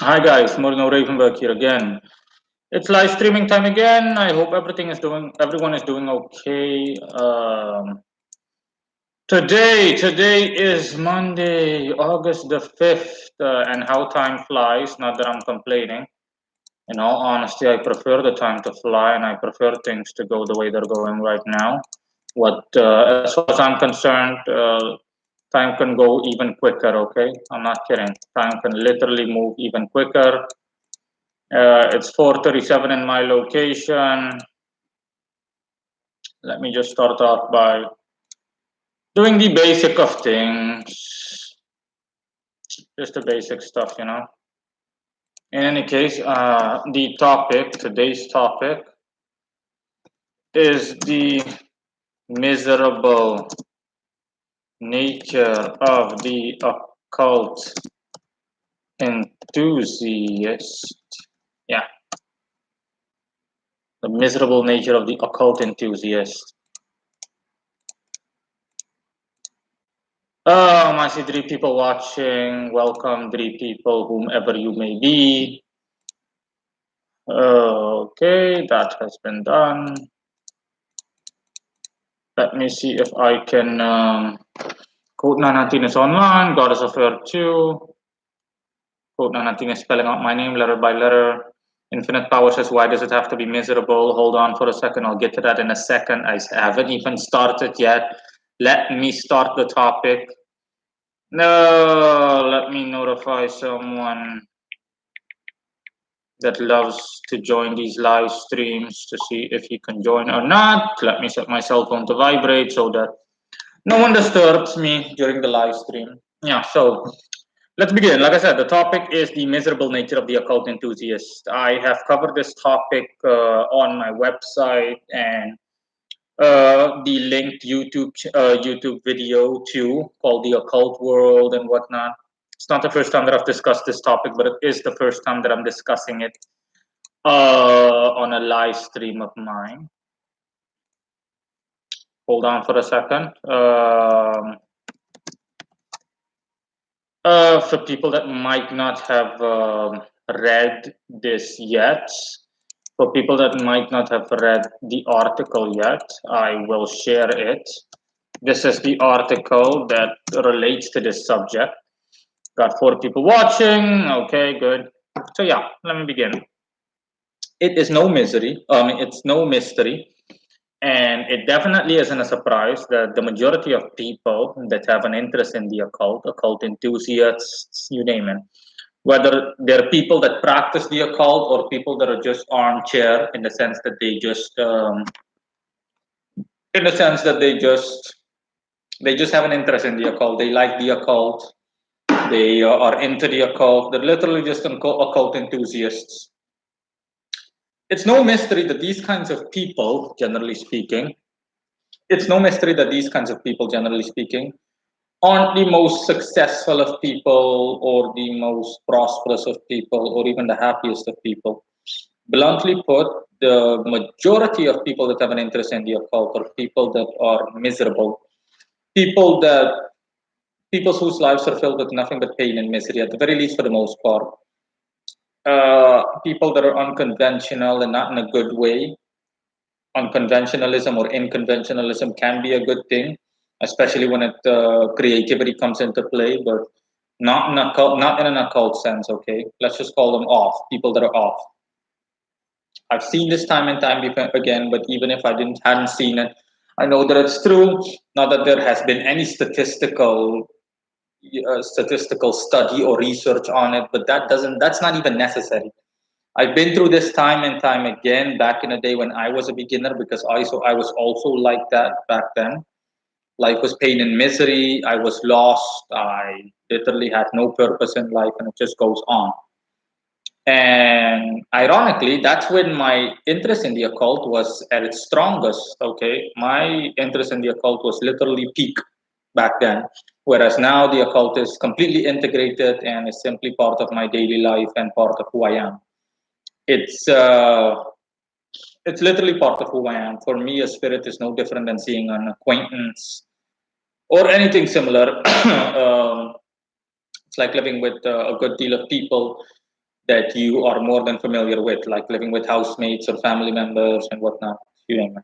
Hi guys, Moreno Ravenberg here again. It's live streaming time again. I hope everyone is doing okay. Today is Monday, August the 5th, and how time flies. Not that I'm complaining. In all honesty, I prefer the time to fly, and I prefer things to go the way they're going right now. As far as I'm concerned, time can go even quicker. Okay, I'm not kidding. Time can literally move even quicker. It's 4:37 in my location. Let me just start off by doing the basic of things. Just the basic stuff, you know. In any case, today's topic, is the miserable nature of the occult enthusiast. Yeah, the miserable nature of the occult enthusiast. I see 3 people watching. Welcome, 3 people, whomever you may be. Okay, that has been done. Let me see if I can quote Nanatin is online. Goddess of Earth 2. Quote Nanatin is spelling out my name letter by letter. Infinite Power says, why does it have to be miserable? Hold on for a second. I'll get to that in a second. I haven't even started yet. Let me start the topic. No, let me notify someone that loves to join these live streams to see if he can join or not. Let me set my cell phone to vibrate so that no one disturbs me during the live stream. Yeah, so let's begin. Like I said, the topic is the miserable nature of the occult enthusiast. I have covered this topic on my website and the linked YouTube video too, called The Occult World and whatnot. It's not the first time that I've discussed this topic, but it is the first time that I'm discussing it on a live stream of mine. Hold on for a second. For people that might not have read this yet, for people that might not have read the article yet, I will share it. This is the article that relates to this subject. Got 4 people watching. Okay, good. So yeah, let me begin. It is no misery. It's no mystery, and it definitely isn't a surprise that the majority of people that have an interest in the occult enthusiasts, you name it, whether they're people that practice the occult or people that are just armchair in the sense that they just have an interest in the occult. They like the occult. They are into the occult. They're literally just occult enthusiasts. It's no mystery that these kinds of people, generally speaking, aren't the most successful of people or the most prosperous of people or even the happiest of people. Bluntly put, the majority of people that have an interest in the occult are people that are miserable, people whose lives are filled with nothing but pain and misery, at the very least for the most part. People that are unconventional and not in a good way. Unconventionalism or inconventionalism can be a good thing, especially when creativity comes into play, but not in an occult sense. Okay, let's just call them off. People that are off. I've seen this time and time again, but even if I hadn't seen it, I know that it's true. Not that there has been any statistical study or research on it, but that's not even necessary. I've been through this time and time again back in the day when I was a beginner, because I was also like that back then. Life was pain and misery. I was lost. I literally had no purpose in life, and it just goes on. And ironically, that's when my interest in the occult was at its strongest. Okay, my interest in the occult was literally peak back then, whereas now the occult is completely integrated and is simply part of my daily life and part of who I am. It's literally part of who I am. For me, a spirit is no different than seeing an acquaintance or anything similar. It's like living with a good deal of people. that you are more than familiar with, like living with housemates or family members and whatnot. You name it.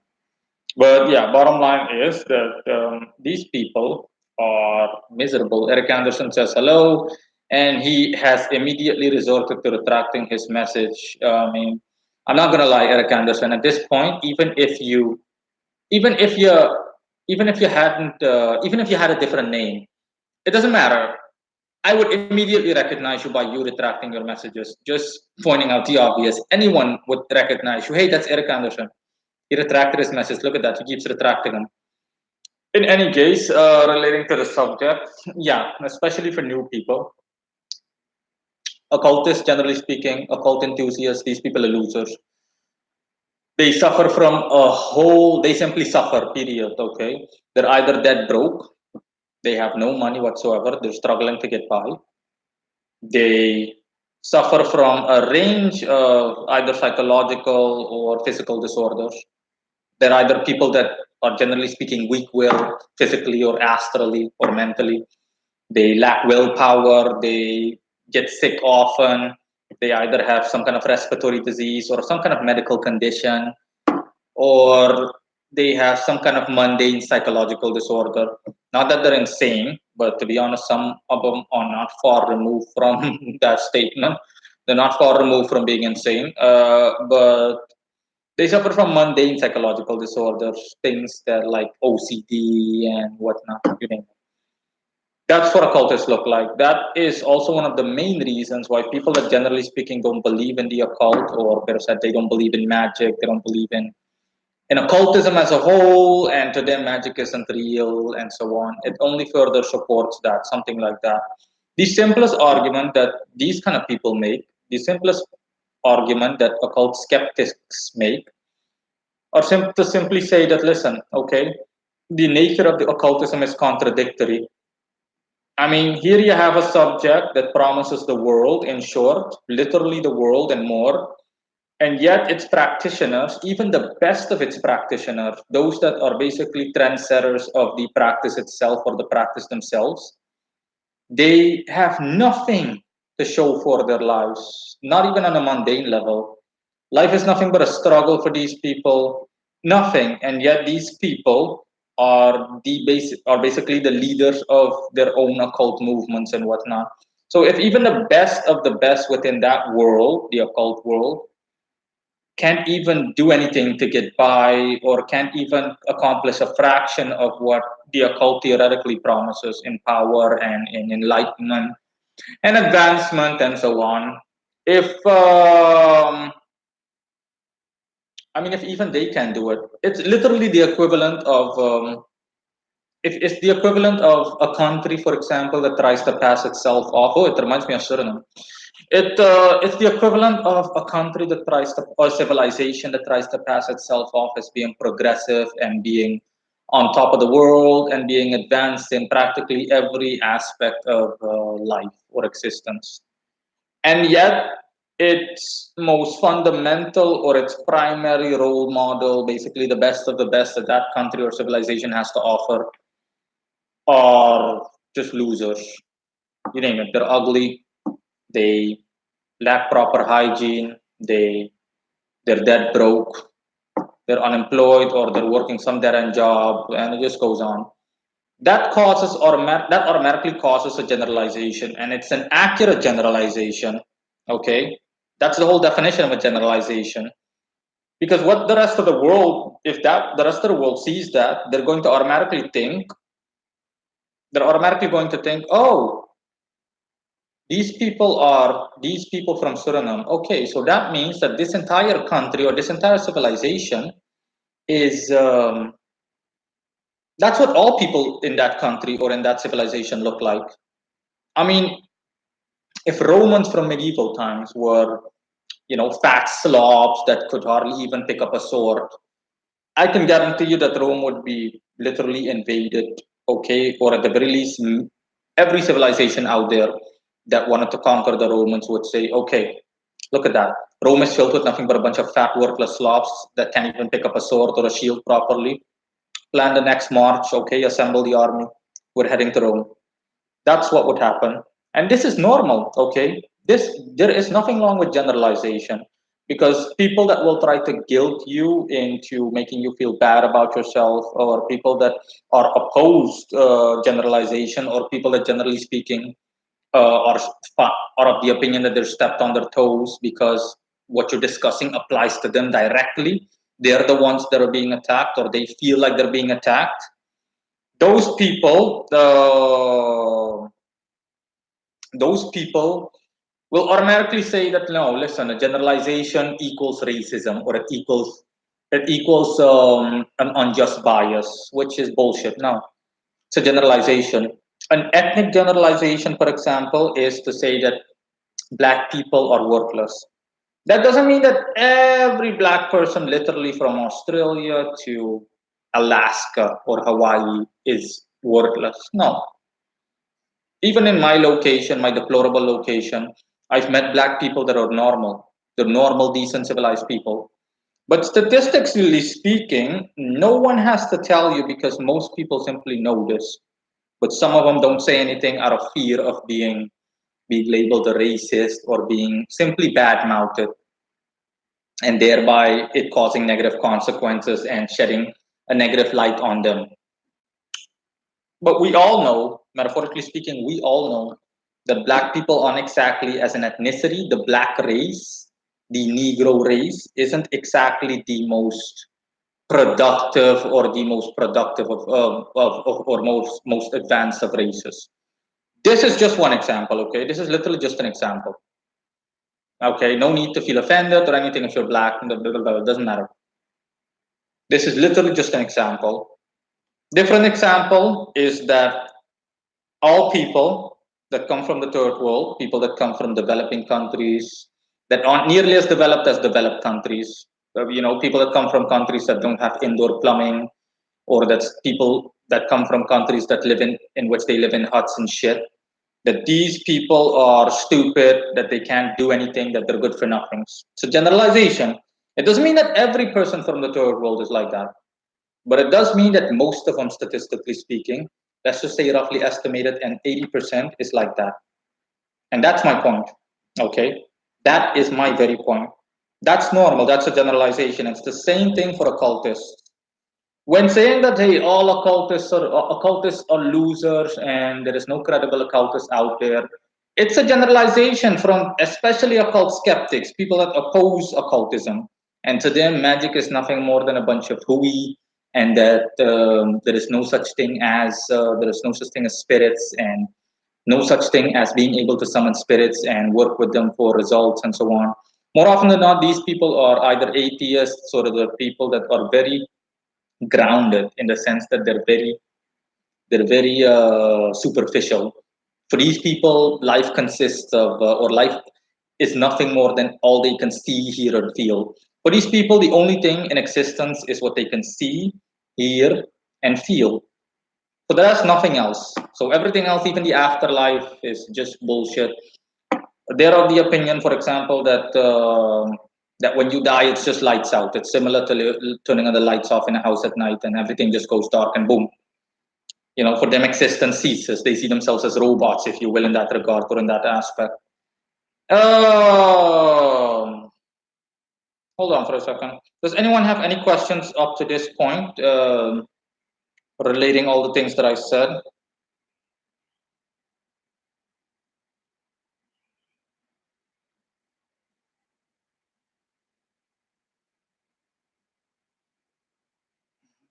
But yeah, bottom line is that these people are miserable. Eric Anderson says hello, and he has immediately resorted to retracting his message. I mean, I'm not gonna lie, Eric Anderson. At this point, even if you, even if you hadn't, even if you had a different name, it doesn't matter. I would immediately recognize you by you retracting your messages, just pointing out the obvious. Anyone would recognize you. Hey, that's Eric Anderson. He retracted his message. Look at that. He keeps retracting them. In any case, relating to the subject, yeah, especially for new people, occultists, generally speaking, occult enthusiasts, these people are losers. They suffer from they simply suffer, period, okay? They're either dead broke, they have no money whatsoever, they're struggling to get by. They suffer from a range of either psychological or physical disorders. They're either people that are generally speaking weak willed physically or astrally or mentally. They lack willpower, they get sick often, they either have some kind of respiratory disease or some kind of medical condition, or they have some kind of mundane psychological disorder. Not that they're insane, but to be honest, some of them are not far removed from that statement. They're not far removed from being insane, but they suffer from mundane psychological disorders, things that like OCD and whatnot. You name it. That's what occultists look like. That is also one of the main reasons why people that generally speaking don't believe in the occult, or better said, they don't believe in magic, they don't believe in occultism as a whole, and to them magic isn't real and so on. It only further supports that, something like that. The simplest argument that these kind of people make, the simplest argument that occult skeptics make, or to simply say that, listen, okay, the nature of the occultism is contradictory. I mean, here you have a subject that promises the world, in short, literally the world and more, and yet its practitioners, even the best of its practitioners, those that are basically trendsetters of the practice itself or the practice themselves, they have nothing to show for their lives, not even on a mundane level. Life is nothing but a struggle for these people, nothing. And yet these people are basically the leaders of their own occult movements and whatnot. So if even the best of the best within that world, the occult world, can't even do anything to get by or can't even accomplish a fraction of what the occult theoretically promises in power and in enlightenment and advancement and so on. If I mean, if even they can do it, it's literally the equivalent of if it's the equivalent of a country, for example, that tries to pass itself off. Oh, it reminds me of Suriname. It's the equivalent of a country that tries to, or civilization that tries to pass itself off as being progressive and being on top of the world and being advanced in practically every aspect of life or existence. And yet, its most fundamental or its primary role model, basically the best of the best that that country or civilization has to offer, are just losers. You name it. They're ugly. They lack proper hygiene. They're dead broke. They're unemployed or they're working some dead end job, and it just goes on. That automatically causes a generalization, and it's an accurate generalization. Okay, that's the whole definition of a generalization. Because what the rest of the world, if that the rest of the world sees that, they're automatically going to think, oh, these people from Suriname. Okay, so that means that this entire country or this entire civilization is that's what all people in that country or in that civilization look like. I mean, if Romans from medieval times were, fat slobs that could hardly even pick up a sword, I can guarantee you that Rome would be literally invaded, okay, or at the very least, every civilization out there that wanted to conquer the Romans would say, okay, look at that. Rome is filled with nothing but a bunch of fat, worthless slobs that can't even pick up a sword or a shield properly. Plan the next march, okay, assemble the army. We're heading to Rome. That's what would happen. And this is normal, okay? There is nothing wrong with generalization, because people that will try to guilt you into making you feel bad about yourself, or people that are opposed generalization, or people that generally speaking are of the opinion that they're stepped on their toes because what you're discussing applies to them directly. They're the ones that are being attacked, or they feel like they're being attacked. Those people, will automatically say that no, listen, a generalization equals racism, or it equals an unjust bias, which is bullshit. No, it's a generalization. An ethnic generalization, for example, is to say that black people are worthless. That doesn't mean that every black person, literally from Australia to Alaska or Hawaii, is worthless. No. Even in my location, my deplorable location, I've met black people that are normal. They're normal, decent, civilized people. But statistically speaking, no one has to tell you, because most people simply know this. But some of them don't say anything out of fear of being labeled a racist, or being simply bad mouthed, and thereby it causing negative consequences and shedding a negative light on them. But we all know, metaphorically speaking, we all know that black people aren't exactly as an ethnicity. The black race, the Negro race, isn't exactly the most productive, or the most productive of or most advanced of races. This is just one example, okay? This is literally just an example. Okay, no need to feel offended or anything if you're black, it doesn't matter. This is literally just an example. Different example is that all people that come from the third world, people that come from developing countries that aren't nearly as developed as developed countries, people that come from countries that don't have indoor plumbing, or that's people that come from countries that in which they live in huts and shit, that these people are stupid, that they can't do anything, that they're good for nothing. So generalization. It doesn't mean that every person from the third world is like that. But it does mean that most of them, statistically speaking, let's just say roughly estimated, and 80% is like that. And that's my point. Okay? That is my very point. That's normal. That's a generalization. It's the same thing for occultists. When saying that, hey, all occultists are losers and there is no credible occultist out there, it's a generalization from especially occult skeptics, people that oppose occultism. And to them, magic is nothing more than a bunch of hooey, and that there is no such thing as spirits, and no such thing as being able to summon spirits and work with them for results and so on. More often than not, these people are either atheists, or they're people that are very grounded, in the sense that they're very superficial. For these people, life consists of or life is nothing more than all they can see, hear, and feel. For these people, the only thing in existence is what they can see, hear, and feel. So there's nothing else. So everything else, even the afterlife, is just bullshit. They're of the opinion, for example, that when you die, it's just lights out. It's similar to turning on the lights off in a house at night, and everything just goes dark, and boom. For them, existence ceases. They see themselves as robots, if you will, in that regard, or in that aspect. Um, Hold on for a second. Does anyone have any questions up to this point, relating all the things that I said?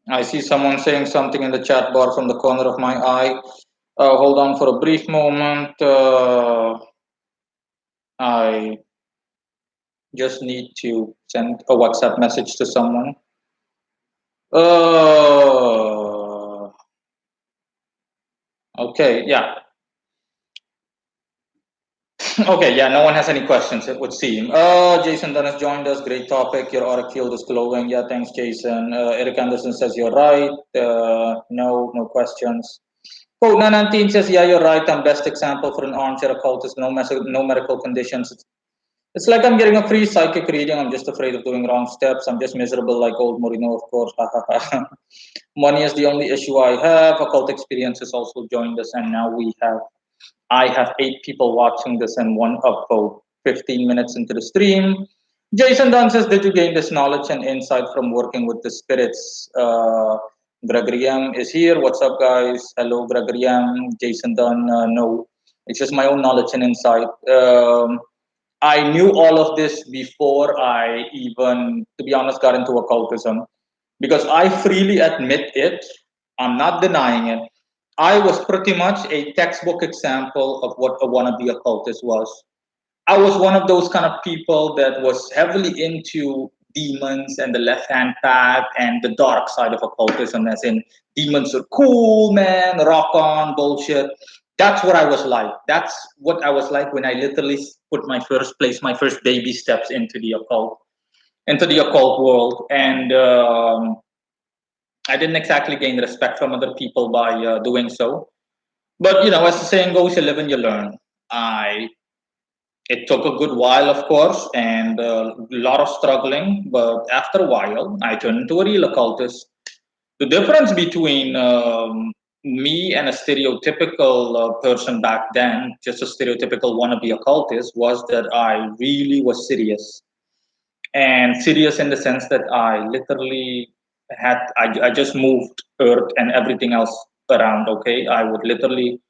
I see someone saying something in the chat bar from the corner of my eye. Hold on for a brief moment. I just need to send a WhatsApp message to someone. Okay, yeah. Okay, yeah, no one has any questions, it would seem. Jason Dunn has joined us. Great topic. Your auric field is glowing. Yeah, thanks, Jason. Eric Anderson says you're right. No questions. Oh, Nanantine says, yeah, you're right. I'm best example for an armchair occultist. No medical conditions. It's like I'm getting a free psychic reading. I'm just afraid of doing wrong steps. I'm just miserable like old Morino, of course. Money is the only issue I have. Occult experiences also joined us, and now we have I have 8 people watching this and one upvote 15 minutes into the stream. Jason Dunn says, did you gain this knowledge and insight from working with the spirits? Gregory M is here. What's up, guys? Hello, Gregory M. Jason Dunn, no. It's just my own knowledge and insight. I knew all of this before I even, to be honest, got into occultism because I freely admit it. I'm not denying it. I was pretty much a textbook example of what a wannabe occultist was. I was one of those kind of people that was heavily into demons and the left hand path and the dark side of occultism, as in demons are cool, man, rock on, bullshit. That's what I was like. That's what I was like when I literally put my first baby steps into the occult world. And I didn't exactly gain respect from other people by doing so. But as the saying goes, you live and you learn. I It took a good while, of course, and a lot of struggling. But after a while, I turned into a real occultist. The difference between me and a stereotypical person back then, just a stereotypical wannabe occultist, was that I really was serious. And serious in the sense that I literally I just moved Earth and everything else around, okay? I would literally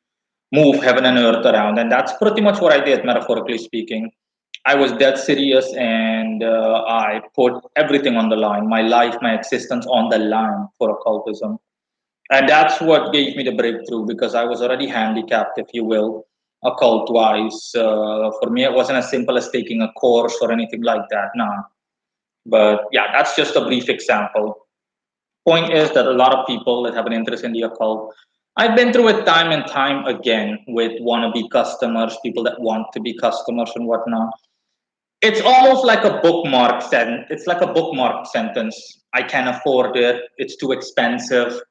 move heaven and earth around. And that's pretty much what I did, metaphorically speaking. I was dead serious and I put everything on the line, my life, my existence on the line for occultism. And that's what gave me the breakthrough because I was already handicapped, if you will, occult wise. For me, it wasn't as simple as taking a course or anything like that. Nah. But yeah, that's just a brief example. Point is that a lot of people that have an interest in the occult, I've been through it time and time again with wannabe customers, people that want to be customers and whatnot. It's almost like a bookmark sentence. It's like a bookmark sentence. I can't afford it. It's too expensive.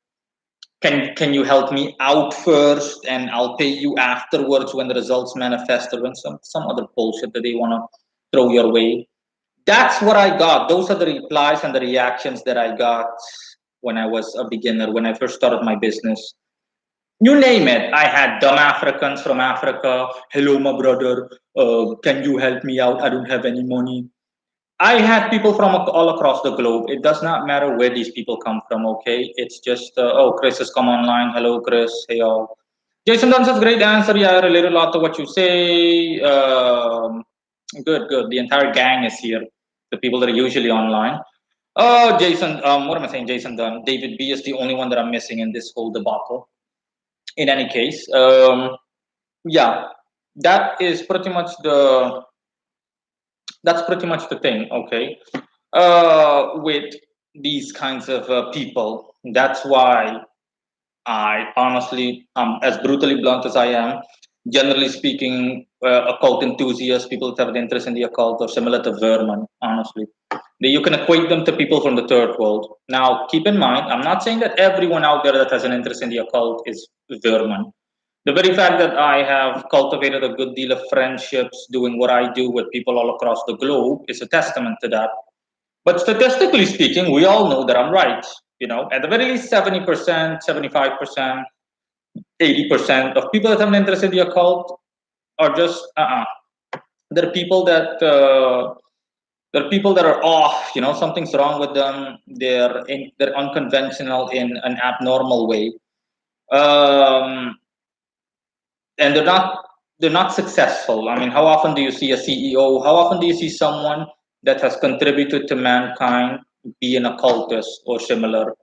Can you help me out first, and I'll pay you afterwards when the results manifest, or when some other bullshit that they want to throw your way. That's what I got. Those are the replies and the reactions that I got when I was a beginner, when I first started my business. You name it. I had dumb Africans from Africa. Hello, my brother. Can you help me out? I don't have any money. I had people from all across the globe. It does not matter where these people come from, okay? It's just, oh, Chris has come online. Hello, Chris. Hey, all. Jason Dunson's great answer. Yeah, I relate a lot to what you say. Good, good. The entire gang is here. The people that are usually online. Oh, Jason, what am I saying? Jason Dunn. David B is the only one that I'm missing in this whole debacle. In any case, yeah, that is pretty much the that's pretty much the thing. Okay, with these kinds of people, that's why I honestly, as brutally blunt as I am, generally speaking, occult enthusiasts, people that have an interest in the occult, are similar to vermin, honestly. You can equate them to people from the third world. Now, keep in mind, I'm not saying that everyone out there that has an interest in the occult is vermin. The very fact that I have cultivated a good deal of friendships doing what I do with people all across the globe is a testament to that. But statistically speaking, we all know that I'm right. At the very least, 70%, 75%, 80% of people that have an interest in the occult are just They're people that are off. Something's wrong with them. They're unconventional in an abnormal way, um, and they're not successful. I mean, how often do you see a CEO? How often do you see someone that has contributed to mankind be an occultist or similar?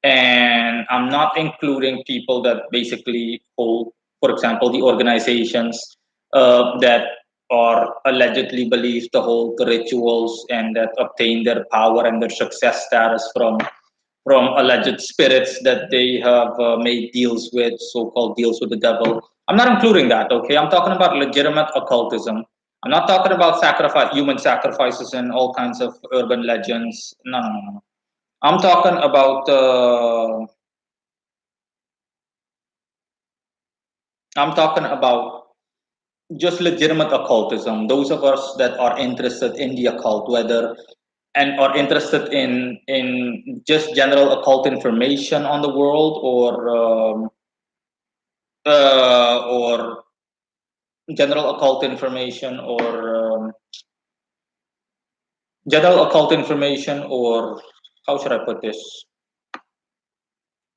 And I'm not including people that basically hold, for example, the organizations that are allegedly believed to hold the rituals and that obtain their power and their success status from alleged spirits that they have made deals with, so-called deals with the devil. I'm not including that. Okay, I'm talking about legitimate occultism. I'm not talking about human sacrifices and all kinds of urban legends. No, no, no, no. I'm talking about just legitimate occultism. Those of us that are interested in the occult, whether and are interested in just general occult information on the world, or general occult information general occult information, or how should I put this?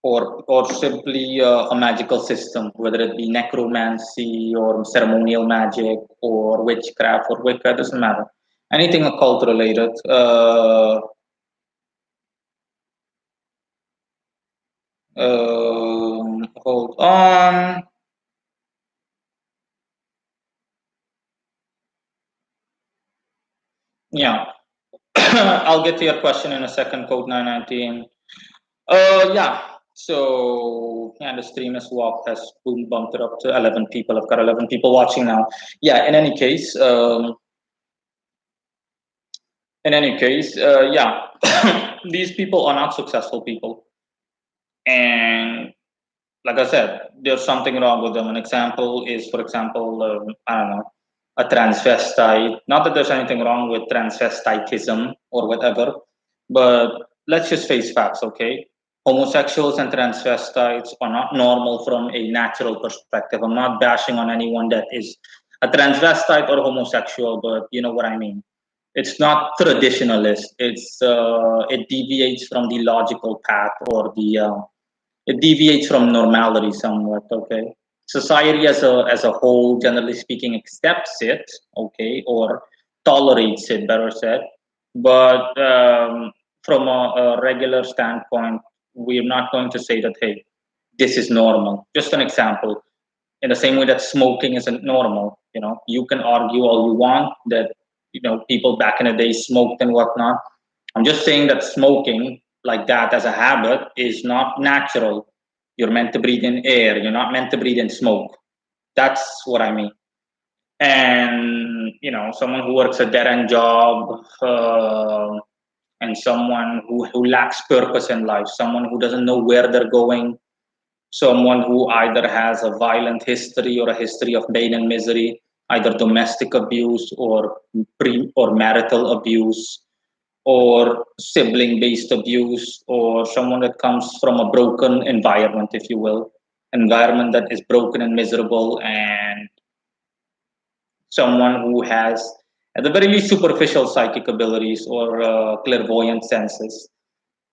Or simply a magical system, whether it be necromancy or ceremonial magic or witchcraft or Wicca, doesn't matter. Anything occult related. Hold on. Yeah, I'll get to your question in a second. Code 919. Yeah. So yeah, the stream has walked, has boom bumped it up to 11 people. I've got 11 people watching now. Yeah. Yeah, these people are not successful people, and like I said, there's something wrong with them. An example is, for example, I don't know, a transvestite. Not that there's anything wrong with transvestitism or whatever, but let's just face facts, okay? Homosexuals and transvestites are not normal from a natural perspective. I'm not bashing on anyone that is a transvestite or homosexual, but you know what I mean. It's not traditionalist. It deviates from the logical path, or the it deviates from normality somewhat. Okay, society as a whole, generally speaking, accepts it. Okay, or tolerates it, better said. But from a regular standpoint, we're not going to say that, hey, this is normal. Just an example. In the same way that smoking isn't normal, you can argue all you want that people back in the day smoked and whatnot. I'm just saying that smoking like that as a habit is not natural. You're meant to breathe in air. You're not meant to breathe in smoke. That's what I mean. And someone who works a dead end job, and someone who lacks purpose in life, someone who doesn't know where they're going, someone who either has a violent history or a history of pain and misery, either domestic abuse or marital abuse, or sibling based abuse, or someone that comes from a broken environment, if you will, environment that is broken and miserable, and someone who has at the very least superficial psychic abilities or clairvoyant senses.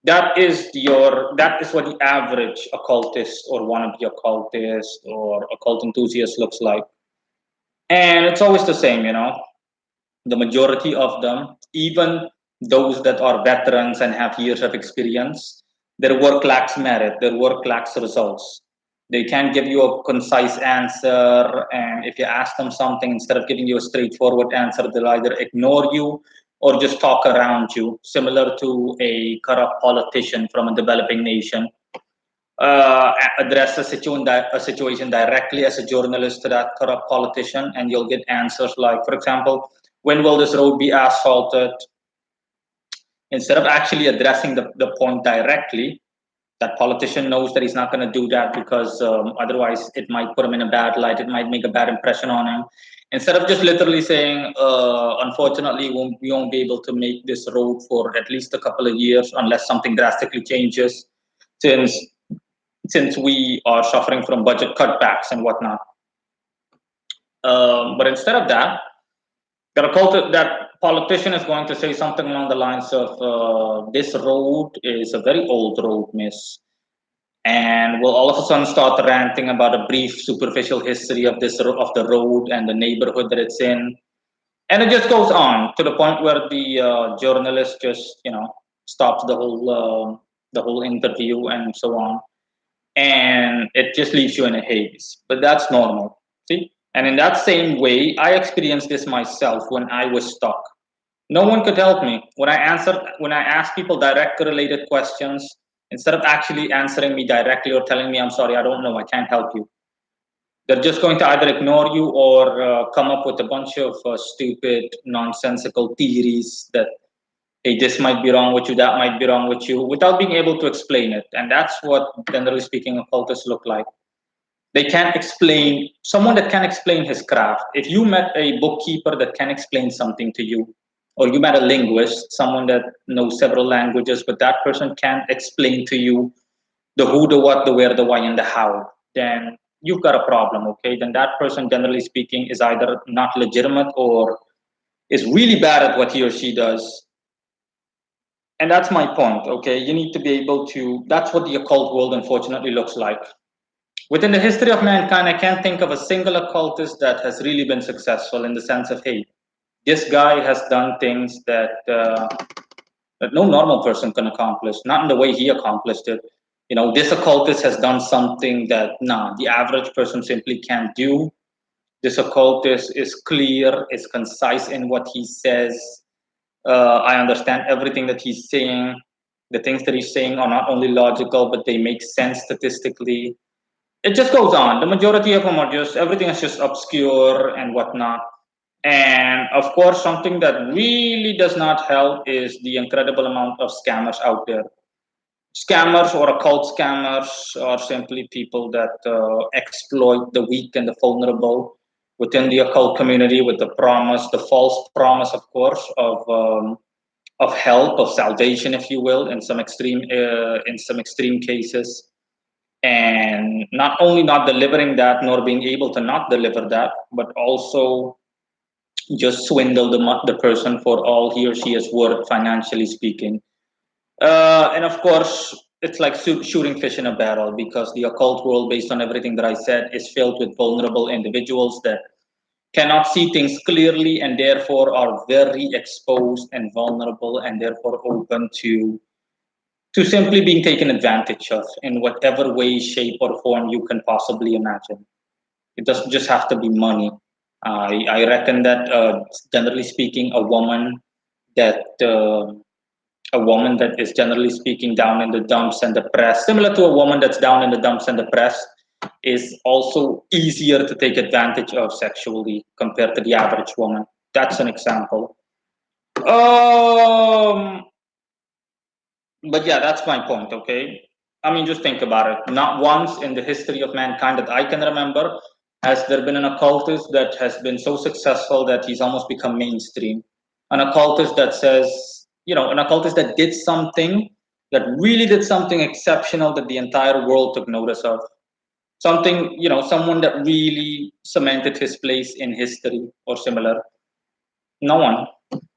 That is what the average occultist or wannabe occultist or occult enthusiast looks like. And it's always the same, the majority of them, even those that are veterans and have years of experience, their work lacks merit, their work lacks results. They can't give you a concise answer, and if you ask them something, instead of giving you a straightforward answer, they'll either ignore you or just talk around you, similar to a corrupt politician from a developing nation. Address a situation directly as a journalist to that corrupt politician, and you'll get answers like, for example, when will this road be asphalted? Instead of actually addressing the point directly, that politician knows that he's not going to do that because otherwise it might put him in a bad light, it might make a bad impression on him. Instead of just literally saying, unfortunately, we won't be able to make this road for at least a couple of years unless something drastically changes, since since we are suffering from budget cutbacks and whatnot. But instead of that, that politician is going to say something along the lines of, "This road is a very old road, miss," and will all of a sudden start ranting about a brief, superficial history of the road and the neighborhood that it's in, and it just goes on to the point where the journalist just stops the whole interview and so on, and it just leaves you in a haze. But that's normal. See? And in that same way, I experienced this myself when I was stuck. No one could help me. When I asked people direct related questions, instead of actually answering me directly or telling me, "I'm sorry, I don't know, I can't help you," they're just going to either ignore you or come up with a bunch of stupid, nonsensical theories that, hey, this might be wrong with you, that might be wrong with you, without being able to explain it. And that's what, generally speaking, occultists look like. They can't explain, someone that can explain his craft. If you met a bookkeeper that can explain something to you, or you met a linguist, someone that knows several languages, but that person can't explain to you the who, the what, the where, the why, and the how, then you've got a problem, okay? Then that person, generally speaking, is either not legitimate or is really bad at what he or she does. And that's my point, okay? You need to be able to, that's what the occult world unfortunately looks like. Within the history of mankind, I can't think of a single occultist that has really been successful in the sense of, hey, this guy has done things that no normal person can accomplish, not in the way he accomplished it. You know, this occultist has done something that, nah, the average person simply can't do. This occultist is clear, is concise in what he says. I understand everything that he's saying. The things that he's saying are not only logical, but they make sense statistically. It just goes on. The majority of them are just, everything is just obscure and whatnot. And of course, something that really does not help is the incredible amount of scammers out there. Scammers or occult scammers are simply people that exploit the weak and the vulnerable within the occult community with the promise, the false promise, of course, of help, of salvation, if you will, in some extreme cases, and not only not delivering that, nor being able to not deliver that, but also just swindle the person for all he or she is worth, financially speaking. And of course, it's like shooting fish in a barrel, because the occult world, based on everything that I said, is filled with vulnerable individuals that cannot see things clearly and therefore are very exposed and vulnerable and therefore open to simply being taken advantage of in whatever way, shape, or form you can possibly imagine. It doesn't just have to be money. I reckon that, generally speaking, that uh, a woman that is, generally speaking, down in the dumps and depressed, similar to a woman that's down in the dumps and depressed, is also easier to take advantage of sexually compared to the average woman. That's an example. Um, but yeah, that's my point. Okay, I mean, just think about it. Not once in the history of mankind that I can remember has there been an occultist that has been so successful that he's almost become mainstream. An occultist that says, an occultist that did something, that really did something exceptional that the entire world took notice of. Something, someone that really cemented his place in history or similar. No one,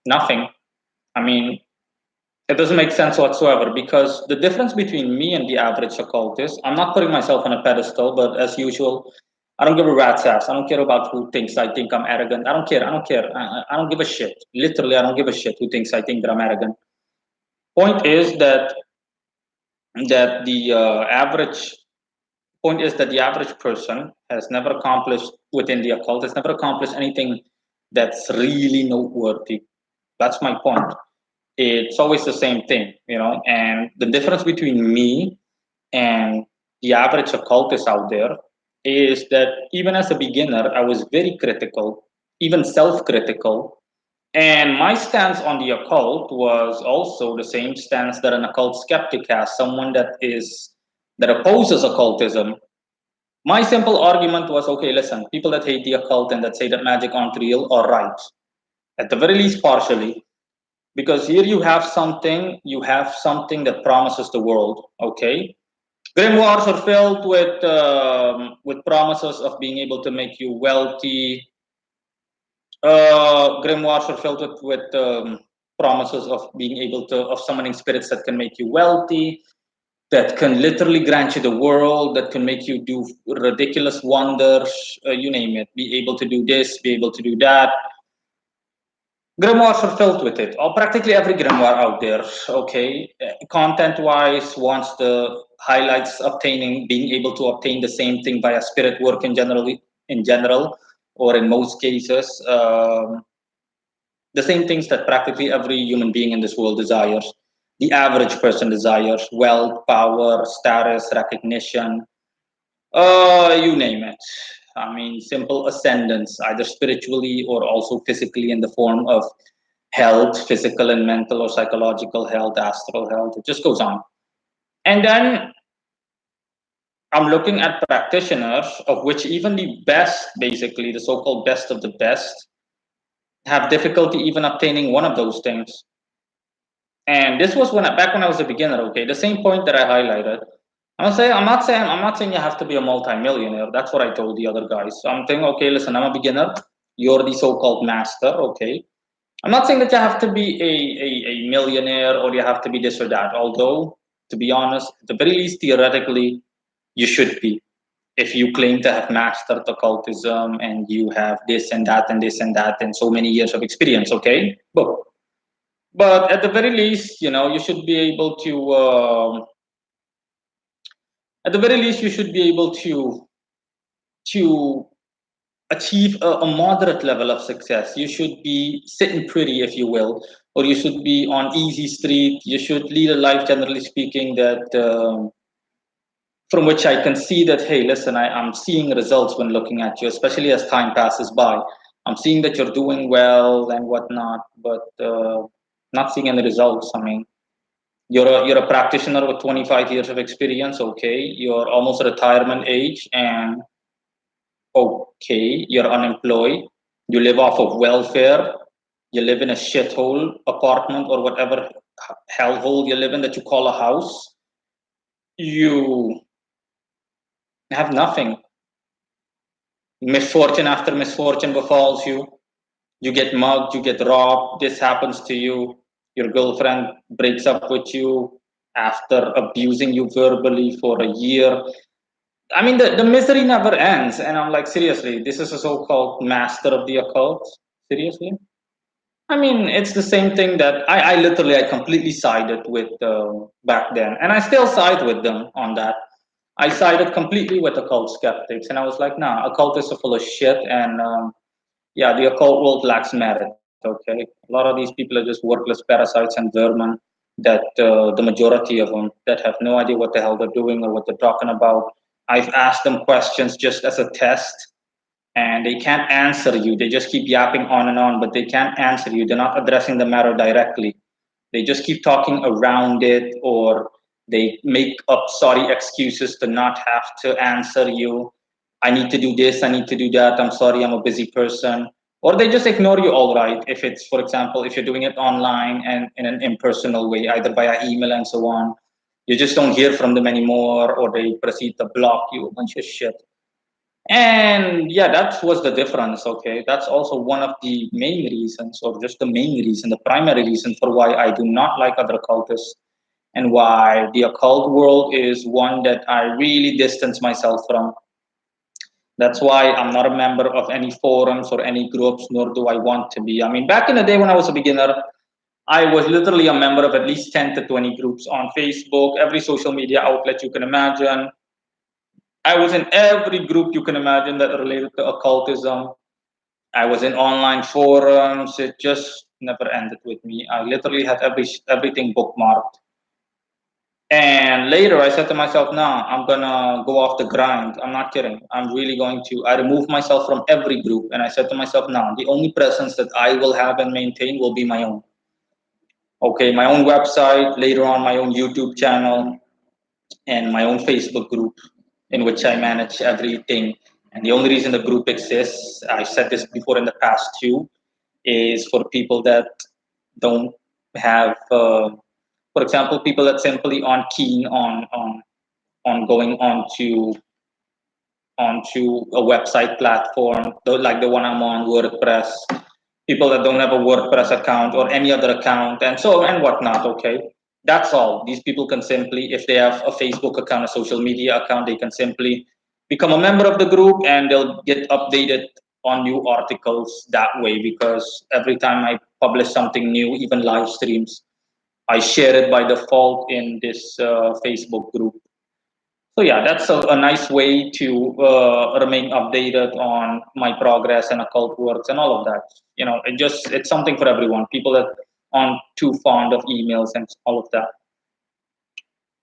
nothing. I mean, it doesn't make sense whatsoever, because the difference between me and the average occultist, I'm not putting myself on a pedestal, but as usual, I don't give a rat's ass. I don't care about who thinks I think I'm arrogant. I don't care. I don't care. I don't give a shit. Literally, I don't give a shit who thinks I think that I'm arrogant. Point is that the average point is that the average person has never accomplished within the occult, has never accomplished anything that's really noteworthy. That's my point. It's always the same thing, and the difference between me and the average occultist out there is that even as a beginner, I was very critical, even self-critical, and my stance on the occult was also the same stance that an occult skeptic has, someone that opposes occultism. My simple argument was, okay, listen, people that hate the occult and that say that magic aren't real are right, at the very least partially, because here you have something that promises the world. Okay, grimoires are filled with promises of being able to make you wealthy. Grimoires are filled with promises of being able to of summoning spirits that can make you wealthy, that can literally grant you the world, that can make you do ridiculous wonders. You name it, be able to do this, be able to do that. Grimoires are filled with it, or practically every grimoire out there. Okay, content-wise, wants the highlights obtaining, being able to obtain the same thing via spirit work in general, or in most cases, the same things that practically every human being in this world desires. The average person desires wealth, power, status, recognition, you name it. I mean, simple ascendance, either spiritually or also physically, in the form of health, physical and mental or psychological health, astral health. It just goes on. And then I'm looking at practitioners, of which even the best, basically the so-called best of the best, have difficulty even obtaining one of those things. And this was back when I was a beginner. Okay, the same point that I highlighted. I'm not saying you have to be a multimillionaire. That's what I told the other guys. So I'm saying, okay, listen, I'm a beginner. You're the so-called master, okay? I'm not saying that you have to be a millionaire or you have to be this or that. Although, to be honest, at the very least, theoretically, you should be. If you claim to have mastered occultism and you have this and that and this and that and so many years of experience, okay? But at the very least, you should be able to. At the very least, you should be able to achieve a moderate level of success. You should be sitting pretty, if you will, or you should be on easy street. You should lead a life, generally speaking, that from which I can see that, hey, listen, I'm seeing results when looking at you, especially as time passes by. I'm seeing that you're doing well and whatnot, but not seeing any results. I mean, you're a practitioner with 25 years of experience. Okay, you're almost retirement age, and okay, you're unemployed, you live off of welfare, you live in a shithole apartment or whatever hellhole you live in that you call a house, you have nothing. Misfortune after misfortune befalls you. You get mugged, you get robbed, this happens to you. Your girlfriend breaks up with you after abusing you verbally for a year. I mean, the misery never ends. And I'm like, seriously, this is a so called master of the occult? Seriously? I mean, it's the same thing that I completely sided with back then, and I still side with them on that. I sided completely with occult skeptics, and I was like, nah, occultists are full of shit, and yeah, the occult world lacks merit. Okay, a lot of these people are just worthless parasites and vermin. That the majority of them that have no idea what the hell they're doing or what they're talking about. I've asked them questions just as a test and they can't answer you. They just keep yapping on and on, but they can't answer you. They're not addressing the matter directly. They just keep talking around it, or they make up sorry excuses to not have to answer you. I need to do this, I need to do that. I'm sorry, I'm a busy person. Or they just ignore you all right. If it's, for example, if you're doing it online and in an impersonal way, either via email and so on, you just don't hear from them anymore, or they proceed to block you, a bunch of shit. And yeah, that was the difference. Okay, that's also one of the main reasons, or just the main reason, the primary reason for why I do not like other occultists and why the occult world is one that I really distance myself from. That's why I'm not a member of any forums or any groups, nor do I want to be. I mean, back in the day when I was a beginner, I was literally a member of at least 10 to 20 groups on Facebook, every social media outlet you can imagine. I was in every group you can imagine that related to occultism. I was in online forums. It just never ended with me. I literally had everything bookmarked. And later I said to myself, nah, I'm gonna go off the grind. I'm not kidding. I'm really going to. I removed myself from every group and I said to myself, nah, the only presence that I will have and maintain will be my own. Okay, my own website, later on my own YouTube channel, and my own Facebook group in which I manage everything. And the only reason the group exists, I said this before in the past too, is for people that don't have, for example, people that simply aren't keen on going onto a website platform, like the one I'm on, WordPress. People that don't have a WordPress account or any other account, and so and whatnot. Okay, that's all. These people can simply, if they have a Facebook account, a social media account, they can simply become a member of the group, and they'll get updated on new articles that way. Because every time I publish something new, even live streams, I share it by default in this Facebook group. So yeah, that's a nice way to remain updated on my progress and occult works and all of that. It's something for everyone. People that aren't too fond of emails and all of that.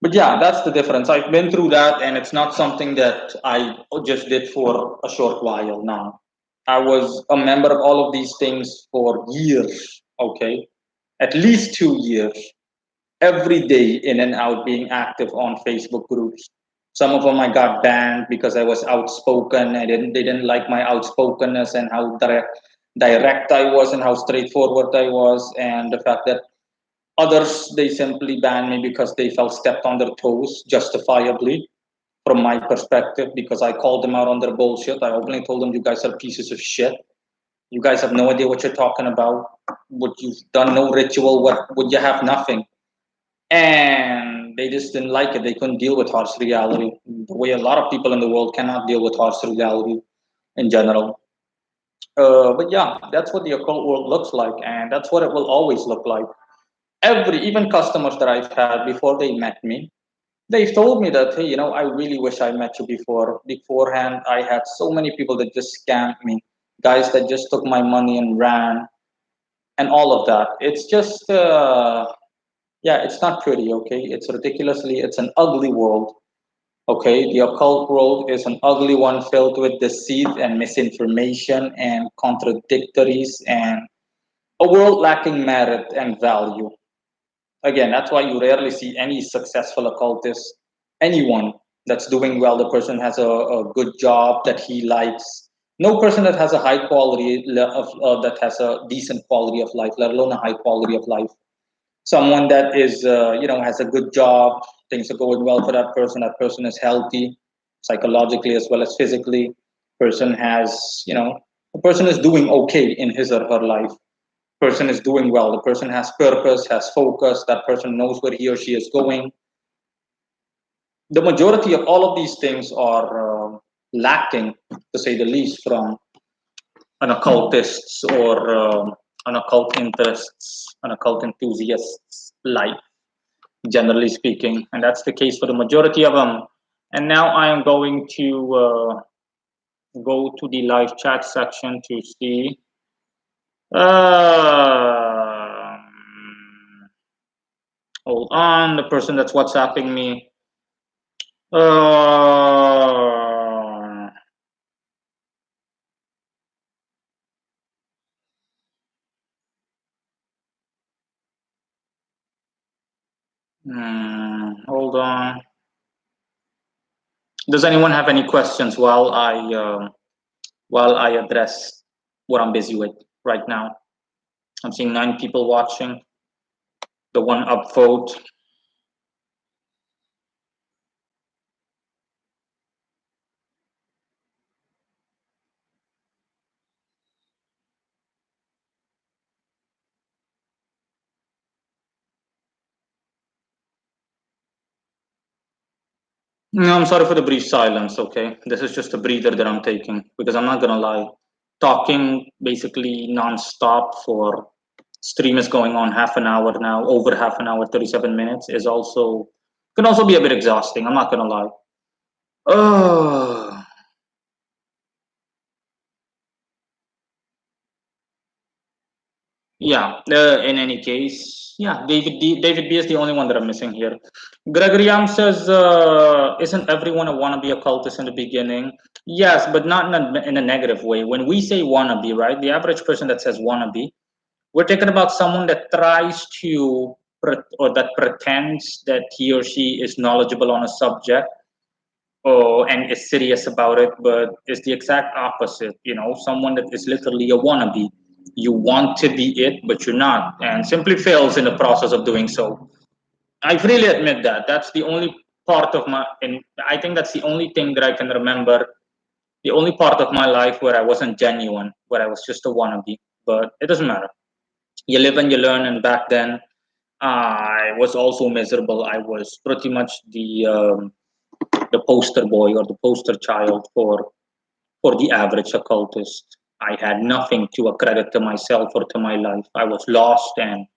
But yeah, that's the difference. I've been through that, and it's not something that I just did for a short while now. I was a member of all of these things for years. Okay, at least 2 years, every day in and out, being active on Facebook groups. Some of them I got banned because I was outspoken. They didn't like my outspokenness and how direct I was and how straightforward I was, and the fact that Others, they simply banned me because they felt stepped on their toes, justifiably, from my perspective, because I called them out on their bullshit. I openly told them, you guys are pieces of shit. You guys have no idea what you're talking about. What you've done, no ritual. What would you have? Nothing. And they just didn't like it. They couldn't deal with harsh reality the way a lot of people in the world cannot deal with harsh reality in general. But yeah, that's what the occult world looks like, and that's what it will always look like. Even customers that I've had before they met me, they've told me that, hey, I really wish I met you beforehand. I had so many people that just scammed me, guys that just took my money and ran, and all of that. It's just, yeah, it's not pretty. Okay, it's an ugly world. Okay, the occult world is an ugly one filled with deceit and misinformation and contradictories and a world lacking merit and value. Again, that's why you rarely see any successful occultist, anyone that's doing well. The person has a good job that he likes. No person that has a high quality that has a decent quality of life, let alone a high quality of life. Someone that is, has a good job, things are going well for that person. That person is healthy, psychologically as well as physically. Person has, the person is doing okay in his or her life. Person is doing well. The person has purpose, has focus. That person knows where he or she is going. The majority of all of these things are lacking, to say the least, from an occultist's or an occult interests, an occult enthusiast's life, generally speaking. And that's the case for the majority of them. And now I am going to go to the live chat section to see. Hold on, the person that's WhatsApping me. Hold on. Does anyone have any questions while I address what I'm busy with right now? I'm seeing 9 people watching. The one upvote. No, I'm sorry for the brief silence, okay? This is just a breather that I'm taking because I'm not gonna lie. Talking basically non-stop for stream is going on half an hour now, over half an hour, 37 minutes is also can also be a bit exhausting, I'm not gonna lie. Oh, yeah, in any case, yeah, David B is the only one that I'm missing here. Gregory Yam says, isn't everyone a wannabe occultist in the beginning? Yes, but not in a negative way. When we say wannabe, right, the average person that says wannabe, we're talking about someone that tries to, or that pretends that he or she is knowledgeable on a subject, and is serious about it, but it's the exact opposite. Someone that is literally a wannabe. You want to be it, but you're not, and simply fails in the process of doing so. I freely admit that. That's the only part of my, and I think that's the only thing that I can remember. The only part of my life where I wasn't genuine, where I was just a wannabe. But it doesn't matter. You live and you learn. And back then, I was also miserable. I was pretty much the poster boy or the poster child for the average occultist. I had nothing to accredit to myself or to my life. I was lost and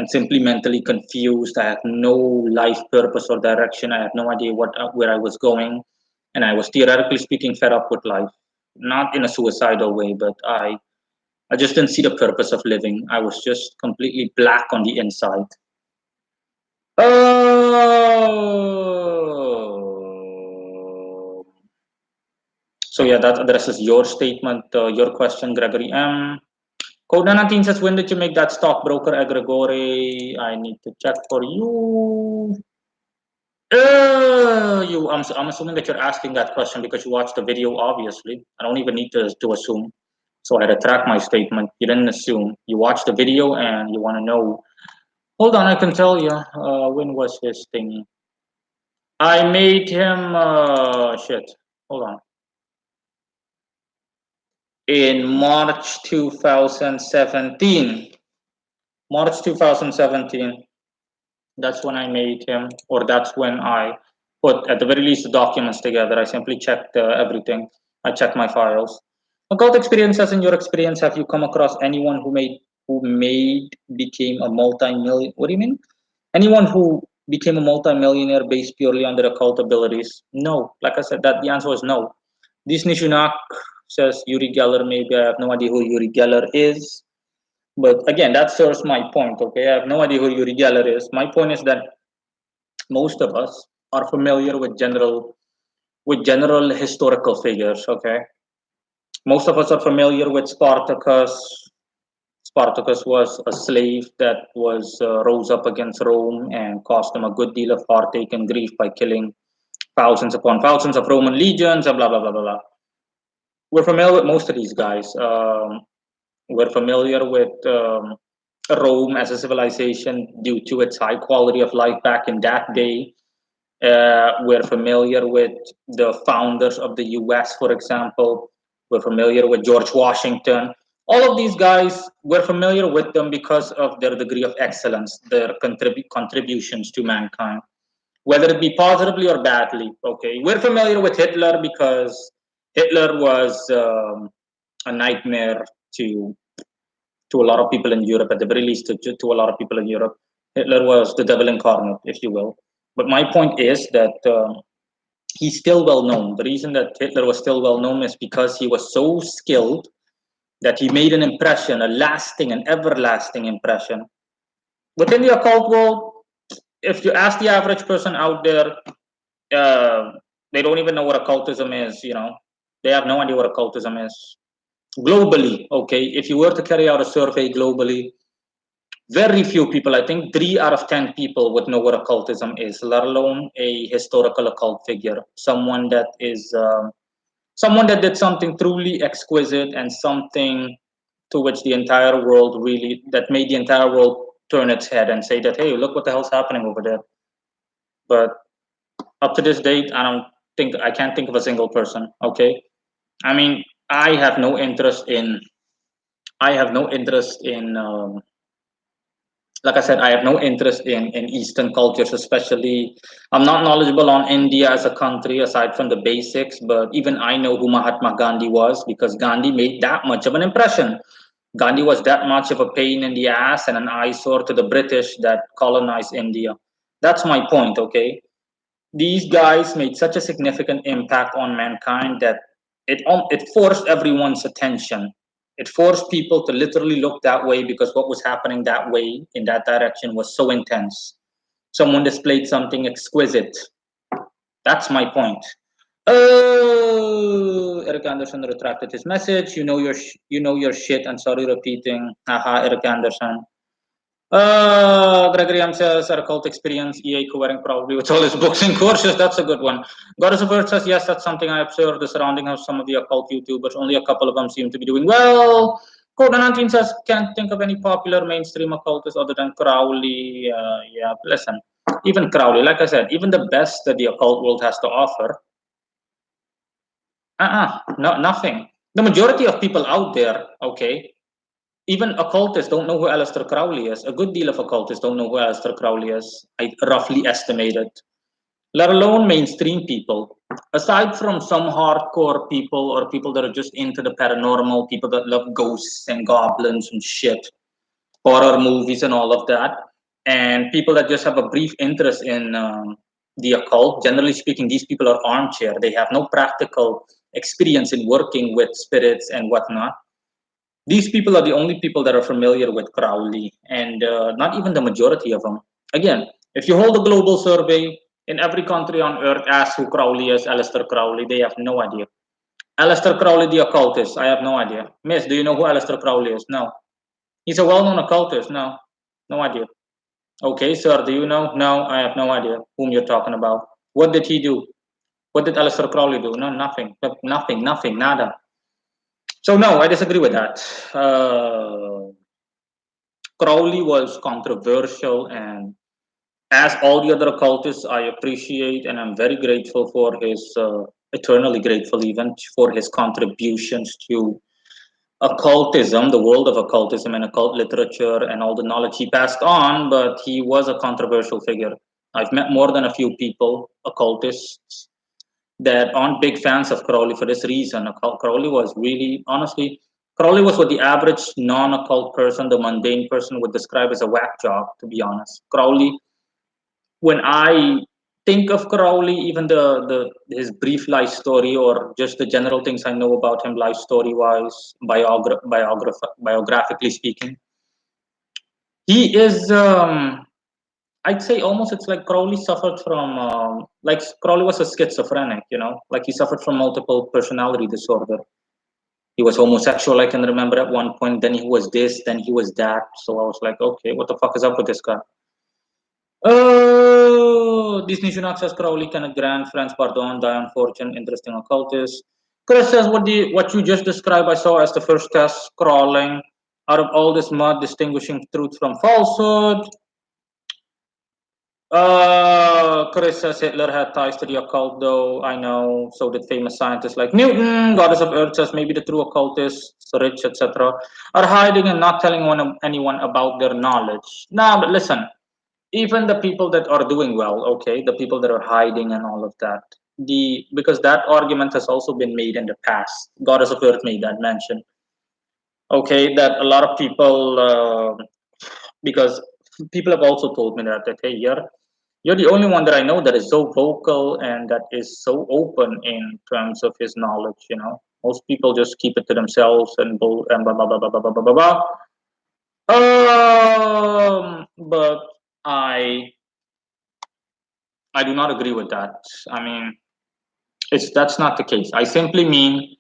simply mentally confused. I had no life purpose or direction. I had no idea where I was going, and I was theoretically speaking fed up with life. Not in a suicidal way, but I just didn't see the purpose of living. I was just completely black on the inside. Oh. So yeah, that addresses your statement, your question, Gregory M. Code 19 says, when did you make that stockbroker Egregore? I need to check for you. I'm assuming that you're asking that question because you watched the video, obviously. I don't even need to assume. So I retract my statement. You didn't assume. You watched the video and you want to know Hold on, I can tell you. When was his thing? I made him. Shit. Hold on. In March 2017. March 2017. That's when I made him, or that's when I put, at the very least, the documents together. I simply checked everything. I checked my files. Occult experiences. In your experience, have you come across anyone who became a multi-million? What do you mean? Anyone who became a multi-millionaire based purely on their occult abilities? No. Like I said, that the answer was no. Disney Shunak says Yuri Geller. Maybe I have no idea who Yuri Geller is. But again, that serves my point. Okay, I have no idea who Yuri Geller is. My point is that most of us are familiar with general historical figures. Okay, most of us are familiar with Spartacus. Spartacus was a slave that was rose up against Rome and caused them a good deal of heartache and grief by killing thousands upon thousands of Roman legions and blah blah blah blah blah. We're familiar with most of these guys. We're familiar with Rome as a civilization due to its high quality of life back in that day. We're familiar with the founders of the US, for example. We're familiar with George Washington. All of these guys, we're familiar with them because of their degree of excellence, their contributions to mankind, whether it be positively or badly. Okay, we're familiar with Hitler because Hitler was a nightmare to to a lot of people in Europe, at the very least, to a lot of people in Europe. Hitler was the devil incarnate, if you will. But my point is that he's still well known. The reason that Hitler was still well known is because he was so skilled that he made an impression, a lasting, an everlasting impression. Within the occult world, if you ask the average person out there, uh, they don't even know what occultism is. They have no idea what occultism is. Globally, okay, if you were to carry out a survey globally, very few people, I think 3 out of 10 people would know what occultism is, let alone a historical occult figure, someone that did something truly exquisite and something to which the entire world really, that made the entire world turn its head and say that, hey, look what the hell's happening over there. But up to this date, I can't think of a single person. Okay, I mean, I have no interest in like I said, I have no interest in Eastern cultures, especially. I'm not knowledgeable on India as a country aside from the basics, but even I know who Mahatma Gandhi was because Gandhi made that much of an impression. Gandhi was that much of a pain in the ass and an eyesore to the British that colonized India. That's my point, okay? These guys made such a significant impact on mankind that it forced everyone's attention. It forced people to literally look that way because what was happening that way in that direction was so intense. Someone displayed something exquisite. That's my point. Oh, Eric Anderson retracted his message. You know your shit. And sorry repeating. Haha, Eric Anderson. Gregory M says, a cult experience, EA covering probably with all his books and courses. That's a good one. Goddess of Earth says, yes, that's something I observed, the surrounding of some of the occult YouTubers. Only a couple of them seem to be doing well. Code 19 says, can't think of any popular mainstream occultists other than Crowley. Yeah, listen, even Crowley, like I said, even the best that the occult world has to offer, no, nothing. The majority of people out there, okay, even occultists don't know who Aleister Crowley is. A good deal of occultists don't know who Aleister Crowley is. I roughly estimated, let alone mainstream people. Aside from some hardcore people or people that are just into the paranormal, people that love ghosts and goblins and shit, horror movies and all of that, and people that just have a brief interest in the occult, generally speaking, these people are armchair. They have no practical experience in working with spirits and whatnot. These people are the only people that are familiar with Crowley, and not even the majority of them. Again, if you hold a global survey in every country on earth, ask who Crowley is, Aleister Crowley, they have no idea. Aleister Crowley, the occultist, I have no idea. Miss, do you know who Aleister Crowley is? No. He's a well known occultist? No. No idea. Okay, sir, do you know? No, I have no idea whom you're talking about. What did he do? What did Aleister Crowley do? No, nothing. Nothing, nada. So no, I disagree with that. Crowley was controversial, and as all the other occultists, I appreciate and I'm very grateful for his, eternally grateful even for his contributions to occultism, the world of occultism and occult literature and all the knowledge he passed on, but he was a controversial figure. I've met more than a few people, occultists, that aren't big fans of Crowley for this reason. Crowley was really, honestly, Crowley was what the average non-occult person, the mundane person, would describe as a whack job, to be honest. Crowley, when I think of Crowley, even the his brief life story or just the general things I know about him, life story wise, biographically speaking, he is. I'd say almost it's like Crowley suffered from, like Crowley was a schizophrenic, like he suffered from multiple personality disorder. He was homosexual, I can remember at one point. Then he was this, then he was that. So I was like, okay, what the fuck is up with this guy? Oh, Disney should access Crowley, Kenneth Grant, Franz Bardon, Diane Fortune, interesting occultist. Chris says what you just described I saw as the first test crawling out of all this mud, distinguishing truth from falsehood. Chris says Hitler had ties to the occult, though. I know. So did famous scientists like Newton. Goddess of Earth says maybe the true occultists, rich, etc., are hiding and not telling anyone about their knowledge. Nah, but listen, even the people that are doing well, okay, the people that are hiding and all of that, because that argument has also been made in the past. Goddess of Earth made that mention, okay, that a lot of people, because people have also told me that, okay, you're the only one that I know that is so vocal and that is so open in terms of his knowledge. Most people just keep it to themselves and and blah blah blah blah blah blah blah blah. But I I do not agree with that. I mean, that's not the case. I simply mean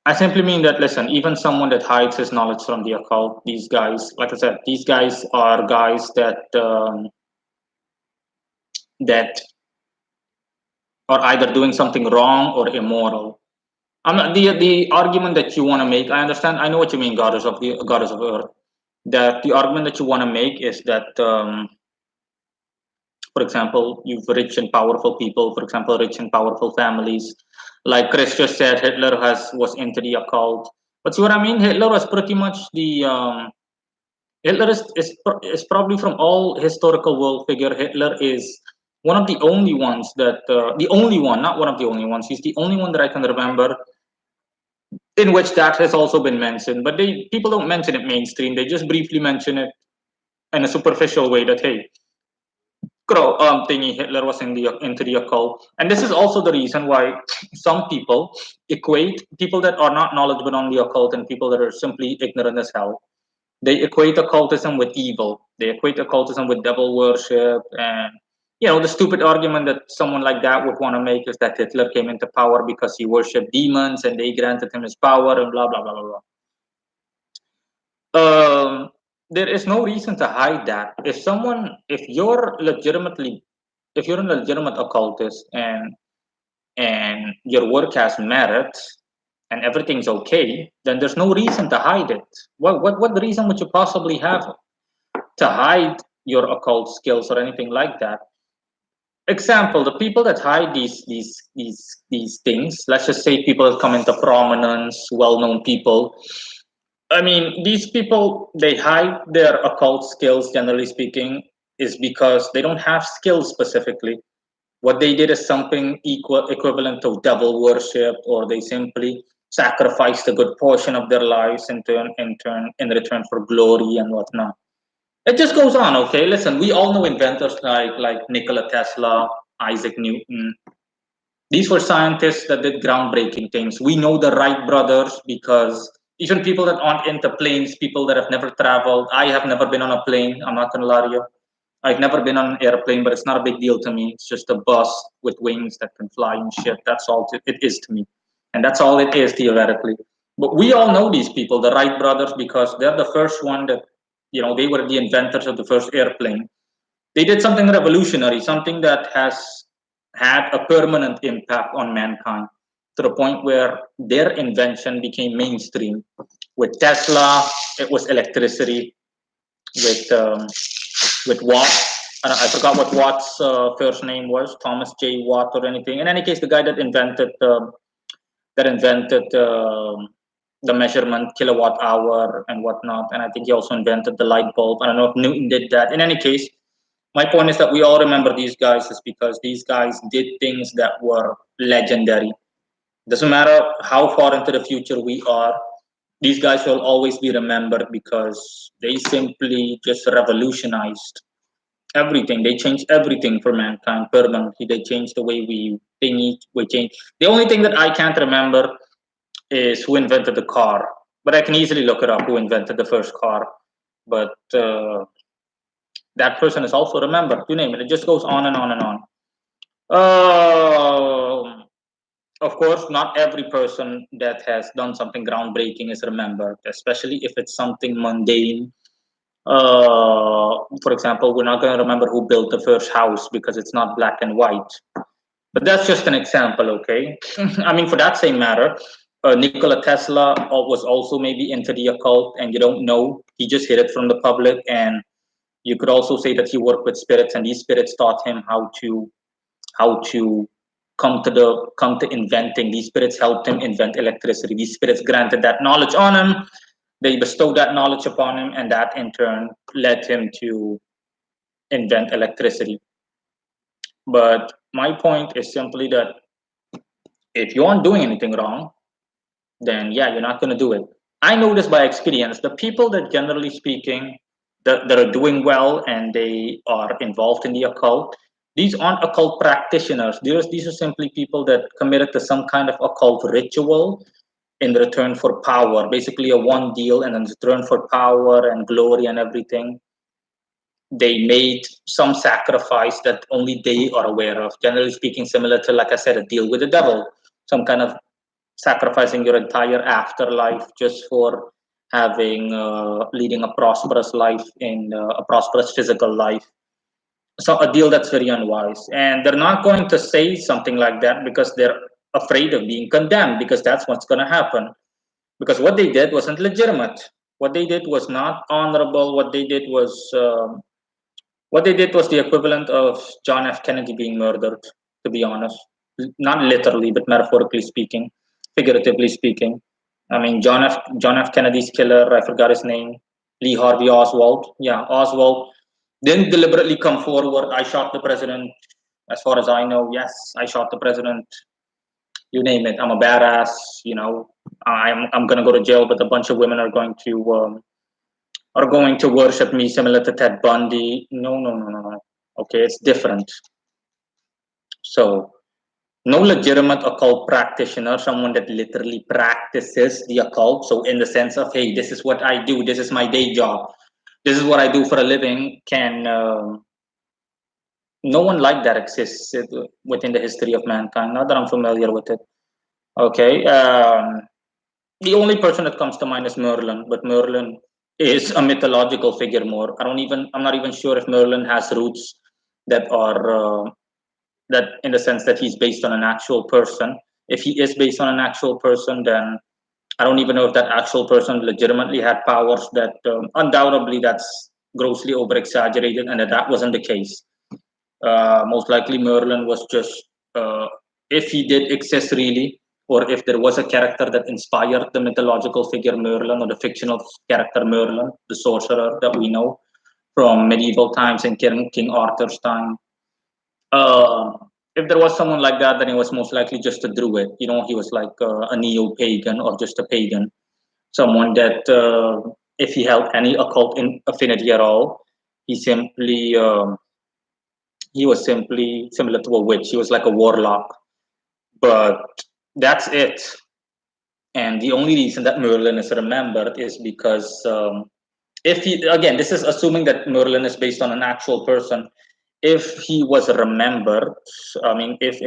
that, listen, even someone that hides his knowledge from the occult, these guys, like I said, these guys are guys that are either doing something wrong or immoral. I'm not the argument that you want to make. I understand. I know what you mean, goddess of Earth. That the argument that you want to make is that, for example, you've rich and powerful people, for example, rich and powerful families. Like Chris just said, Hitler was into the occult. But see what I mean? Hitler was pretty much Hitler is probably from all historical world figure. Hitler is one of the only ones the only one, not one of the only ones. He's the only one that I can remember in which that has also been mentioned. But people don't mention it mainstream. They just briefly mention it in a superficial way that, hey, thingy Hitler was into the occult, and this is also the reason why some people equate people that are not knowledgeable on the occult and people that are simply ignorant as hell. They equate occultism with evil. They equate occultism with devil worship, and the stupid argument that someone like that would want to make is that Hitler came into power because he worshipped demons and they granted him his power and blah blah blah blah blah. There is no reason to hide that. If you're a legitimate occultist and your work has merit and everything's okay, then there's no reason to hide it. What reason would you possibly have to hide your occult skills or anything like that? Example: the people that hide these things. Let's just say people that come into prominence, well-known people. I mean, these people, they hide their occult skills, generally speaking, is because they don't have skills specifically. What they did is something equivalent to devil worship, or they simply sacrificed a good portion of their lives in return for glory and whatnot. It just goes on, okay? Listen, we all know inventors like Nikola Tesla, Isaac Newton. These were scientists that did groundbreaking things. We know the Wright brothers because even people that aren't into planes, people that have never traveled. I have never been on a plane. I'm not gonna lie to you. I've never been on an airplane, but it's not a big deal to me. It's just a bus with wings that can fly and shit. That's all it is to me. And that's all it is theoretically. But we all know these people, the Wright brothers, because they're the first one that, they were the inventors of the first airplane. They did something revolutionary, something that has had a permanent impact on mankind to the point where their invention became mainstream. With Tesla, it was electricity. With Watt, I forgot what Watt's first name was, Thomas J. Watt or anything. In any case, the guy that invented the measurement kilowatt hour and whatnot. And I think he also invented the light bulb. I don't know if Newton did that. In any case, my point is that we all remember these guys is because these guys did things that were legendary. Doesn't matter how far into the future we are, these guys will always be remembered because they simply just revolutionized everything. They changed everything for mankind permanently. They changed the way we think. We change. The only thing that I can't remember is who invented the car, but I can easily look it up. Who invented the first car? But that person is also remembered. You name it. It just goes on and on and on. Of course, not every person that has done something groundbreaking is remembered, especially if it's something mundane. For example, we're not going to remember who built the first house because it's not black and white. But that's just an example, okay? I mean, for that same matter, Nikola Tesla was also maybe into the occult, and you don't know. He just hid it from the public, and you could also say that he worked with spirits, and these spirits taught him how to come to inventing. These spirits helped him invent electricity. These spirits granted that knowledge on him. They bestowed that knowledge upon him, and that in turn led him to invent electricity. But my point is simply that if you aren't doing anything wrong, then yeah, you're not going to do it. I know this by experience. The people that, generally speaking, that are doing well and they are involved in the occult, these aren't occult practitioners. These are simply people that committed to some kind of occult ritual in return for power, basically a one deal, and in return for power and glory and everything, they made some sacrifice that only they are aware of. Generally speaking, similar to, like I said, a deal with the devil, some kind of sacrificing your entire afterlife just for having leading a prosperous life in a prosperous physical life. So a deal that's very unwise, and they're not going to say something like that because they're afraid of being condemned, because that's what's going to happen. Because what they did wasn't legitimate. What they did was not honorable. What they did was the equivalent of John F. Kennedy being murdered, to be honest. Not literally, but metaphorically speaking, figuratively speaking. I mean, John F. Kennedy's killer, I forgot his name, Lee Harvey Oswald. Yeah, Oswald didn't deliberately come forward. I shot the president. As far as I know, yes, I shot the president. You name it. I'm a badass. I'm gonna go to jail, but a bunch of women are going to worship me, similar to Ted Bundy. No, no, no, no, no. Okay, it's different. So, no legitimate occult practitioner, someone that literally practices the occult. So, in the sense of, hey, this is what I do, this is my day job, this is what I do for a living, can no one like that exists within the history of mankind. Not that I'm familiar with it. Okay. The only person that comes to mind is Merlin, but Merlin is a mythological figure more. I'm not even sure if Merlin has roots that are that in the sense that he's based on an actual person. If he is based on an actual person, then I don't even know if that actual person legitimately had powers. That undoubtedly that's grossly over exaggerated, and that wasn't the case. Most likely, Merlin was just, if he did exist really, or if there was a character that inspired the mythological figure Merlin, or the fictional character Merlin, the sorcerer that we know from medieval times and King Arthur's time. Uh, if there was someone like that, then he was most likely just a druid. He was like a neo-pagan or just a pagan, someone that, if he held any occult affinity at all, he simply he was simply similar to a witch. He was like a warlock, but that's it. And the only reason that Merlin is remembered is because, if he, again, this is assuming that Merlin is based on an actual person. If he was remembered, I mean, if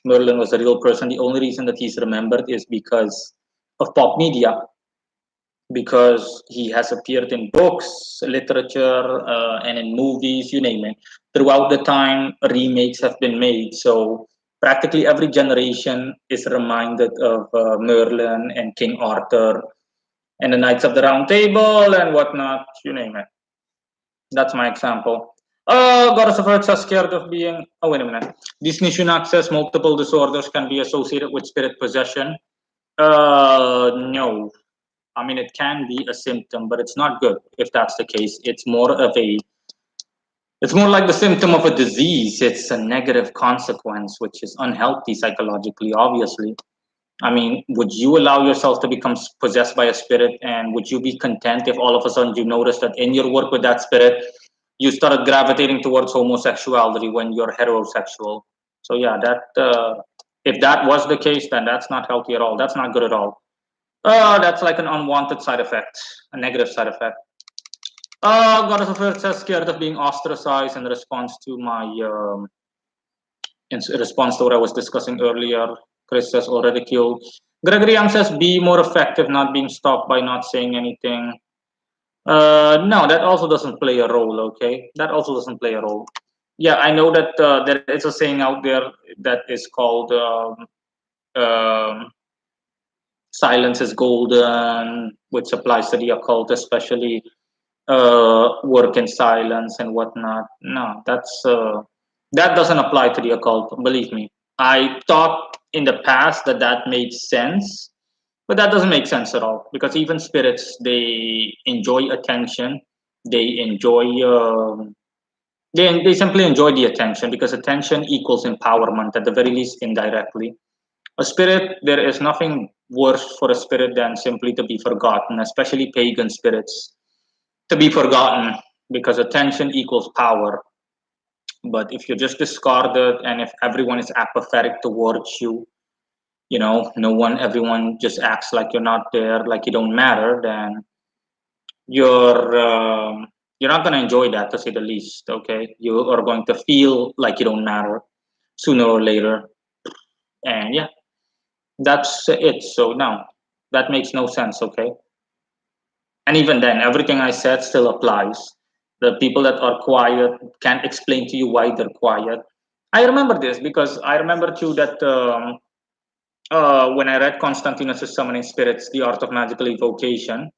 Merlin was a real person, the only reason that he's remembered is because of pop media, because he has appeared in books, literature, and in movies, you name it. Throughout the time, remakes have been made. So practically every generation is reminded of Merlin and King Arthur. and the Knights of the Round Table and whatnot, you name it. That's my example. Goddess of Earth are scared of being. Oh, wait a minute. These Nishun access multiple disorders can be associated with spirit possession. No. I mean, it can be a symptom, but it's not good if that's the case. It's more like the symptom of a disease. It's a negative consequence, which is unhealthy psychologically, obviously. I mean, would you allow yourself to become possessed by a spirit, and would you be content if all of a sudden you notice that in your work with that spirit, you started gravitating towards homosexuality when you're heterosexual? So yeah, if that was the case, then that's not healthy at all. That's not good at all. That's like an unwanted side effect, a negative side effect. Goddess of Earth says scared of being ostracized in response to what I was discussing earlier. Chris says, or ridiculed. Gregory M says, be more effective, not being stopped by not saying anything. No, that also doesn't play a role, okay? That also doesn't play a role. Yeah, I know that there is a saying out there that is called silence is golden, which applies to the occult, especially work in silence and whatnot. No, that doesn't apply to the occult. Believe me. I thought in the past that made sense, but that doesn't make sense at all because even spirits they enjoy attention. They enjoy. They simply enjoy the attention because attention equals empowerment at the very least indirectly. A spirit, there is nothing worse for a spirit than simply to be forgotten, especially pagan spirits to be forgotten because attention equals power. But if you're just discarded and if everyone is apathetic towards you, no one, everyone just acts like you're not there, like you don't matter, then you're you're not going to enjoy that to say the least. Okay, you are going to feel like you don't matter sooner or later, and yeah, that's it. So now that makes no sense. Okay, and even then, everything I said still applies. The people that are quiet can't explain to you why they're quiet. I remember this because I remember too that when I read Constantinus' Summoning Spirits, The Art of Magical Evocation,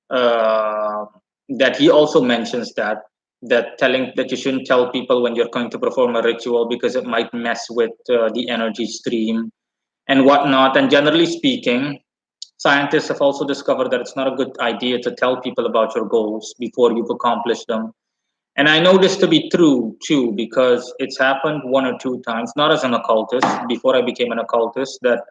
uh, that he also mentions that you shouldn't tell people when you're going to perform a ritual because it might mess with the energy stream and whatnot. And generally speaking, scientists have also discovered that it's not a good idea to tell people about your goals before you've accomplished them. And I know this to be true too, because it's happened one or two times, not as an occultist, before I became an occultist, that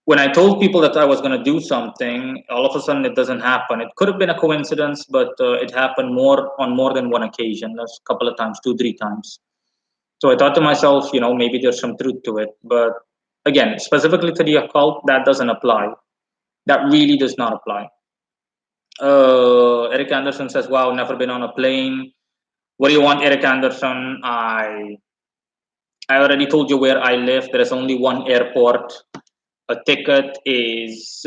when I told people that I was going to do something, all of a sudden it doesn't happen. It could have been a coincidence, but it happened more than one occasion, a couple of times, two, three times. So I thought to myself, maybe there's some truth to it. But again, specifically to the occult, that doesn't apply. That really does not apply. Eric Anderson says, wow, never been on a plane. What do you want, Eric Anderson? I already told you where I live. There is only one airport. A ticket is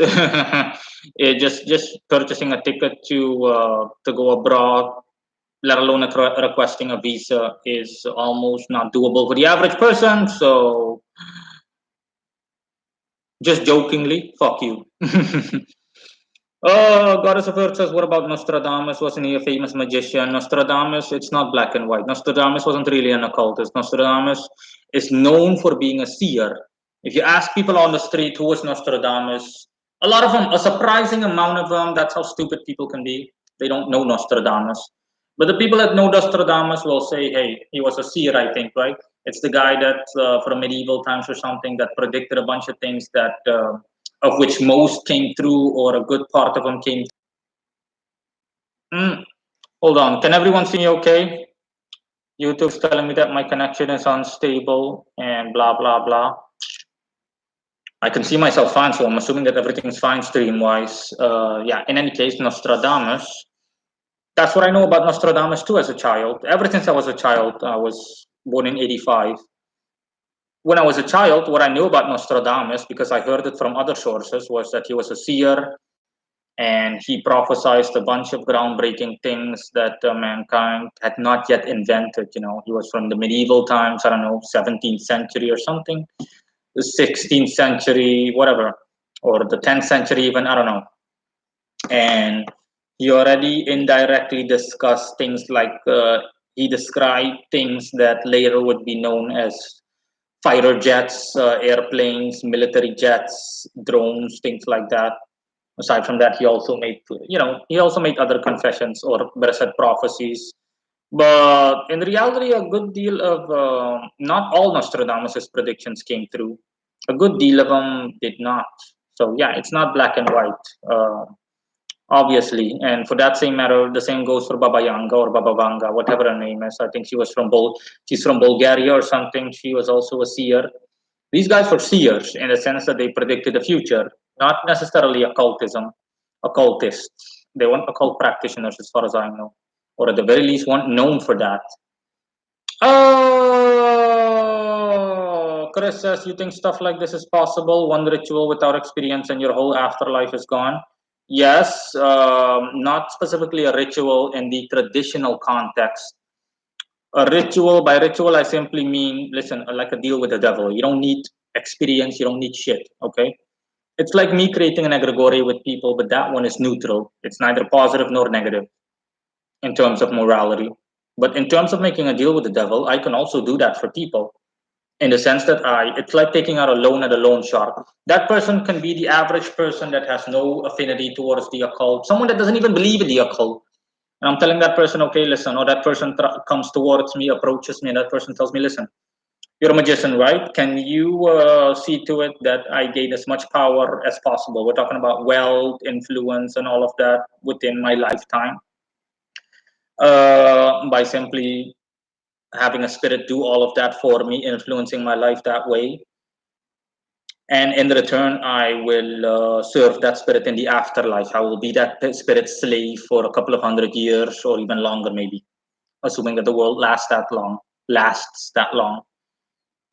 just purchasing a ticket to go abroad, let alone requesting a visa, is almost not doable for the average person. So, just jokingly, fuck you. Oh, Goddess of Earth says, what about Nostradamus? Wasn't he a famous magician? Nostradamus, it's not black and white. Nostradamus wasn't really an occultist. Nostradamus is known for being a seer. If you ask people on the street who was Nostradamus, a lot of them, a surprising amount of them, that's how stupid people can be. They don't know Nostradamus. But the people that know Nostradamus will say, hey, he was a seer, I think, right? It's the guy that from medieval times or something that predicted a bunch of things that of which most came true or a good part of them came through. Hold on, can everyone see me okay? YouTube's telling me that my connection is unstable and blah, blah, blah. I can see myself fine, so I'm assuming that everything's fine stream-wise. Yeah, in any case, Nostradamus. That's what I know about Nostradamus too as a child. Ever since I was a child, I was born in 85. When I was a child, what I knew about Nostradamus, because I heard it from other sources, was that he was a seer and he prophesied a bunch of groundbreaking things that mankind had not yet invented. He was from the medieval times, I don't know, 17th century or something, the 16th century, whatever, or the 10th century even, I don't know. And he already indirectly discussed things like he described things that later would be known as fighter jets, airplanes, military jets, drones, things like that. Aside from that, he also made, he also made other confessions, or better said, prophecies. But in reality, a good deal of, not all Nostradamus' predictions came through. A good deal of them did not. So yeah, it's not black and white, obviously. And for that same matter, the same goes for Baba Yanga or Baba Vanga, whatever her name is. I think she's from Bulgaria or something. She was also a seer. These guys were seers in the sense that they predicted the future, not necessarily occultists. They weren't occult practitioners, as far as I know, or at the very least, weren't known for that. Oh, Chris says, you think stuff like this is possible? One ritual without experience and your whole afterlife is gone? Yes, not specifically a ritual in the traditional context. A ritual, by ritual, I simply mean, listen, like a deal with the devil. You don't need experience, you don't need shit, okay? It's like me creating an egregore with people, but that one is neutral. It's neither positive nor negative in terms of morality. But in terms of making a deal with the devil, I can also do that for people in the sense that it's like taking out a loan at a loan shark. That person can be the average person that has no affinity towards the occult, someone that doesn't even believe in the occult. And I'm telling that person, okay, listen, or that person comes towards me, approaches me, and that person tells me, listen, you're a magician, right? Can you see to it that I gain as much power as possible? We're talking about wealth, influence, and all of that within my lifetime, by simply having a spirit do all of that for me, influencing my life that way. And in return, I will serve that spirit in the afterlife. I will be that spirit's slave for a couple of 100 years or even longer, maybe, assuming that the world lasts that long.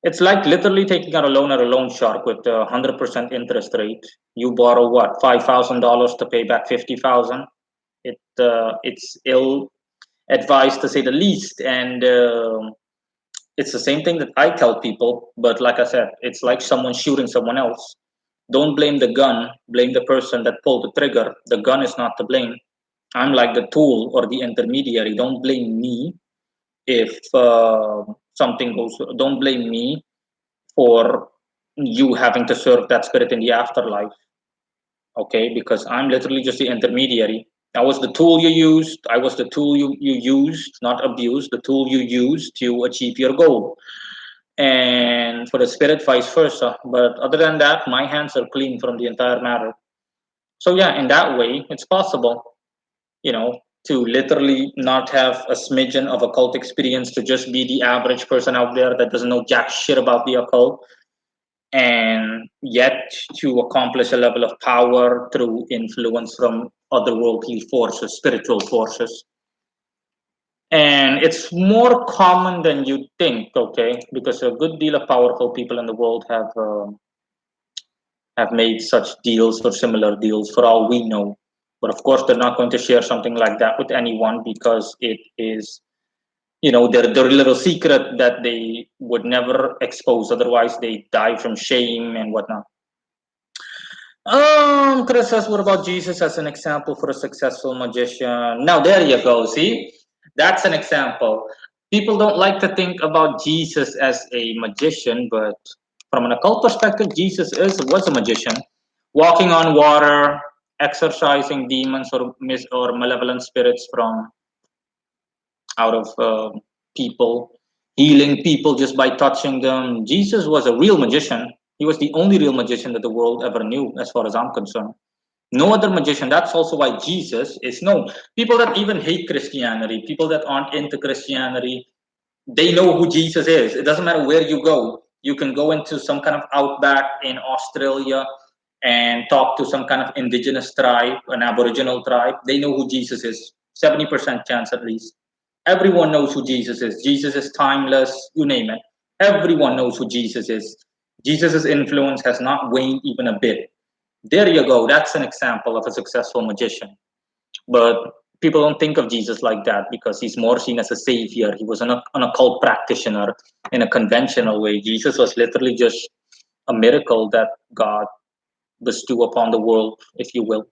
It's like literally taking out a loan at a loan shark with a 100% interest rate. You borrow what, $5,000 to pay back 50,000. It's ill advised to say the least, and it's the same thing that I tell people. But like I said, it's like someone shooting someone else. Don't blame the gun, blame the person that pulled the trigger. The gun is not to blame. I'm like the tool or the intermediary. Don't blame me if something goes. Don't blame me for you having to serve that spirit in the afterlife. Okay, because I'm literally just the intermediary. I was the tool you used. I was the tool you used, not abused, the tool you used to achieve your goal. And for the spirit, vice versa. But other than that, my hands are clean from the entire matter. So yeah, in that way, it's possible, to literally not have a smidgen of occult experience, to just be the average person out there that doesn't know jack shit about the occult, and yet to accomplish a level of power through influence from otherworldly forces, spiritual forces. And it's more common than you think, okay? Because a good deal of powerful people in the world have made such deals or similar deals, for all we know. But of course, they're not going to share something like that with anyone because it is, their little secret that they would never expose. Otherwise, they die from shame and whatnot. Chris says, what about Jesus as an example for a successful magician? Now, there you go. See, that's an example. People don't like to think about Jesus as a magician, but from an occult perspective, Jesus was a magician, walking on water, exorcising demons or malevolent spirits from out of people, healing people just by touching them. Jesus was a real magician. He was the only real magician that the world ever knew, as far as I'm concerned. No other magician. That's also why Jesus is known. People that even hate Christianity, people that aren't into Christianity, they know who Jesus is. It doesn't matter where you go. You can go into some kind of outback in Australia and talk to some kind of indigenous tribe, an aboriginal tribe. They know who Jesus is. 70% chance at least. Everyone knows who Jesus is. Jesus is timeless, you name it. Everyone knows who Jesus is. Jesus' influence has not waned even a bit. There you go. That's an example of a successful magician. But people don't think of Jesus like that because he's more seen as a savior. He was an occult practitioner in a conventional way. Jesus was literally just a miracle that God bestowed upon the world, if you will.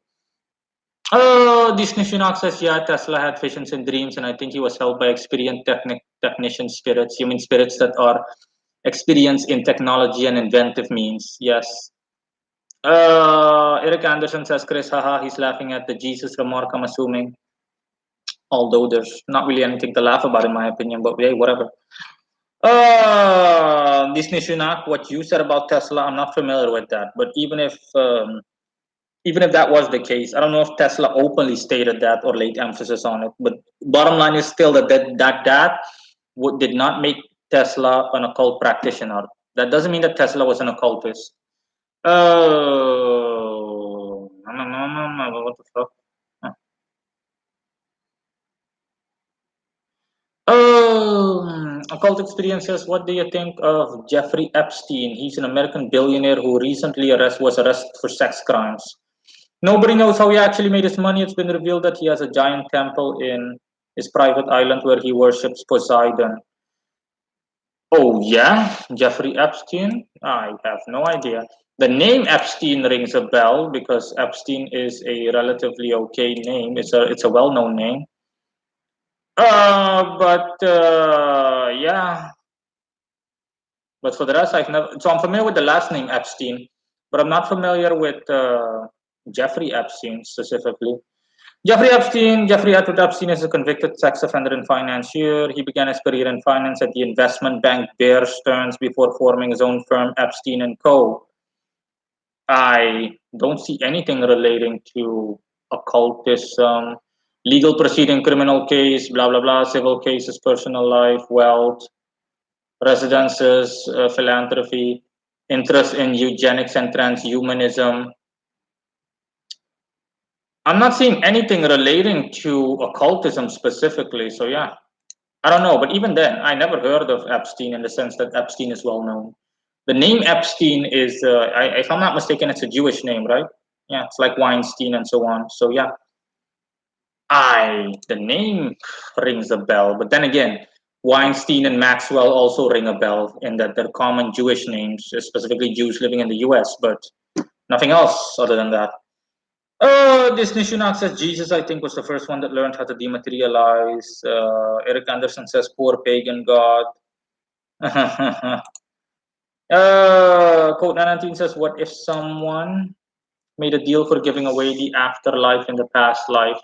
Disney Shinnok says, yeah, Tesla had visions and dreams, and I think he was helped by experienced technician spirits. You mean spirits that are experienced in technology and inventive means? Yes. Eric Anderson says, Chris, haha, he's laughing at the Jesus remark, I'm assuming. Although there's not really anything to laugh about, in my opinion, but hey, whatever. Disney Shinnok, what you said about Tesla, I'm not familiar with that. But even if that was the case, I don't know if Tesla openly stated that or laid emphasis on it. But bottom line is still that did not make Tesla an occult practitioner. That doesn't mean that Tesla was an occultist. Oh, no, what the fuck? Oh, occult experiences. What do you think of Jeffrey Epstein? He's an American billionaire who recently was arrested for sex crimes. Nobody knows how he actually made his money. It's been revealed that he has a giant temple in his private island where he worships Poseidon. Oh, yeah? Jeffrey Epstein? I have no idea. The name Epstein rings a bell because Epstein is a relatively okay name. It's a well-known name. Yeah. But for the rest, I've never. So I'm familiar with the last name Epstein, but I'm not familiar with Jeffrey Epstein specifically. Jeffrey Edward Epstein is a convicted sex offender and financier. He began his career in finance at the investment bank Bear Stearns before forming his own firm, Epstein and Co. I don't see anything relating to occultism, legal proceeding, criminal case, blah blah blah, civil cases, personal life, wealth, residences, philanthropy, interest in eugenics and transhumanism. I'm not seeing anything relating to occultism specifically. So yeah, I don't know. But even then, I never heard of Epstein in the sense that Epstein is well known. The name Epstein is, if I'm not mistaken, it's a Jewish name, right? Yeah, it's like Weinstein and so on. So yeah, the name rings a bell. But then again, Weinstein and Maxwell also ring a bell in that they're common Jewish names, specifically Jews living in the US, but nothing else other than that. This Nishunak says Jesus, I think, was the first one that learned how to dematerialize. Eric Anderson says, poor pagan god. Code 19 says, what if someone made a deal for giving away the afterlife in the past life?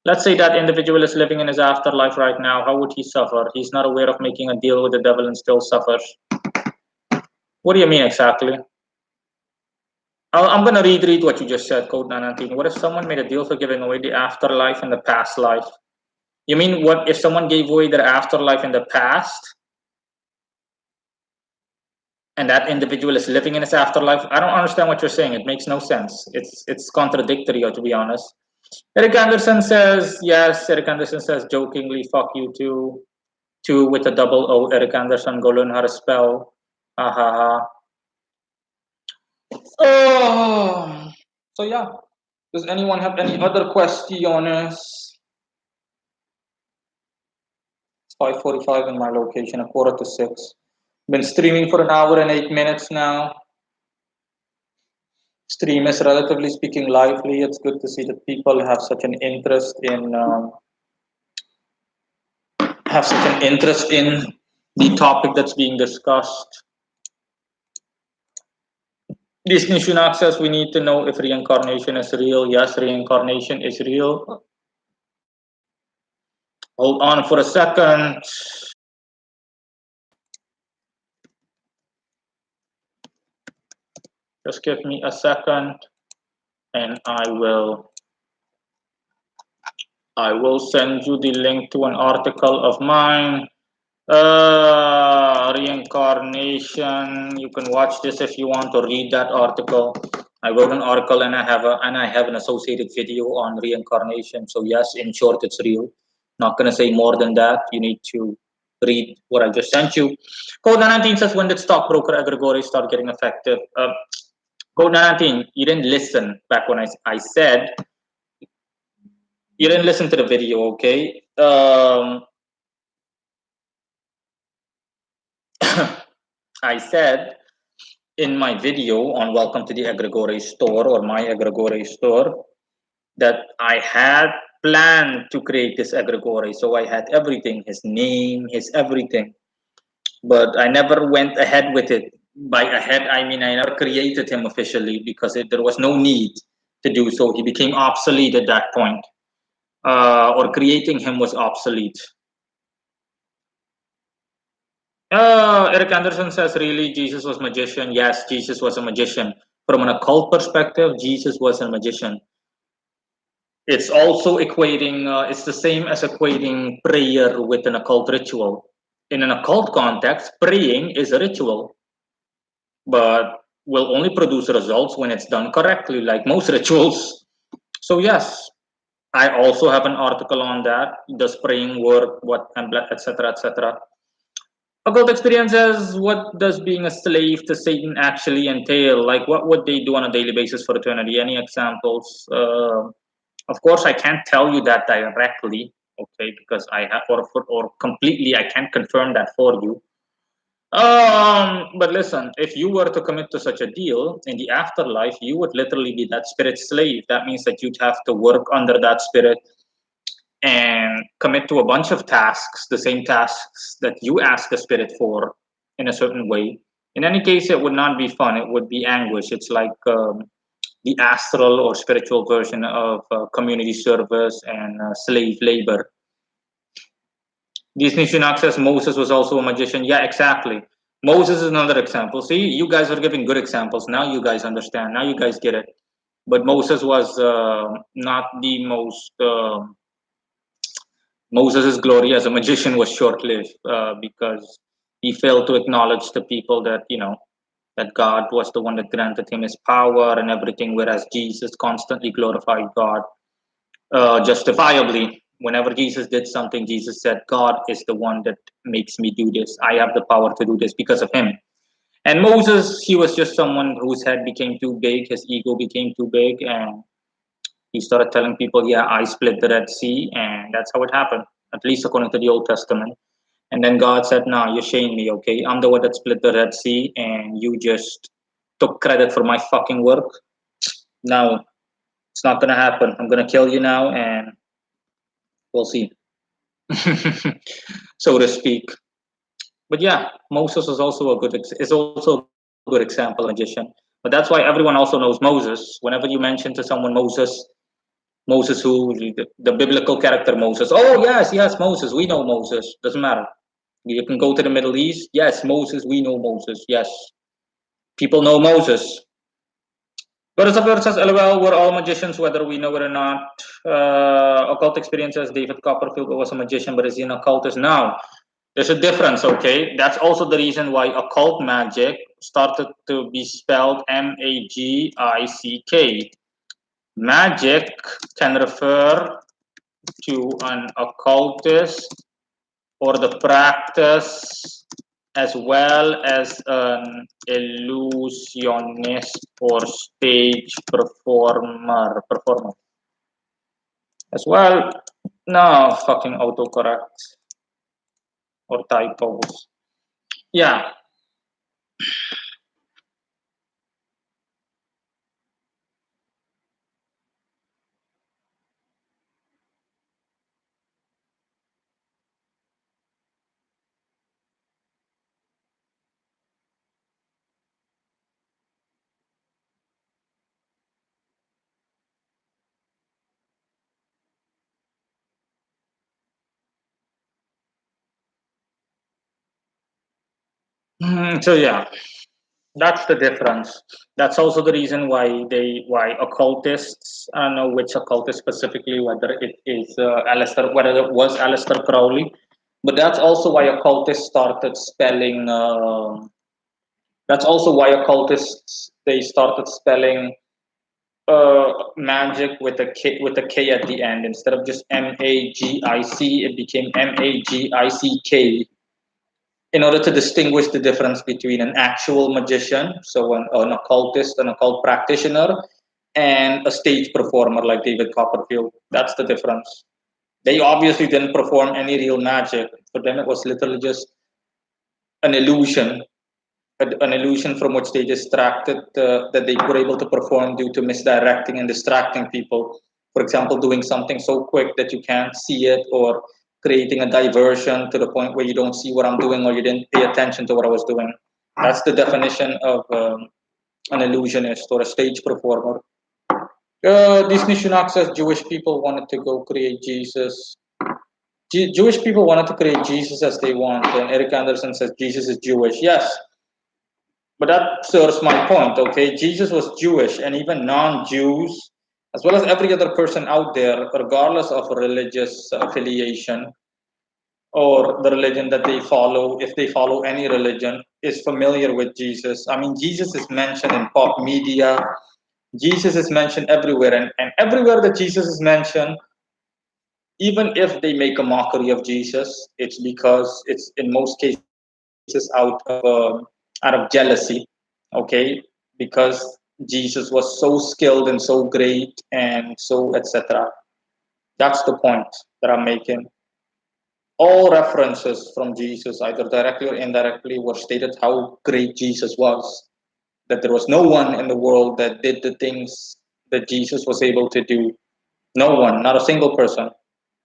Let's say that individual is living in his afterlife right now. How would he suffer? He's not aware of making a deal with the devil and still suffers. What do you mean exactly? I'm going to read what you just said, Code 19. What if someone made a deal for giving away the afterlife and the past life? You mean what if someone gave away their afterlife in the past and that individual is living in his afterlife? I don't understand what you're saying. It makes no sense. It's contradictory, to be honest. Eric Anderson says, yes. Eric Anderson says jokingly, fuck you too. Two with a double O. Eric Anderson, go learn how to spell. Ha ha ha. Oh. So yeah. Does anyone have any other questions? It's 5:45 in my location, a quarter to 6. Been streaming for an hour and 8 minutes now. Stream is relatively speaking lively. It's good to see that people have such an interest in the topic that's being discussed. Disney Shunak says we need to know if reincarnation is real. Yes, reincarnation is real. Hold on for a second. Just give me a second and I will send you the link to an article of mine. Reincarnation. You can watch this if you want to read that article. I wrote an article and I have an associated video on reincarnation. So yes, in short, it's real. Not gonna say more than that. You need to read what I just sent you. Code 19 says, when did stockbroker egregores start getting effective? Code 19, you didn't listen back when I said, you didn't listen to the video, okay? I said in my video on welcome to the egregore store or my egregore store that I had planned to create this egregore. So I had everything, his name, his everything. But I never went ahead with it. By ahead, I mean I never created him officially because there was no need to do so. He became obsolete at that point, or creating him was obsolete. Eric Anderson says, really, Jesus was magician. Yes, Jesus was a magician. From an occult perspective, Jesus was a magician. It's also equating, it's the same as equating prayer with an occult ritual. In an occult context, praying is a ritual, but will only produce results when it's done correctly, like most rituals. So, yes, I also have an article on that. Does praying work? What, and etc., etc. Occult experiences, what does being a slave to Satan actually entail? Like, what would they do on a daily basis for eternity? Any examples? Of course, I can't tell you that directly, okay, because I have, or completely, I can't confirm that for you. But listen, if you were to commit to such a deal in the afterlife, you would literally be that spirit slave. That means that you'd have to work under that spirit and commit to a bunch of tasks, the same tasks that you ask the spirit for in a certain way. In any case, it would not be fun. It would be anguish. It's like the astral or spiritual version of community service and slave labor. Disney Shinak says Moses was also a magician. Yeah, exactly. Moses is another example. See, you guys are giving good examples. Now you guys understand. Now you guys get it. But Moses was not the most. Moses' glory as a magician was short-lived because he failed to acknowledge the people that that God was the one that granted him his power and everything, whereas Jesus constantly glorified God justifiably. Whenever Jesus did something, Jesus said, God is the one that makes me do this. I have the power to do this because of him. And Moses, he was just someone whose head became too big, his ego became too big, and he started telling people, yeah, I split the Red Sea, and that's how it happened, at least according to the Old Testament. And then God said, no, you shame me, okay? I'm the one that split the Red Sea, and you just took credit for my fucking work. No, it's not gonna happen. I'm gonna kill you now, and we'll see. So to speak. But yeah, Moses is also a good example of a magician. But that's why everyone also knows Moses. Whenever you mention to someone Moses who the biblical character Moses. Oh yes, Moses. We know Moses. Doesn't matter. You can go to the Middle East. Yes, Moses. We know Moses. Yes, people know Moses. But says, LOL, we're all magicians, whether we know it or not. Occult experiences, David Copperfield was a magician, but is he an occultist now? There's a difference, okay? That's also the reason why occult magic started to be spelled Magick. Magic can refer to an occultist or the practice as well as an illusionist or stage performer as well. No, fucking autocorrect or typos. Yeah. So yeah, that's the difference. That's also the reason why occultists. I don't know which occultist specifically, whether it is whether it was Aleister Crowley, but that's also why occultists started spelling. That's also why occultists they started spelling magic with a K at the end instead of just Magic. It became Magick in order to distinguish the difference between an actual magician, so an occultist, an occult practitioner, and a stage performer like David Copperfield. That's the difference. They obviously didn't perform any real magic. For them, it was literally just an illusion, an illusion from which they distracted, that they were able to perform due to misdirecting and distracting people. For example, doing something so quick that you can't see it, or creating a diversion to the point where you don't see what I'm doing, or you didn't pay attention to what I was doing. That's the definition of an illusionist or a stage performer. Disney Shunak says Jewish people wanted to go create Jesus. Jewish people wanted to create Jesus as they want, and Eric Anderson says Jesus is Jewish. Yes, but that serves my point, okay? Jesus was Jewish, and even non-Jews, as well as every other person out there, regardless of religious affiliation or the religion that they follow, if they follow any religion, is familiar with Jesus. I mean, Jesus is mentioned in pop media. Jesus is mentioned everywhere, and everywhere that Jesus is mentioned, even if they make a mockery of Jesus, it's because it's in most cases out of jealousy, okay? Because Jesus was so skilled and so great and so etc. That's the point that I'm making. All references from Jesus, either directly or indirectly, were stated how great Jesus was. That there was no one in the world that did the things that Jesus was able to do. No one, not a single person.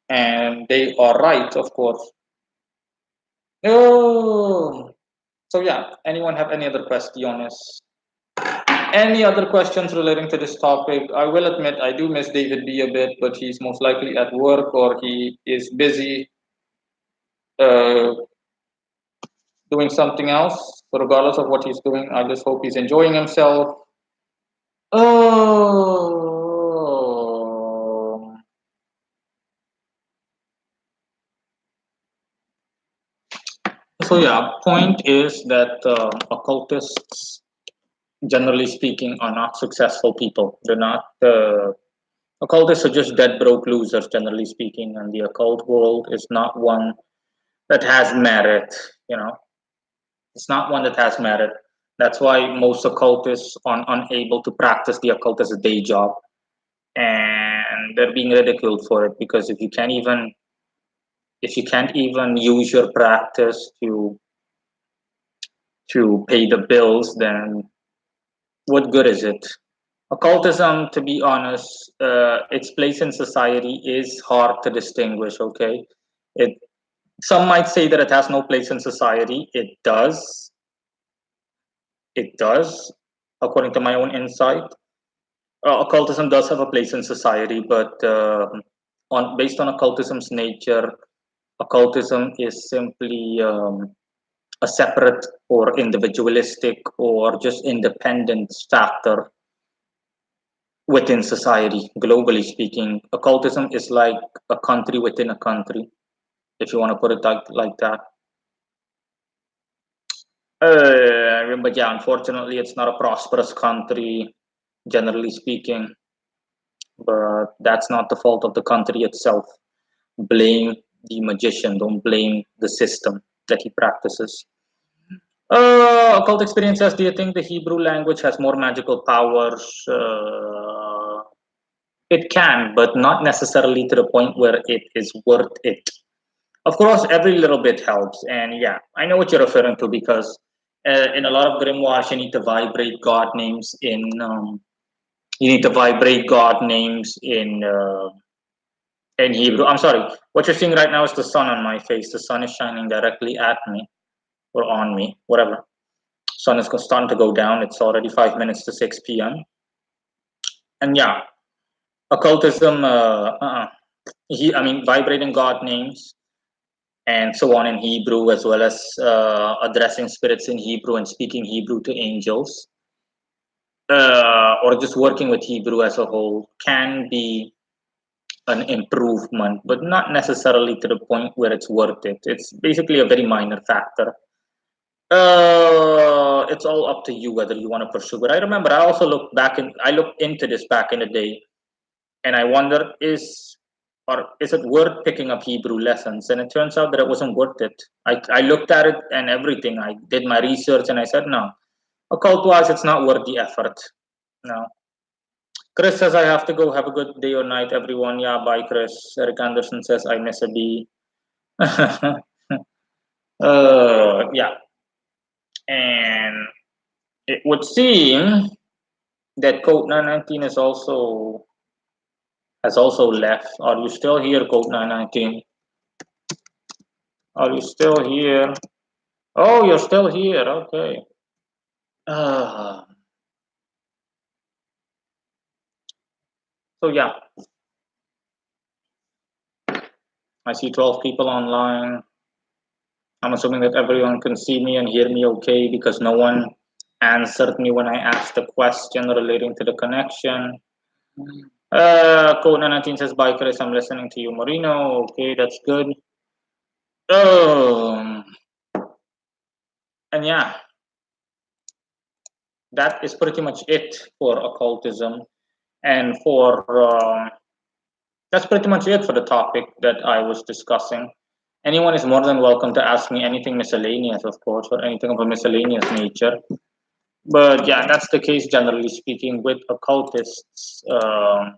And they are right, of course. Oh, so yeah. Anyone have any other questions? Any other questions relating to this topic? I will admit I do miss David B a bit, but he's most likely at work or he is busy uh, doing something else. So regardless of what he's doing, I just hope he's enjoying himself. Oh. So yeah, point is that occultists, generally speaking, are not successful people. They're not. Occultists are just dead broke losers, generally speaking, and the occult world is not one that has merit. You know, it's not one that has merit. That's why most occultists are unable to practice the occult as a day job, and they're being ridiculed for it because if you can't even use your practice to pay the bills, then what good is it? Occultism, to be honest, its place in society is hard to distinguish. Okay, it some might say that it has no place in society. It does. It does, according to my own insight. Occultism does have a place in society, but on based on occultism's nature, occultism is simply a separate or individualistic or just independent factor within society. Globally speaking, occultism is like a country within a country, if you want to put it like that. But yeah, unfortunately, it's not a prosperous country, generally speaking. But that's not the fault of the country itself. Blame the magician, don't blame the system that he practices. Occult experiences. Do you think the Hebrew language has more magical powers? It can, but not necessarily to the point where it is worth it. Of course, every little bit helps. And yeah, I know what you're referring to because in a lot of grimoires, you need to vibrate god names in Hebrew. I'm sorry. What you're seeing right now is the sun on my face. The sun is shining directly at me or on me, whatever. Sun is starting to go down. It's already 5 minutes to 6 p.m. And yeah, occultism. Vibrating god names and so on in Hebrew, as well as addressing spirits in Hebrew and speaking Hebrew to angels, or just working with Hebrew as a whole, can be an improvement, but not necessarily to the point where it's worth it. It's basically a very minor factor. It's all up to you whether you want to pursue it. I remember I looked into this back in the day, and I wonder is it worth picking up Hebrew lessons? And it turns out that it wasn't worth it. I looked at it and everything. I did my research and I said no. Occult wise, it's not worth the effort. No. Chris says I have to go. Have a good day or night, everyone. Yeah, bye, Chris. Eric Anderson says I miss a bee. Yeah, and it would seem that code 919 is also has also left. Are you still here, Code 919? Are you still here? Oh, you're still here. Okay. So yeah, I see 12 people online. I'm assuming that everyone can see me and hear me okay because no one answered me when I asked a question relating to the connection. Code 19 says, bye, Chris. I'm listening to you, Marino. Okay, that's good. Um, and yeah, that is pretty much it for occultism. And for that's pretty much it for the topic that I was discussing. Anyone is more than welcome to ask me anything miscellaneous, of course, or anything of a miscellaneous nature. But yeah, that's the case generally speaking with occultists. The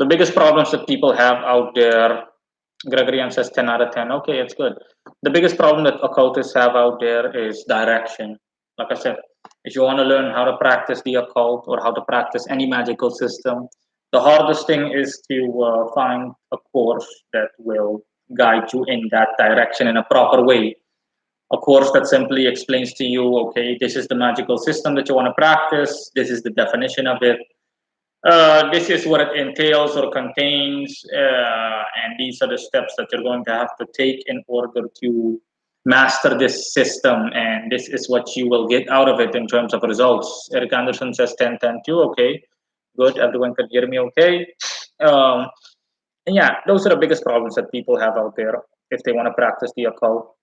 biggest problems that people have out there, Gregorian says 10 out of 10. Okay, it's good. The biggest problem that occultists have out there is direction. Like I said, if you want to learn how to practice the occult or how to practice any magical system, the hardest thing is to find a course that will guide you in that direction in a proper way. A course that simply explains to you, okay, this is the magical system that you want to practice, this is the definition of it, this is what it entails or contains, and these are the steps that you're going to have to take in order to master this system, and this is what you will get out of it in terms of results. Eric Anderson says 10, 10, 2. Okay, good. Everyone can hear me okay. Um, and yeah, those are the biggest problems that people have out there if they want to practice the occult.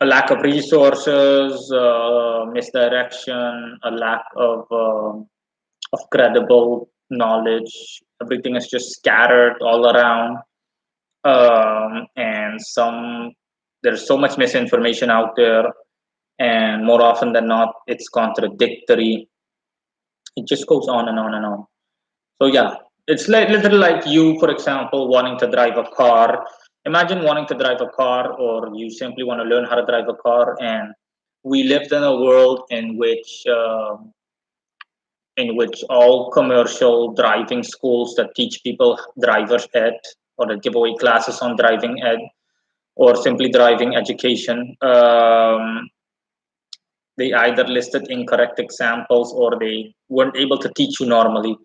A lack of resources, misdirection, a lack of credible knowledge. Everything is just scattered all around, and there's so much misinformation out there, and more often than not, it's contradictory. It just goes on and on and on. So yeah, it's like literally like you, for example, wanting to drive a car. Imagine wanting to drive a car, or you simply want to learn how to drive a car, and we lived in a world in which all commercial driving schools that teach people driver's ed or that give away classes on driving ed or simply driving education, they either listed incorrect examples or they weren't able to teach you normally.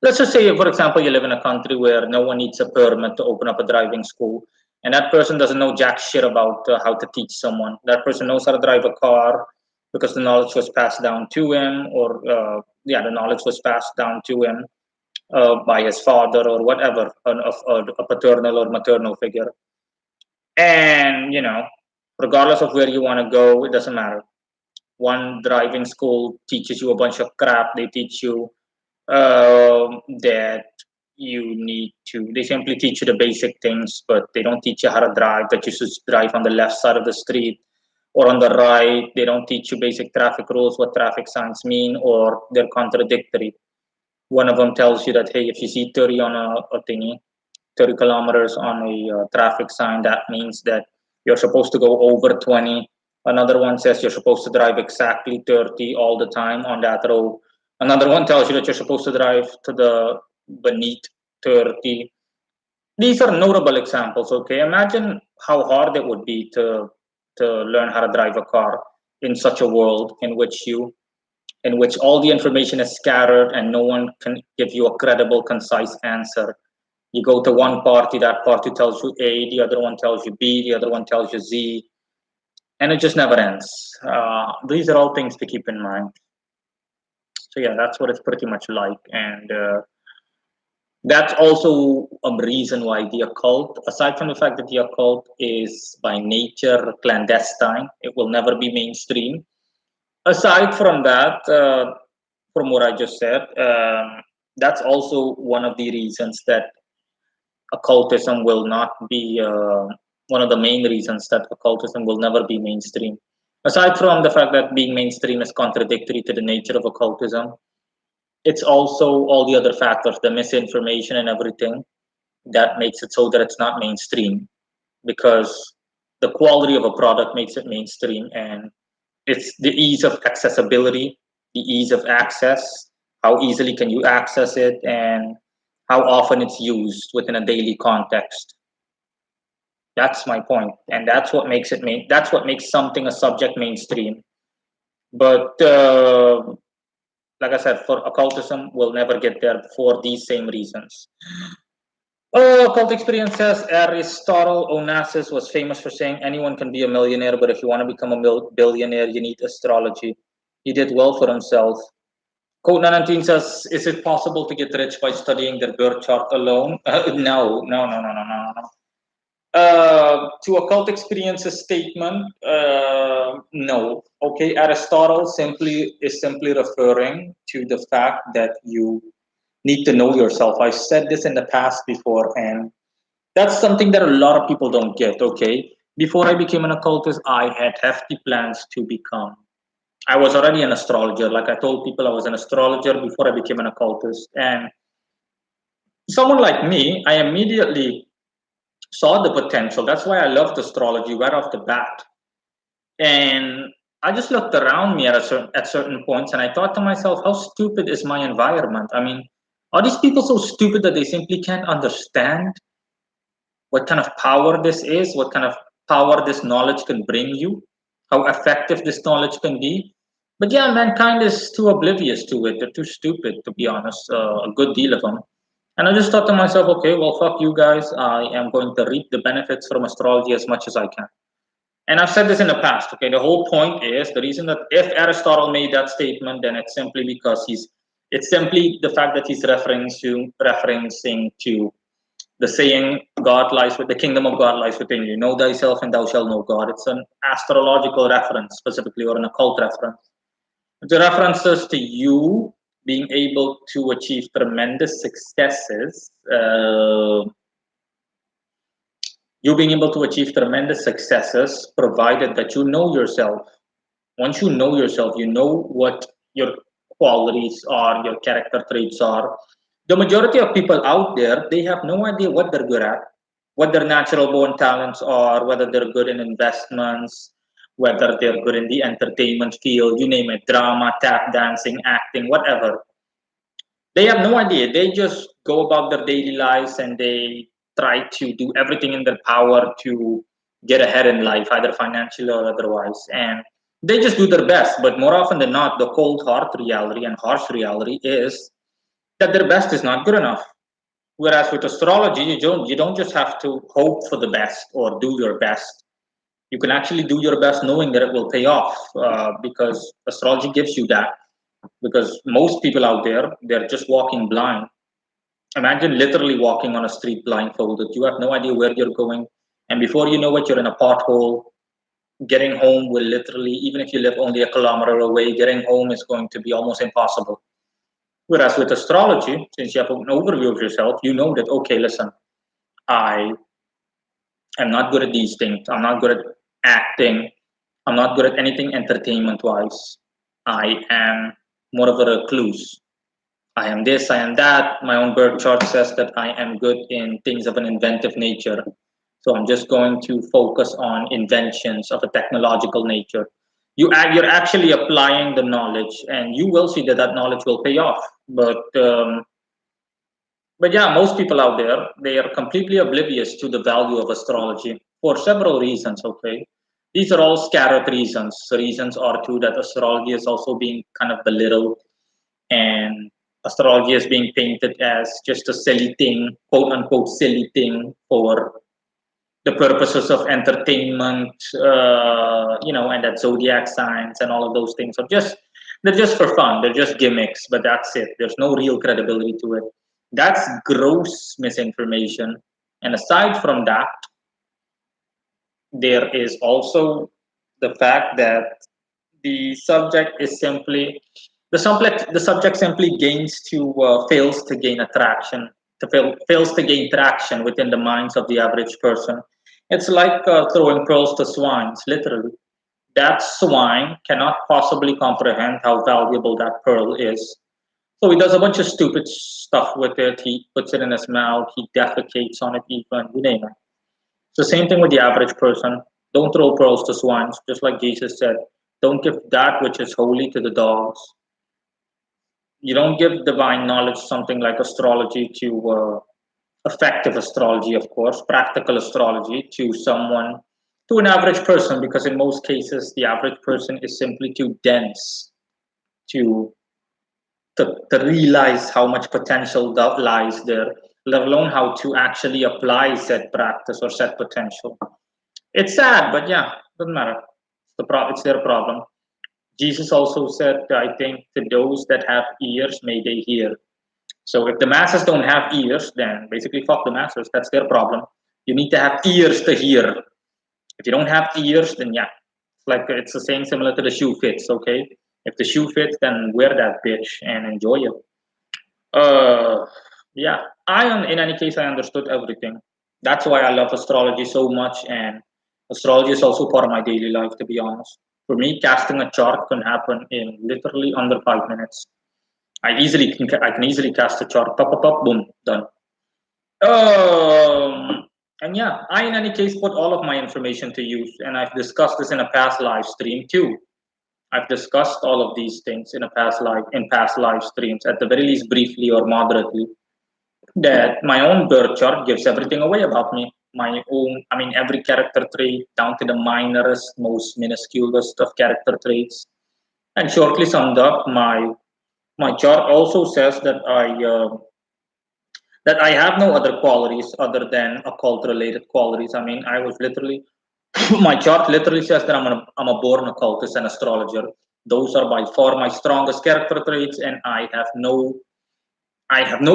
Let's just say, for example, you live in a country where no one needs a permit to open up a driving school, and that person doesn't know jack shit about how to teach someone. That person knows how to drive a car because the knowledge was passed down to him, or the knowledge was passed down to him by his father or whatever, a paternal or maternal figure. And regardless of where you want to go, it doesn't matter. One driving school teaches you a bunch of crap. They teach you that they simply teach you the basic things, but they don't teach you how to drive, that you should drive on the left side of the street or on the right. They don't teach you basic traffic rules, what traffic signs mean, or they're contradictory. One of them tells you that, hey, if you see 30 on a thingy, 30 kilometers on a traffic sign, that means that you're supposed to go over 20. Another one says you're supposed to drive exactly 30 all the time on that road. Another one tells you that you're supposed to drive to the beneath 30. These are notable examples, okay? Imagine how hard it would be to learn how to drive a car in such a world in which all the information is scattered and no one can give you a credible, concise answer. You go to one party, that party tells you A, the other one tells you B, the other one tells you Z, and it just never ends. These are all things to keep in mind. So yeah, that's what it's pretty much like, and that's also a reason why the occult, aside from the fact that the occult is by nature clandestine, it will never be mainstream. Aside from that, from what I just said, that's also one of the reasons that occultism will not be one of the main reasons that occultism will never be mainstream. Aside from the fact that being mainstream is contradictory to the nature of occultism, it's also all the other factors, the misinformation and everything, that makes it so that it's not mainstream, because the quality of a product makes it mainstream, and it's the ease of accessibility, the ease of access, how easily can you access it, and how often it's used within a daily context. That's my point, and that's what makes it main. That's what makes something a subject mainstream. But like I said, for occultism, we'll never get there for these same reasons. Occult experience says Aristotle Onassis was famous for saying anyone can be a millionaire, but if you want to become a billionaire, you need astrology. He did well for himself. Code 19 says, is it possible to get rich by studying their birth chart alone? No. To occult experiences statement, no. Okay, Aristotle simply referring to the fact that you need to know yourself. I said this in the past before, and that's something that a lot of people don't get. Okay, before I became an occultist, I had hefty plans to become. I was already an astrologer. Like I told people, I was an astrologer before I became an occultist, and someone like me, I immediately saw the potential. That's why I loved astrology right off the bat. And I just looked around me at certain points, and I thought to myself, how stupid is my environment? I mean, are these people so stupid that they simply can't understand what kind of power this is, what kind of power this knowledge can bring you, how effective this knowledge can be? But yeah, mankind is too oblivious to it. They're too stupid, to be honest, a good deal of them. And I just thought to myself, okay, well, fuck you guys. I am going to reap the benefits from astrology as much as I can. And I've said this in the past, okay? The whole point is the reason that if Aristotle made that statement, then it's simply because it's simply the fact that he's referencing to the saying, God lies with the kingdom of God lies within you. Know thyself and thou shalt know God. It's an astrological reference, specifically, or an occult reference. The references to you being able to achieve tremendous successes, provided that you know yourself. Once you know yourself, you know what your qualities are, your character traits are. The majority of people out there, they have no idea what they're good at, what their natural born talents are, whether they're good in investments, whether they're good in the entertainment field, you name it, drama, tap dancing, acting, whatever. They have no idea. They just go about their daily lives and they try to do everything in their power to get ahead in life, either financially or otherwise. And they just do their best. But more often than not, the cold hard reality and harsh reality is that their best is not good enough. Whereas with astrology, you don't just have to hope for the best or do your best. You can actually do your best knowing that it will pay off, because astrology gives you that. Because most people out there, they're just walking blind. Imagine literally walking on a street blindfolded. You have no idea where you're going. And before you know it, you're in a pothole. Getting home will literally, even if you live only a kilometer away, getting home is going to be almost impossible. Whereas with astrology, since you have an overview of yourself, you know that, okay, listen, I am not good at these things. I'm not good at acting. I'm not good at anything entertainment wise. I am more of a recluse. I am this, I am that. My own birth chart says that I am good in things of an inventive nature. So I'm just going to focus on inventions of a technological nature. You're actually applying the knowledge, and you will see that that knowledge will pay off. But yeah, most people out there, they are completely oblivious to the value of astrology for several reasons. Okay, these are all scattered reasons. The reasons are too that astrology is also being kind of belittled, and astrology is being painted as just a silly thing, quote unquote silly thing for the purposes of entertainment, and that zodiac signs and all of those things are just they're just for fun. They're just gimmicks, but that's it. There's no real credibility to it. That's gross misinformation. And aside from that, there is also the fact that the subject is simply the subject simply gains to fails to gain attraction fails to gain traction within the minds of the average person. It's like throwing pearls to swines, literally. That swine cannot possibly comprehend how valuable that pearl is, so he does a bunch of stupid stuff with it. He puts it in his mouth, he defecates on it, even, you name it. It's the same thing with the average person. Don't throw pearls to swines, just like Jesus said. Don't give that which is holy to the dogs. You don't give divine knowledge, something like astrology, to effective astrology, of course, practical astrology, to someone, to an average person, because in most cases, the average person is simply too dense to to realize how much potential that lies there, let alone how to actually apply said practice or said potential. It's sad, but yeah, doesn't matter. It's their problem. Jesus also said, I think, to those that have ears, may they hear. So if the masses don't have ears, then basically fuck the masses. That's their problem. You need to have ears to hear. If you don't have ears, then yeah, it's the same similar to the shoe fits. Okay, if the shoe fits, then wear that bitch and enjoy it. Yeah, in any case, I understood everything. That's why I love astrology so much, and astrology is also part of my daily life. To be honest, for me, casting a chart can happen in literally under 5 minutes. I can easily cast a chart. Pop, pop, pop, boom, done. And yeah, I in any case put all of my information to use, and I've discussed this in a past live stream too. I've discussed all of these things in past live streams, at the very least briefly or moderately. That my own birth chart gives everything away about me. My own, I mean, every character trait down to the minorest, most minusculest of character traits. And shortly summed up, my chart also says that I have no other qualities other than occult related qualities. I mean, I was literally my chart literally says that I'm a born occultist and astrologer. Those are by far my strongest character traits, and I have no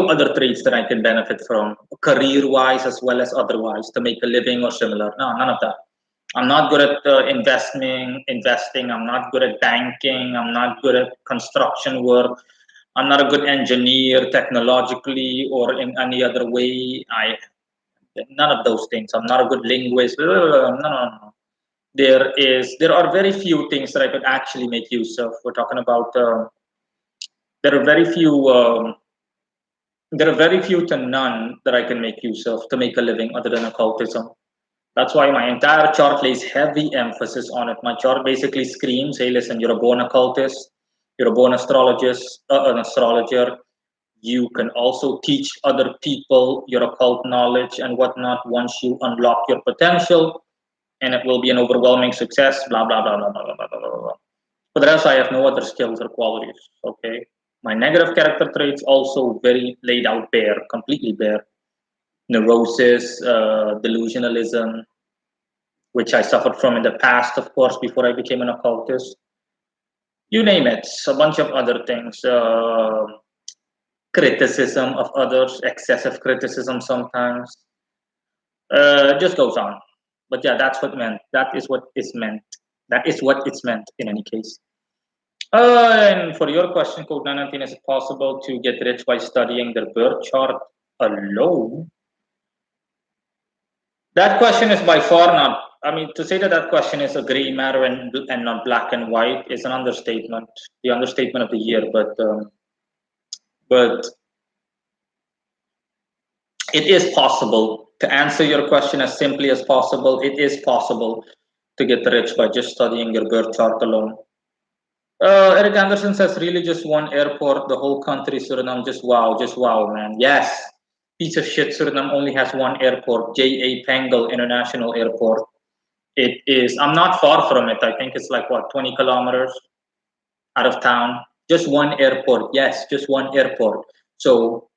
other traits that I can benefit from, career wise as well as otherwise, to make a living or similar. No, none of that. I'm not good at investing. I'm not good at banking. I'm not good at construction work. I'm not a good engineer technologically or in any other way. None of those things. I'm not a good linguist. No, no, no. There are very few things that I could actually make use of. We're talking about there are very few there are very few to none that I can make use of to make a living other than occultism. That's why my entire chart lays heavy emphasis on it. My chart basically screams, hey, listen, you're a born occultist, you're a born astrologist, an astrologer. You can also teach other people your occult knowledge and whatnot once you unlock your potential, and it will be an overwhelming success, blah, blah, blah, blah, blah, blah, blah, blah, blah. For the rest, I have no other skills or qualities, okay? My negative character traits also very laid out bare, completely bare. Neurosis, delusionalism, which I suffered from in the past, of course, before I became an occultist. You name it, a bunch of other things. Criticism of others, excessive criticism sometimes. Just goes on. But yeah, that's what meant. That is what is meant. That is what it's meant in any case. And for your question, Code 919, is it possible to get rich by studying their birth chart alone? That question is by far not. I mean, to say that that question is a gray matter and not black and white is an understatement, the understatement of the year. But it is possible to answer your question as simply as possible. It is possible to get rich by just studying your birth chart alone. Eric Anderson says, really just one airport, the whole country, Suriname, just wow, man. Yes, piece of shit, Suriname only has one airport, J.A. Pengel International Airport. It is, I'm not far from it. I think it's like, what, 20 kilometers out of town. Just one airport. Yes, just one airport. So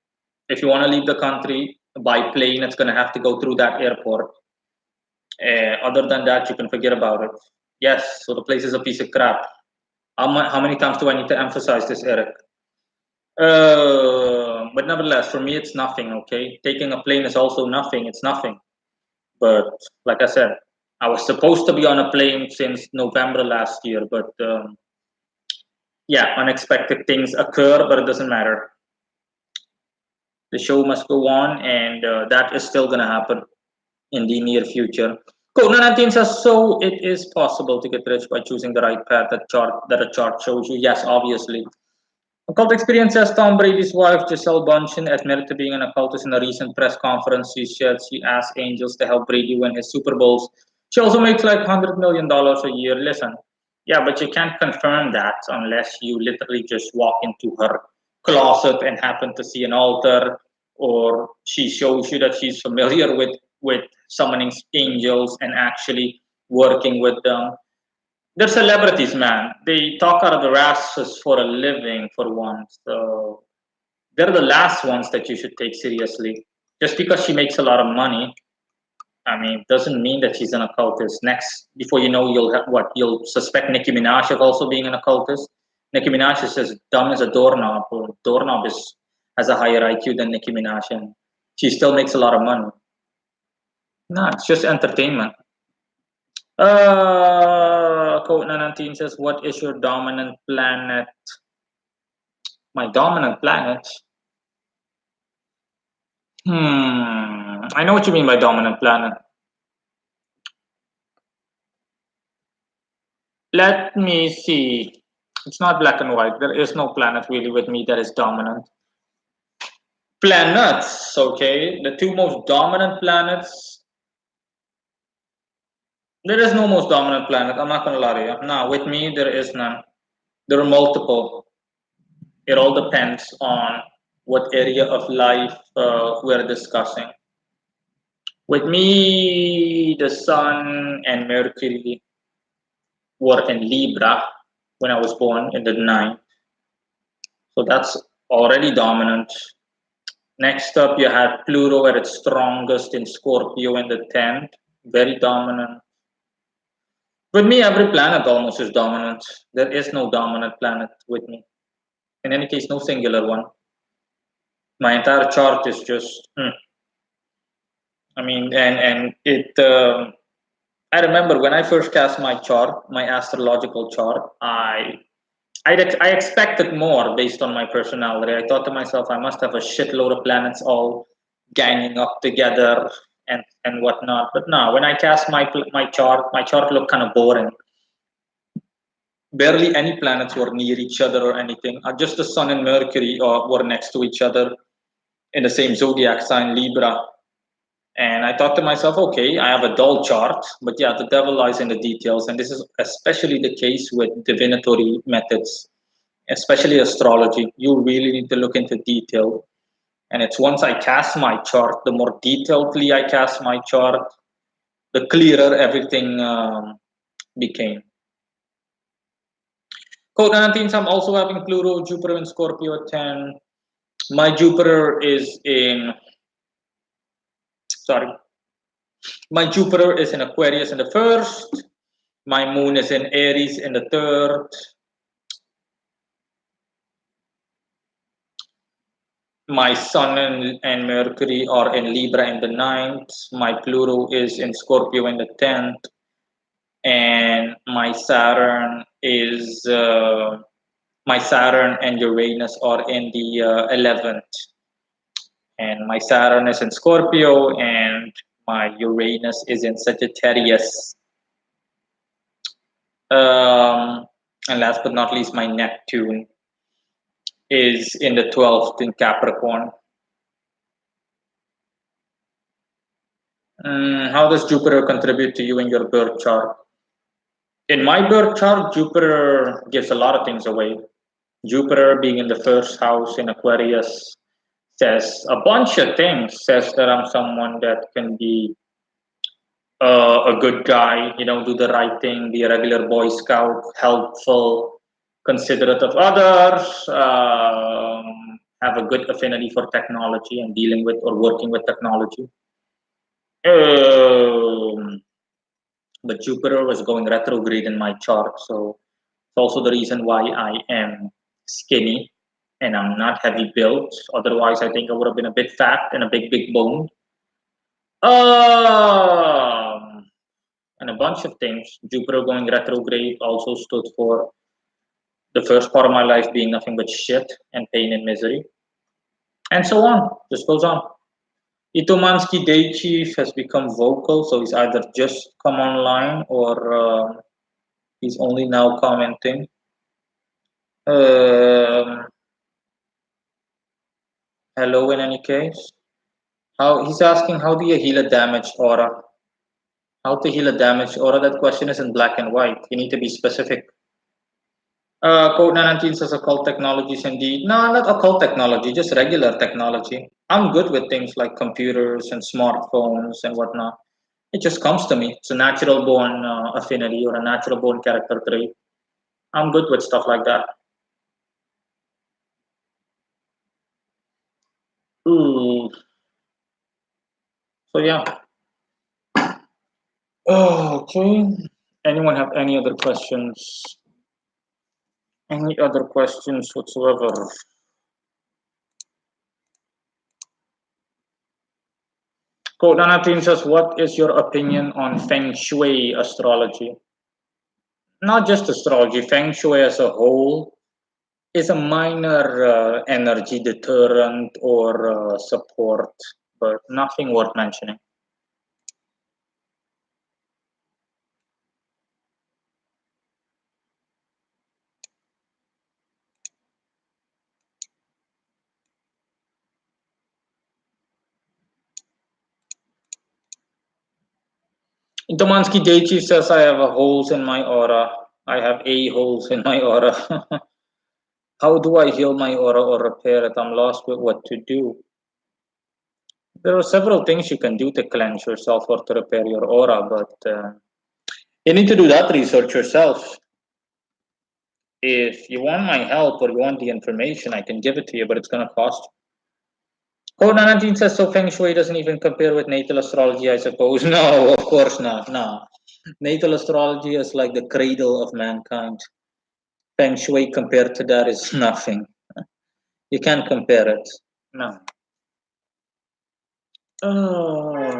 if you want to leave the country by plane, it's going to have to go through that airport. Other than that, you can forget about it. Yes, so the place is a piece of crap. How many times do I need to emphasize this, Eric? But nevertheless, for me, it's nothing, okay? Taking a plane is also nothing. It's nothing. But like I said, I was supposed to be on a plane since November last year, but yeah, unexpected things occur, but it doesn't matter. The show must go on, and that is still going to happen in the near future. Code 19 says, so it is possible to get rich by choosing the right path that a chart shows you. Yes, obviously. Occult experience says Tom Brady's wife, Giselle Bundchen, admitted to being an occultist in a recent press conference. She said she asked angels to help Brady win his Super Bowls. She also makes like $100 million a year. Listen, yeah, but you can't confirm that unless you literally just walk into her closet and happen to see an altar, or she shows you that she's familiar with summoning angels and actually working with them. They're celebrities, man. They talk out of their asses for a living, for once. So they're the last ones that you should take seriously. Just because she makes a lot of money, I mean, doesn't mean that she's an occultist. Next, before you know, you'll have what? You'll suspect Nicki Minaj of also being an occultist. Nicki Minaj is as dumb as a doorknob. Doorknob has a higher IQ than Nicki Minaj, and she still makes a lot of money. No, it's just entertainment. Quote 19 says, "What is your dominant planet?" My dominant planet. I know what you mean by dominant planet. Let me see. It's not black and white. There is no planet really with me that is dominant. Planets, okay? The two most dominant planets. There is no most dominant planet. I'm not gonna lie to you. No, with me there is none. There are multiple. It all depends on what area of life we're discussing. With me, the Sun and Mercury were in Libra when I was born in the ninth. So that's already dominant. Next up, you have Pluto at its strongest in Scorpio in the 10th. Very dominant. With me, every planet almost is dominant. There is no dominant planet with me. In any case, no singular one. My entire chart is just, I mean, and it. I remember when I first cast my chart, my astrological chart. I expected more based on my personality. I thought to myself, I must have a shitload of planets all ganging up together and whatnot. But no, when I cast my chart looked kind of boring. Barely any planets were near each other or anything. Just the Sun and Mercury were next to each other in the same zodiac sign, Libra. And I thought to myself, okay, I have a dull chart, but yeah, the devil lies in the details. And this is especially the case with divinatory methods, especially astrology. You really need to look into detail. And it's once I cast my chart, the more detailedly I cast my chart, the clearer everything became. Code 19, I'm also having Pluto, Jupiter, and Scorpio at 10. My Jupiter is in, sorry, my Jupiter is in Aquarius in the first. My moon is in Aries in the third. My Sun and Mercury are in Libra in the ninth. My Pluto is in Scorpio in the 10th. And my Saturn and Uranus are in the 11th. And my Saturn is in Scorpio and my Uranus is in Sagittarius. And last but not least, my Neptune is in the 12th in Capricorn. How does Jupiter contribute to you in your birth chart? In my birth chart, Jupiter gives a lot of things away. Jupiter being in the first house in Aquarius says a bunch of things. Says that I'm someone that can be a good guy, do the right thing, be a regular Boy Scout, helpful, considerate of others, have a good affinity for technology and dealing with or working with technology. But Jupiter was going retrograde in my chart, so it's also the reason why I am skinny and I'm not heavy built. Otherwise, I think I would have been a bit fat and a big bone. And a bunch of things. Jupiter going retrograde also stood for the first part of my life being nothing but shit and pain and misery. And so on. Just goes on. Itomansky Day Chief has become vocal, so he's either just come online or he's only now commenting. Hello, in any case. He's asking, how do you heal a damaged aura? How to heal a damaged aura? That question is in black and white. You need to be specific. Code 19 says occult technologies indeed. No, not occult technology, just regular technology. I'm good with things like computers and smartphones and whatnot. It just comes to me. It's a natural born affinity or a natural born character trait. I'm good with stuff like that. Ooh. So yeah. Oh, okay. Anyone have any other questions? Any other questions whatsoever? Kodana says, what is your opinion on Feng Shui astrology? Not just astrology, Feng Shui as a whole is a minor energy deterrent or support, but nothing worth mentioning. Domansky Deichi says, I have holes in my aura. I have holes in my aura. How do I heal my aura or repair it? I'm lost with what to do. There are several things you can do to cleanse yourself or to repair your aura, but you need to do that research yourself. If you want my help or you want the information, I can give it to you, but it's going to cost. Code 19 says, so Feng Shui doesn't even compare with natal astrology, I suppose. No, of course not. No. Natal astrology is like the cradle of mankind. Feng Shui compared to that is nothing. You can't compare it. No. Oh.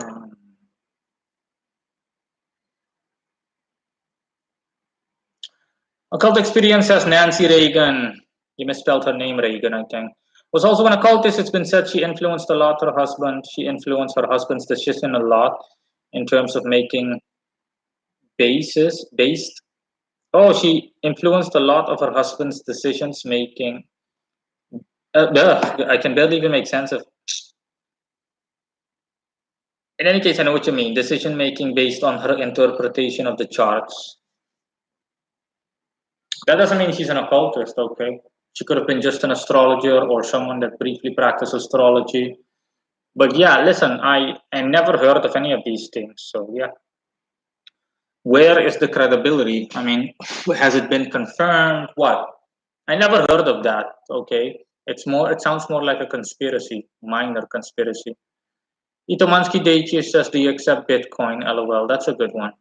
Occult experience as Nancy Reagan. You misspelled her name, Reagan, I think. Was also an occultist. It's been said she influenced a lot her husband. She influenced her husband's decision a lot in terms of making based. Oh, she influenced a lot of her husband's decisions making. I can barely even make sense of. In any case, I know what you mean. Decision making based on her interpretation of the charts. That doesn't mean she's an occultist, okay? She could have been just an astrologer or someone that briefly practiced astrology. But yeah, listen, I never heard of any of these things. So yeah. Where is the credibility? I mean, has it been confirmed? What? I never heard of that, okay? It sounds more like a conspiracy, minor conspiracy. Itomansky Deichi says, do you accept Bitcoin? LOL. That's a good one.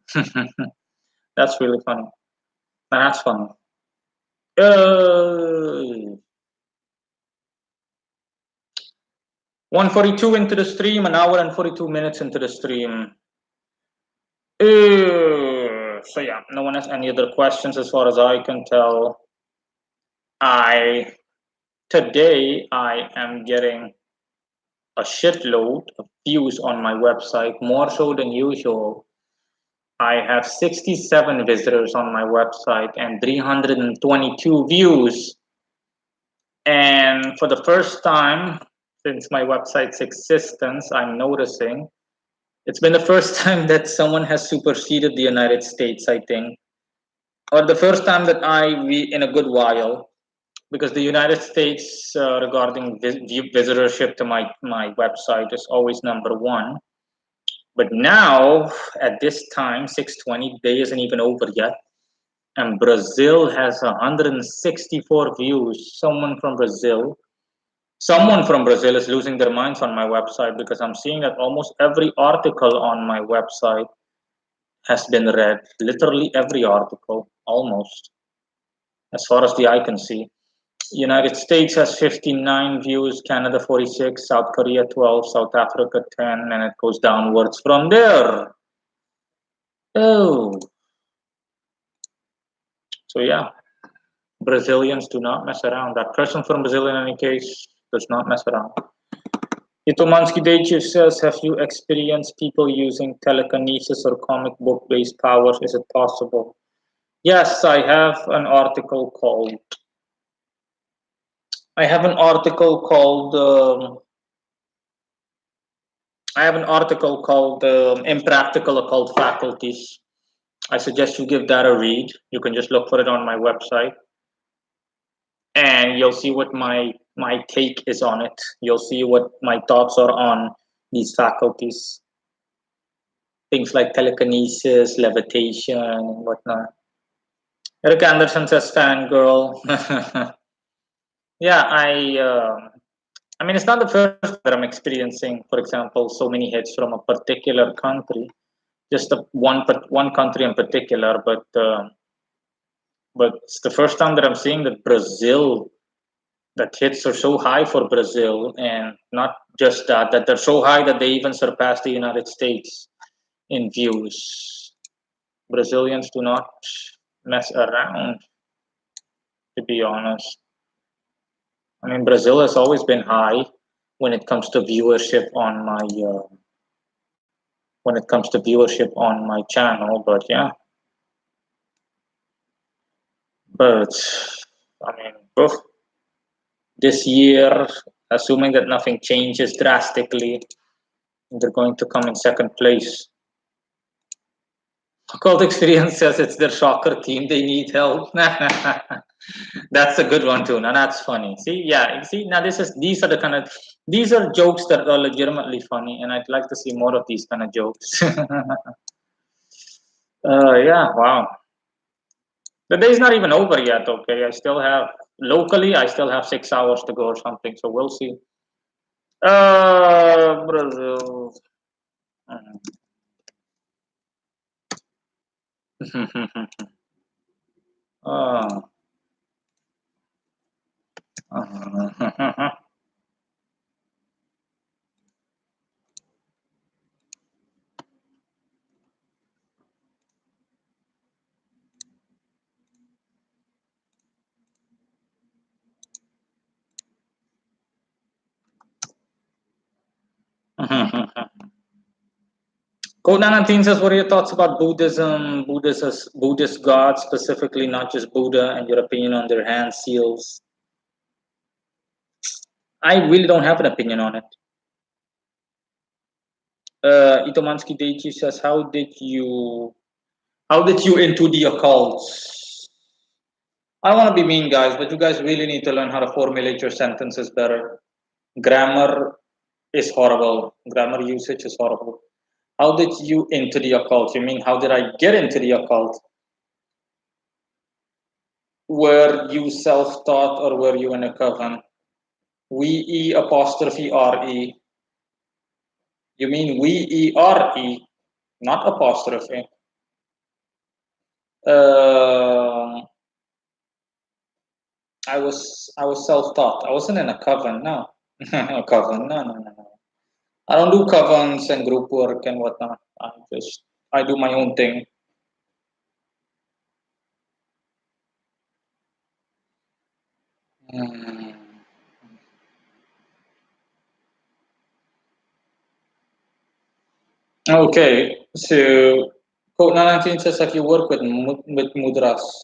That's really funny. That's funny. 142 into the stream, an hour and 42 minutes into the stream. So yeah, no one has any other questions as far as I can tell. Today I am getting a shitload of views on my website, more so than usual. I have 67 visitors on my website and 322 views. And for the first time since my website's existence, I'm noticing it's been the first time that someone has superseded the United States, I think, or the first time that in a good while, because the United States, regarding visitorship to my website, is always number one. But now, at this time, 6:20, the day isn't even over yet, and Brazil has 164 views. Someone from Brazil is losing their minds on my website because I'm seeing that almost every article on my website has been read. Literally every article, almost, as far as the eye can see. United States has 59 views, Canada 46, South Korea 12, South Africa 10, and it goes downwards from there. Oh. So yeah, Brazilians do not mess around. That person from Brazil, in any case, does not mess around. Itomansky Deichi says, have you experienced people using telekinesis or comic book based powers? Is it possible? Yes, I have an article called I have an article called Impractical Occult Faculties. I suggest you give that a read. You can just look for it on my website. and you'll see what my take is on it. You'll see what my thoughts are on these faculties, things like telekinesis, levitation, and whatnot. Eric Anderson says fangirl. Yeah, I mean, it's not the first that I'm experiencing, for example, so many hits from a particular country, just one country in particular, but it's the first time that I'm seeing that Brazil, that hits are so high for Brazil, and not just that they're so high that they even surpass the United States in views. Brazilians do not mess around, to be honest. I mean, Brazil has always been high when it comes to viewership on my channel, but yeah. But I mean, this year, assuming that nothing changes drastically, they're going to come in second place. Occult Experience says it's their soccer team. They need help. That's a good one too. Now that's funny. See, yeah, see, now these are jokes that are legitimately funny, and I'd like to see more of these kind of jokes. Yeah, wow. The day's not even over yet. Okay, I still have 6 hours to go or something. So we'll see. Brazil. Oh. Code19 says, what are your thoughts about Buddhism, Buddhist gods, specifically not just Buddha, and your opinion on their hand seals? I really don't have an opinion on it. Itomansky Deichi says, how did you into the occult? I don't want to be mean, guys, but you guys really need to learn how to formulate your sentences better. Grammar is horrible. Grammar usage is horrible. How did you into the occult? You mean, how did I get into the occult? Were you self-taught or were you in a coven? We apostrophe re. You mean we not apostrophe. I was self-taught. I wasn't in a coven. No, a coven. No. I don't do covens and group work and whatnot. I do my own thing. Okay, so Code 19 says that you work with mudras.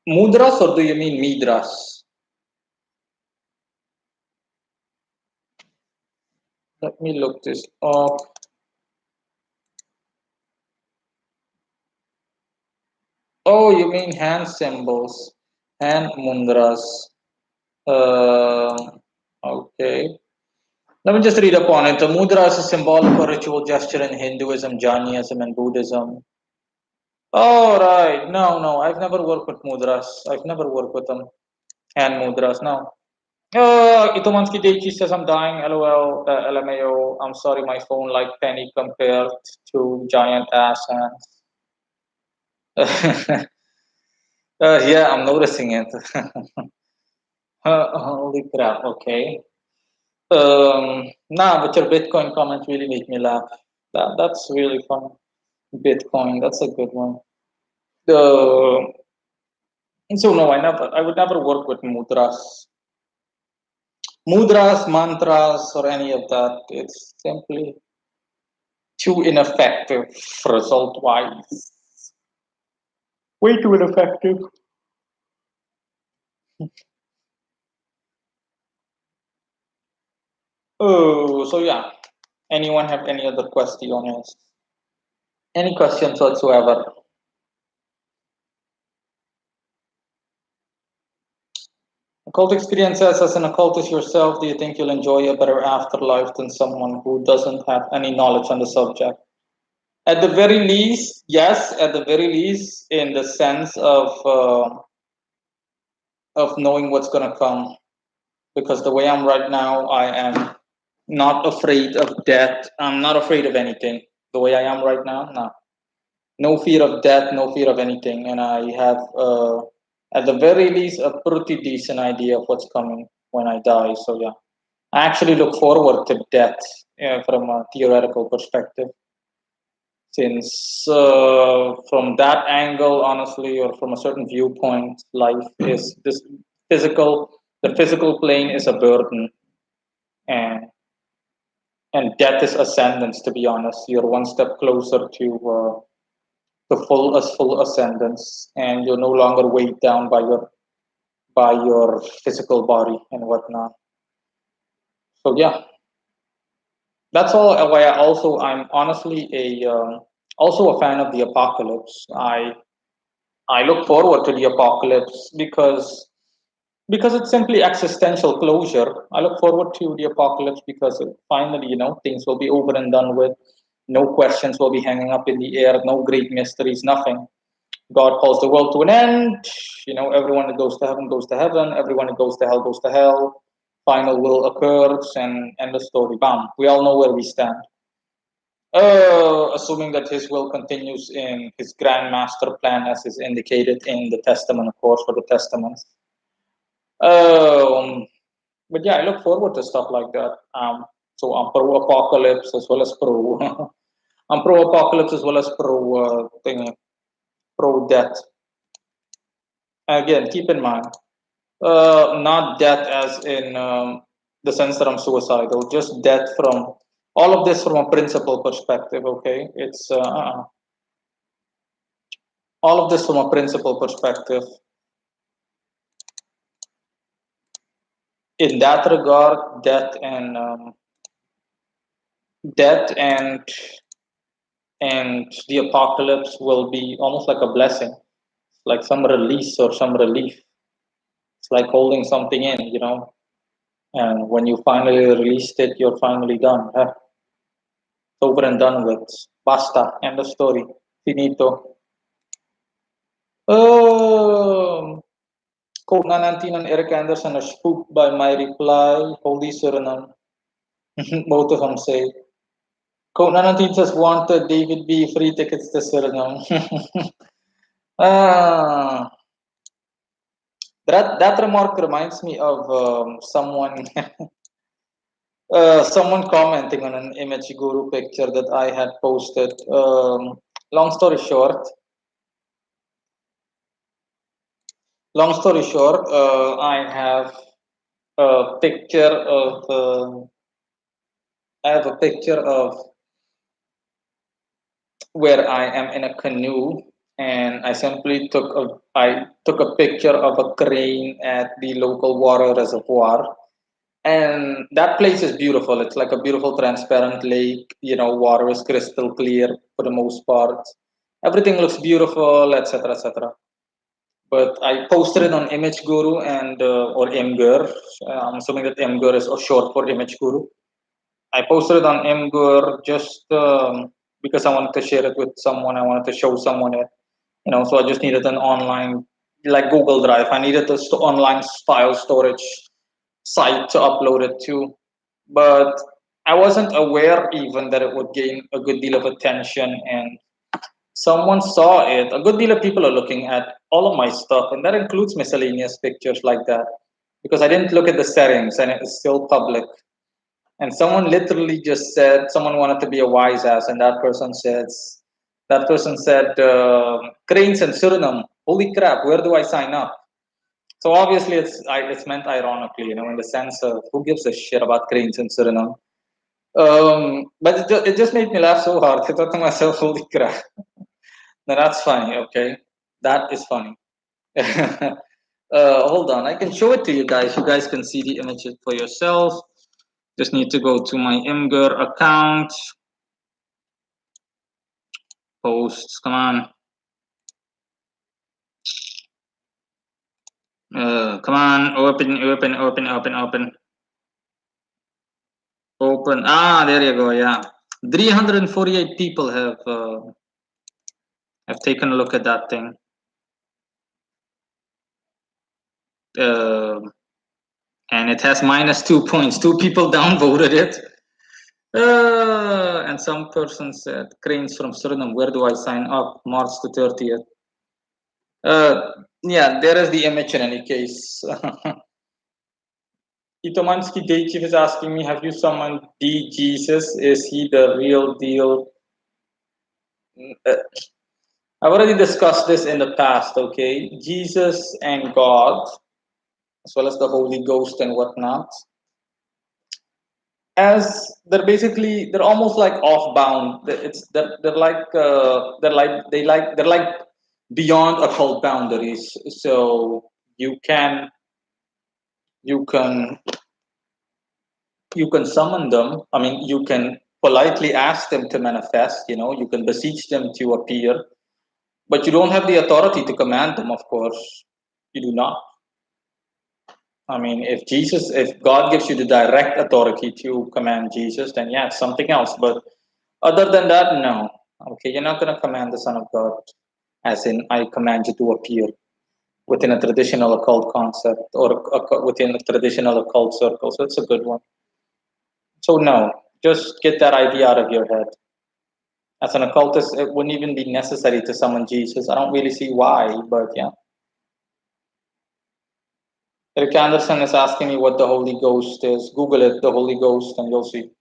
Mudras, or do you mean midras? Let me look this up. Oh, you mean hand symbols, hand mudras. Okay. Let me just read up on it. The mudra is a symbolic or ritual gesture in Hinduism, Jainism, and Buddhism. Oh, right. No. I've never worked with mudras. I've never worked with them. Hand mudras, no. Itomansky Deichi says I'm dying. LOL, LMAO. I'm sorry, my phone like penny compared to giant ass hands. Yeah, I'm noticing it. Holy crap, okay. Nah, but your Bitcoin comments really make me laugh. That's really fun. Bitcoin, that's a good one. So no, I would never work with mudras, mantras, or any of that. It's simply too ineffective result-wise. Way too ineffective. Oh, so yeah. Anyone have any other questions? Any questions whatsoever? Occult experiences as an occultist yourself, do you think you'll enjoy a better afterlife than someone who doesn't have any knowledge on the subject? At the very least, yes. At the very least, in the sense of knowing what's gonna come. Because the way I'm right now, I am not afraid of death. I'm not afraid of anything. The way I am right now, no. No fear of death, no fear of anything, and I have, at the very least, a pretty decent idea of what's coming when I die. So yeah, I actually look forward to death from a theoretical perspective, since from that angle, honestly, or from a certain viewpoint, life is this physical. The physical plane is a burden, and death is ascendance. To be honest, you're one step closer to. The full ascendance, and you're no longer weighed down by your physical body and whatnot. So yeah, that's all. Why I'm honestly also a fan of the apocalypse. I look forward to the apocalypse because it's simply existential closure. I look forward to the apocalypse because finally, things will be over and done with. No questions will be hanging up in the air. No great mysteries. Nothing. God calls the world to an end. Everyone that goes to heaven goes to heaven. Everyone that goes to hell goes to hell. Final will occurs and end the story. Bam. We all know where we stand. Assuming that His will continues in His grand master plan as is indicated in the Testament, of course, for the Testaments. Um, but yeah, I look forward to stuff like that. So I'm pro apocalypse as well as pro. I'm pro apocalypse as well as pro death. Again, keep in mind, not death as in the sense that I'm suicidal, just death from all of this from a principle perspective. Okay, it's all of this from a principle perspective. In that regard, death and the apocalypse will be almost like a blessing, like some release or some relief. It's like holding something in. And when you finally released it, you're finally done. Huh? It's over and done with. Basta. End of story. Finito. Um, Quote na natin ng Eric Anderson are spooked by my reply. Holy Suriname. Both of them say. Quote na natin says wanted David B. Free tickets to Suriname. ah, that remark reminds me of someone someone commenting on an image guru picture that I had posted. Long story short, I have a picture of where I am in a canoe, and I took a picture of a crane at the local water reservoir. And that place is beautiful. It's like a beautiful transparent lake. Water is crystal clear for the most part. Everything looks beautiful, etc., etc. But I posted it on Image Guru and or Imgur. I'm assuming that Imgur is short for Image Guru. I posted it on Imgur just because I wanted to share it with someone. I wanted to show someone it. So I just needed an online, like Google Drive. I needed this online file storage site to upload it to. But I wasn't aware even that it would gain a good deal of attention, and someone saw it. A good deal of people are looking at all of my stuff, and that includes miscellaneous pictures like that, because I didn't look at the settings and it is still public. And someone literally just said, someone wanted to be a wise ass, and that person said, cranes in Suriname. Holy crap! Where do I sign up? So obviously, it's meant ironically, in the sense of who gives a shit about cranes in Suriname. But it just made me laugh so hard. I thought to myself, holy crap. Now that's funny, okay? That is funny. Hold on, I can show it to you guys. You guys can see the images for yourself. Just need to go to my Imgur account. Posts, come on. Come on, open. Open. Ah, there you go. Yeah, 348 people have taken a look at that thing. And it has -2 points. 2 people downvoted it. And some person said, Cranes from Suriname, where do I sign up? March the 30th. Yeah, there is the image in any case. Itomansky Deichiv is asking me, have you summoned D Jesus? Is he the real deal? I've already discussed this in the past, okay? Jesus and God, as well as the Holy Ghost and whatnot, as they're almost like off bound. They're like beyond occult boundaries. So you can you can you can summon them. I mean, you can politely ask them to manifest. You can beseech them to appear, but you don't have the authority to command them. Of course, you do not. I mean, if God gives you the direct authority to command Jesus, then yeah, it's something else. But other than that, no. Okay, you're not going to command the Son of God, as in, I command you to appear within a traditional occult concept or within a traditional occult circle. So it's a good one. So, no, just get that idea out of your head. As an occultist, it wouldn't even be necessary to summon Jesus. I don't really see why, but yeah. Eric Anderson is asking me what the Holy Ghost is. Google it, the Holy Ghost, and you'll see.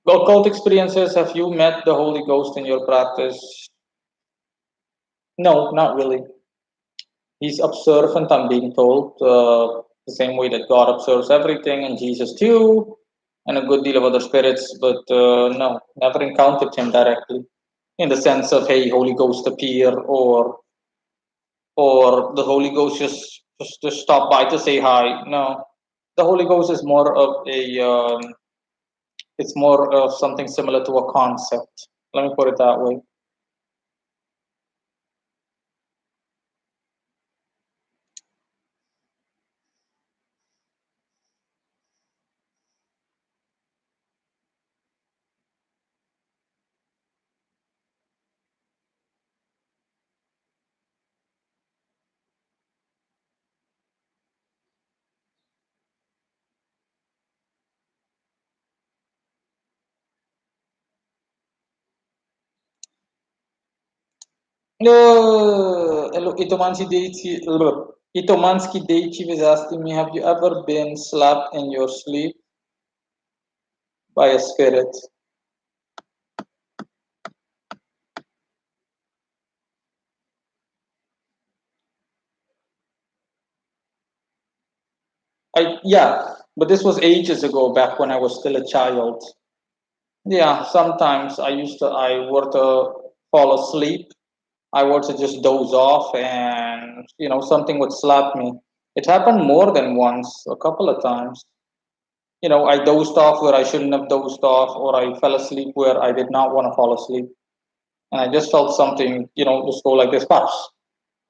Occult experiences, have you met the Holy Ghost in your practice? No, not really. He's observant, I'm being told, the same way that God observes everything, and Jesus too, and a good deal of other spirits, but no, never encountered him directly in the sense of, hey, Holy Ghost appear, or the Holy Ghost just stop by to say hi. No, the Holy Ghost is more of it's more of something similar to a concept. Let me put it that way. Hello, Itomansky Deichi is asking me, have you ever been slapped in your sleep by a spirit? Yeah, but this was ages ago, back when I was still a child. Yeah, sometimes I were to fall asleep. I were to just doze off, and something would slap me. It happened more than once, a couple of times. I dozed off where I shouldn't have dozed off, or I fell asleep where I did not want to fall asleep. And I just felt something, just go like this, pops.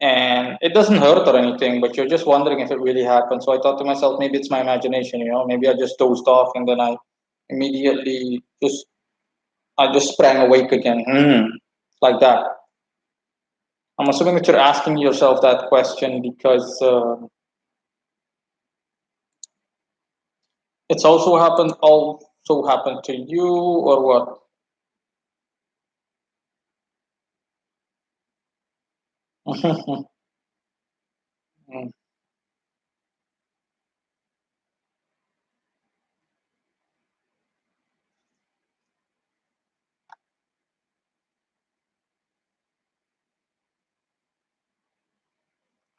And it doesn't hurt or anything, but you're just wondering if it really happened. So I thought to myself, maybe it's my imagination, maybe I just dozed off, and then I immediately I just sprang awake again, like that. I'm assuming that you're asking yourself that question because it's also happened to you, or what?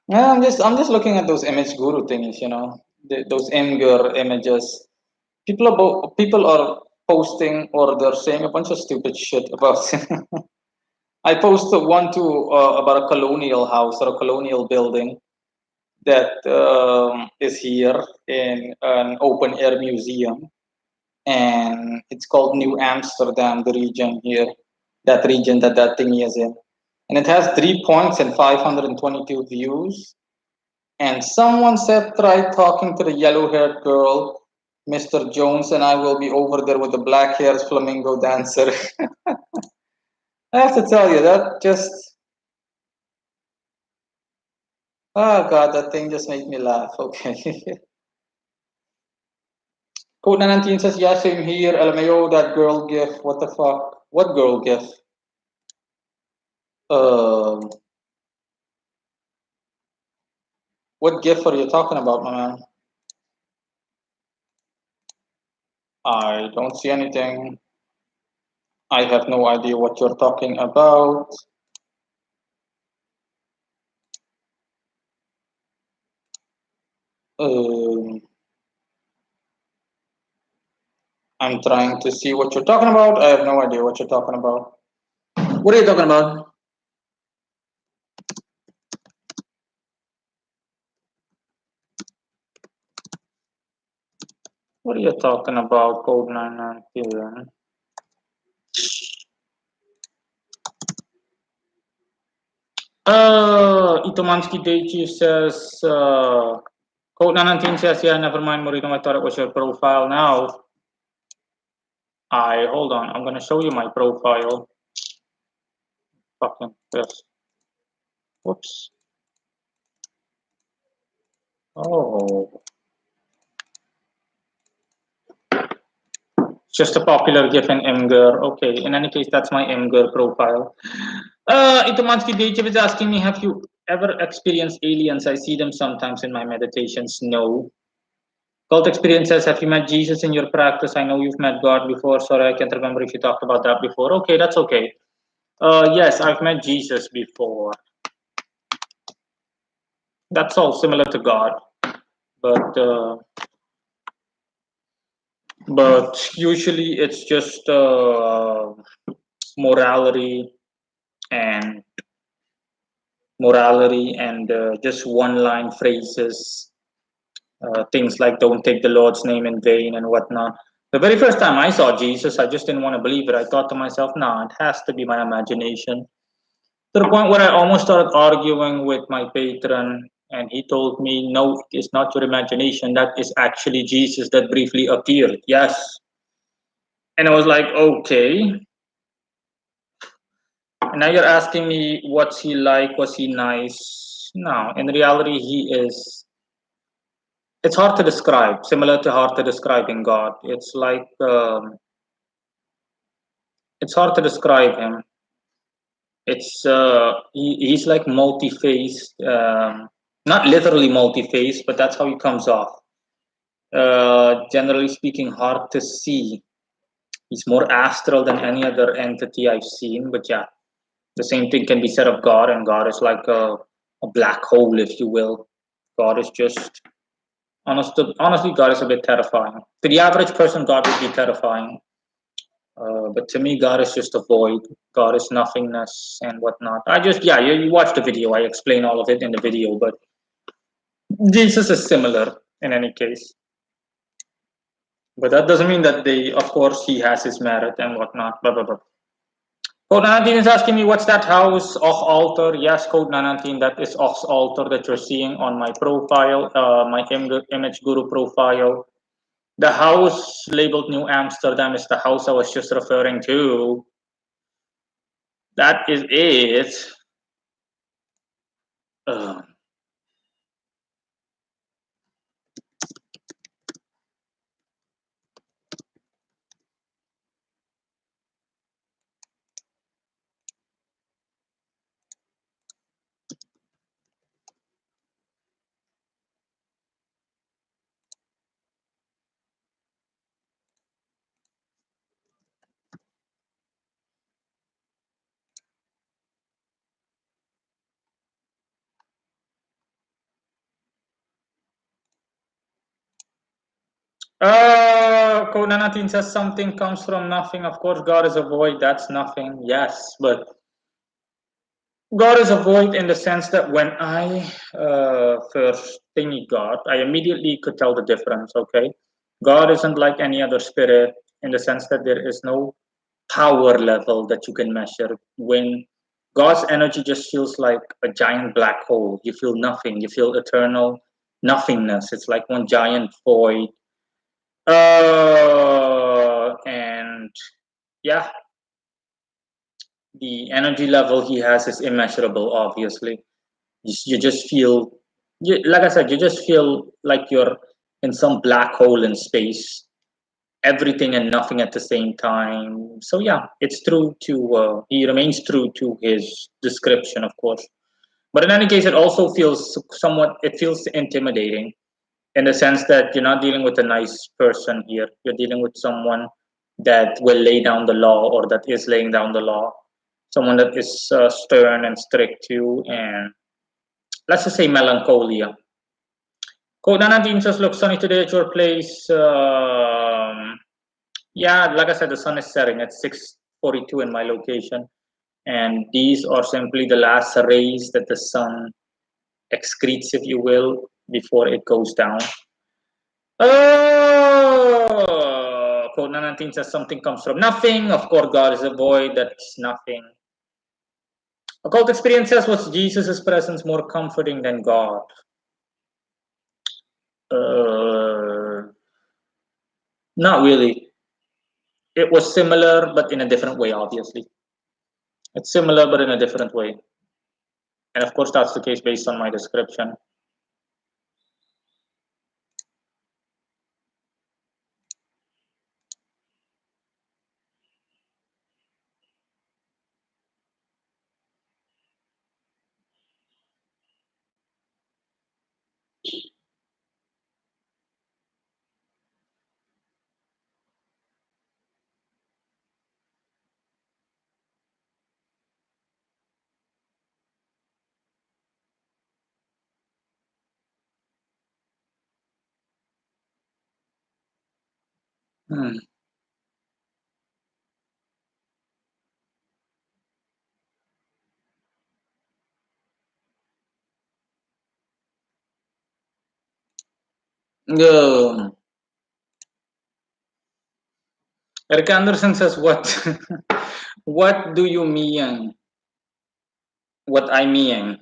Yeah, I'm just looking at those image guru things, those Imgur images. People are posting, or they're saying a bunch of stupid shit about. I posted one too, about a colonial house or a colonial building that is here in an open air museum, and it's called New Amsterdam, the region here, that region that thing is in, and it has 3 points and 522 views. And someone said, try talking to the yellow-haired girl, Mr. Jones, and I will be over there with the black-haired flamingo dancer. I have to tell you, that just, oh God, that thing just made me laugh. Okay. Code 19 says, yeah, same here. LMAO, that girl gif. What the fuck? What girl gif? Um, what gif are you talking about, my man? I don't see anything. I have no idea what you're talking about. Um, I'm trying to see what you're talking about. I have no idea what you're talking about. What are you talking about? What are you talking about, Code 919? Itomansky Deichi says, Code 919 says, yeah, never mind, Morito, I thought it was your profile. Now, hold on, I'm going to show you my profile. Fucking this. Whoops. Oh. Just a popular GIF in Imgur. Okay, in any case, that's my Imgur profile. Itomansky Deichi is asking me, have you ever experienced aliens? I see them sometimes in my meditations. No. Cult experiences, have you met Jesus in your practice? I know you've met God before. Sorry, I can't remember if you talked about that before. Okay, that's okay. Yes, I've met Jesus before. That's all similar to God, but usually it's just morality and just one-line phrases, things like "Don't take the Lord's name in vain" and whatnot. The very first time I saw Jesus, I just didn't want to believe it. I thought to myself, "Nah, it has to be my imagination." To the point where I almost started arguing with my patron, and he told me, no, it is not your imagination. That is actually Jesus that briefly appeared. Yes. And I was like, okay. And now you're asking me, what's he like? Was he nice? No, in reality, he is. It's hard to describe, similar to hard to describing God. It's like, it's hard to describe him. He's like multi-faced, not literally multi-faced, but that's how he comes off. Generally speaking, hard to see. He's more astral than any other entity I've seen. But yeah, the same thing can be said of God, and God is like a black hole, if you will. God is just honestly, God is a bit terrifying. To the average person, God would be terrifying. But to me, God is just a void. God is nothingness and whatnot. Yeah, you watch the video. I explain all of it in the video, but Jesus is similar in any case. But that doesn't mean that of course, he has his merit and whatnot. Blah, blah, blah. Code 19 is asking me, what's that house? Och altar. Yes, Code 19, that is Och's altar that you're seeing on my profile, my image guru profile. The house labeled New Amsterdam is the house I was just referring to. That is it. Uh, Code 19 says something comes from nothing. Of course, God is a void. That's nothing. Yes, but God is a void in the sense that when I first thingy God, I immediately could tell the difference. Okay, God isn't like any other spirit in the sense that there is no power level that you can measure. When God's energy just feels like a giant black hole. You feel nothing. You feel eternal nothingness. It's like one giant void. And yeah, the energy level he has is immeasurable. Obviously, you just feel, like I said, you just feel like you're in some black hole in space, everything and nothing at the same time. So yeah, it's true to he remains true to his description, of course. But in any case, it also feels somewhat, it feels intimidating in the sense that you're not dealing with a nice person here. You're dealing with someone that will lay down the law, or that is laying down the law. Someone that is stern and strict too, and let's just say melancholia. Code 19 says, look sunny today at your place. Yeah, like I said, the sun is setting at 6:42 in my location, and these are simply the last rays that the sun excretes, if you will, before it goes down. Oh, Code 19 says something comes from nothing. Of course, God is a void, that's nothing. Occult experience says, was Jesus' presence more comforting than God? Not really. It was similar, but in a different way, obviously. It's similar, but in a different way. And of course, that's the case based on my description. Hmm. Um, Eric Anderson says, what? What do you mean? What I mean?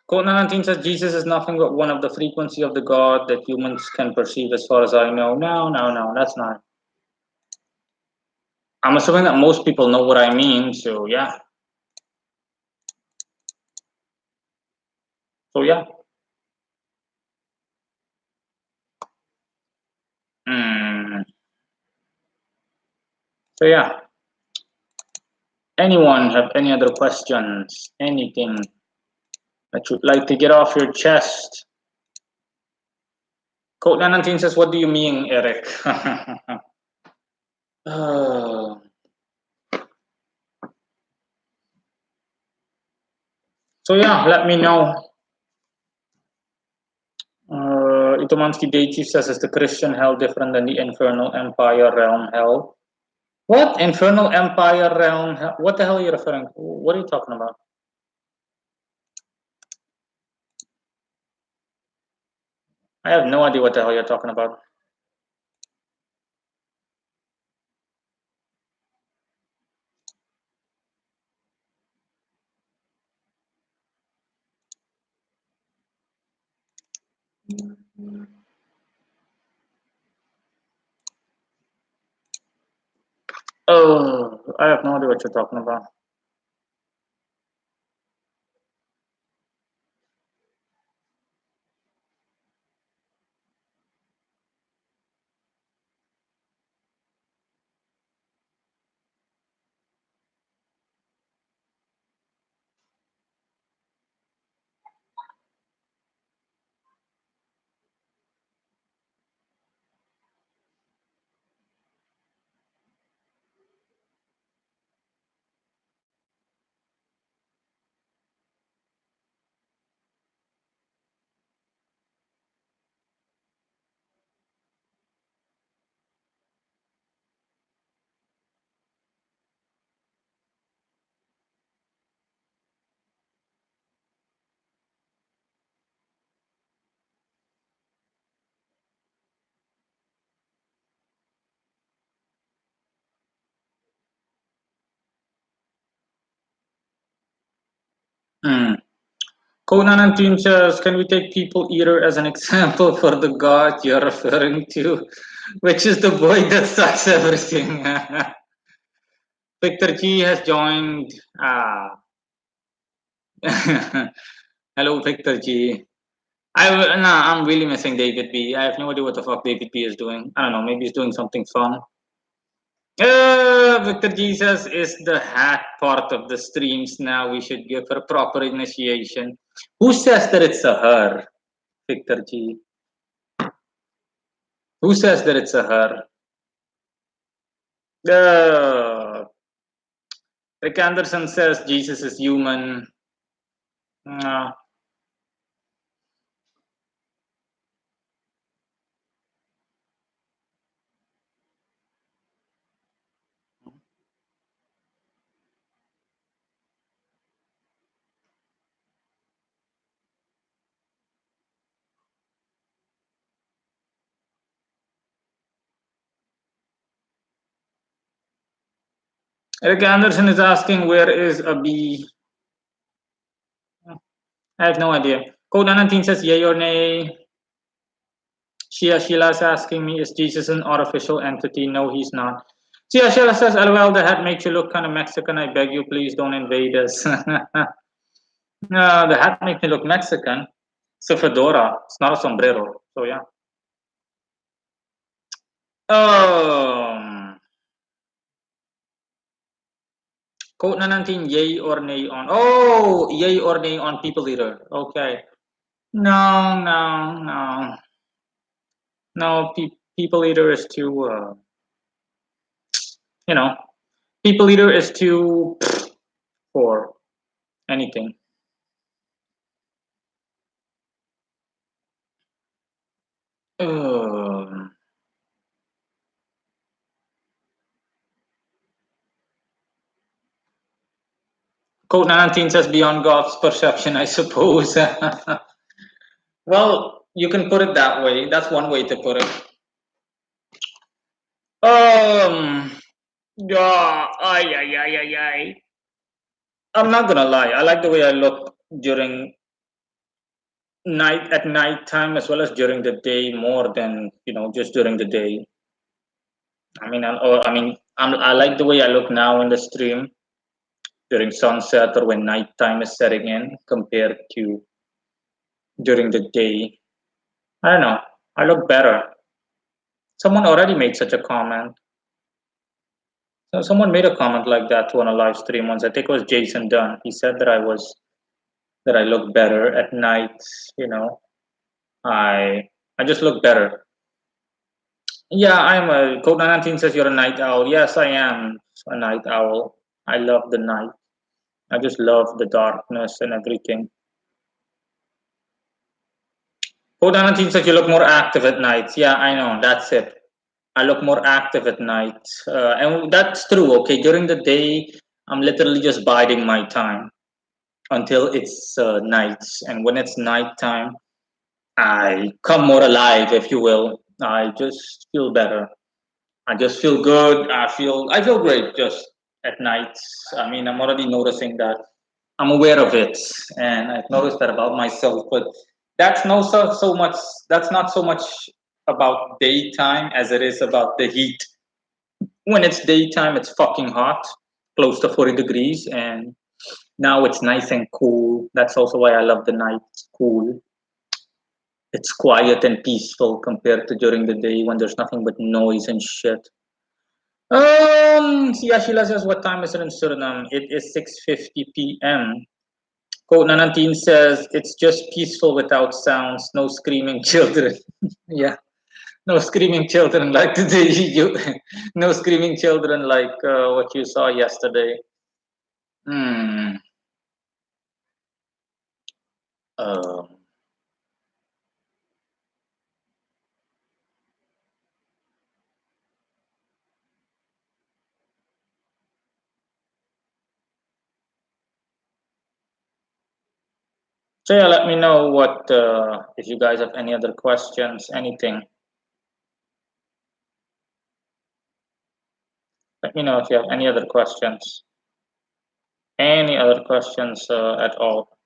Code 19 says, Jesus is nothing but one of the frequency of the God that humans can perceive, as far as I know. No, no, no, that's not. I'm assuming that most people know what I mean, so yeah. So yeah. Hmm. So yeah. Anyone have any other questions? Anything that you'd like to get off your chest? Code 19 says, what do you mean, Eric? Uh, so yeah, let me know. Itomansky Deichi says, is the Christian hell different than the infernal empire realm hell? What? Infernal empire realm hell? What the hell are you referring to? What are you talking about? I have no idea what the hell you're talking about. Oh, I have no idea what you're talking about. Hmm. Conan and Team says, can we take People Eater as an example for the god you're referring to? Which is the boy that starts everything. Victor G has joined. Hello, Victor G. I'm really missing David B. I have no idea what the fuck David B is doing. I don't know. Maybe he's doing something fun. Victor Jesus is the hat part of the streams now. We should give her proper initiation. Who says that it's a her, Victor G? Who says that it's a her? Uh, Rick Anderson says Jesus is human. Uh, Rick Anderson is asking, where is a bee? I have no idea. Code 19 says, yay or nay. Sheila's asking me, is Jesus an artificial entity? No, he's not. Sheila says, LOL, the hat makes you look kind of Mexican. I beg you, please don't invade us. The hat makes me look Mexican. It's a fedora. It's not a sombrero. So, yeah. Code 19, yay or nay on. Oh, yay or nay on People Eater. Okay. No, no, no. No, People Eater is too, you know, People Eater is too for anything. Um, Code 19 says beyond God's perception, I suppose. Well, you can put it that way. That's one way to put it. Yeah, ay, ay, ay, ay, ay. I'm not gonna lie. I like the way I look during at night time as well as during the day more than just during the day. I like the way I look now in the stream during sunset or when nighttime is setting in compared to during the day. I don't know. I look better. Someone already made such a comment. So someone made a comment like that on a live stream once. I think it was Jason Dunn. He said that I look better at night. You know, I just look better. Yeah, I'm a Code 19 says you're a night owl. Yes, I am a night owl. I love the night. I just love the darkness and everything. Code 19 says you look more active at night. Yeah, I know. That's it. I look more active at night. And that's true. Okay, during the day, I'm literally just biding my time until it's night. And when it's nighttime, I come more alive, if you will. I just feel better. I just feel good. I feel great just at night. I'm already noticing that. I'm aware of it, and I've noticed that about myself. But that's no so much. That's not so much about daytime as it is about the heat. When it's daytime, it's fucking hot, close to 40 degrees, and now it's nice and cool. That's also why I love the night. It's cool. It's quiet and peaceful compared to during the day when there's nothing but noise and shit. Yeah, Sheila says, what time is it in Suriname? It is 6:50 p.m. Code 19 says, it's just peaceful without sounds, no screaming children. Yeah, no screaming children like today. No screaming children like what you saw yesterday. Hmm. Um, so yeah, let me know what if you guys have any other questions, anything. Let me know if you have any other questions. Any other questions at all?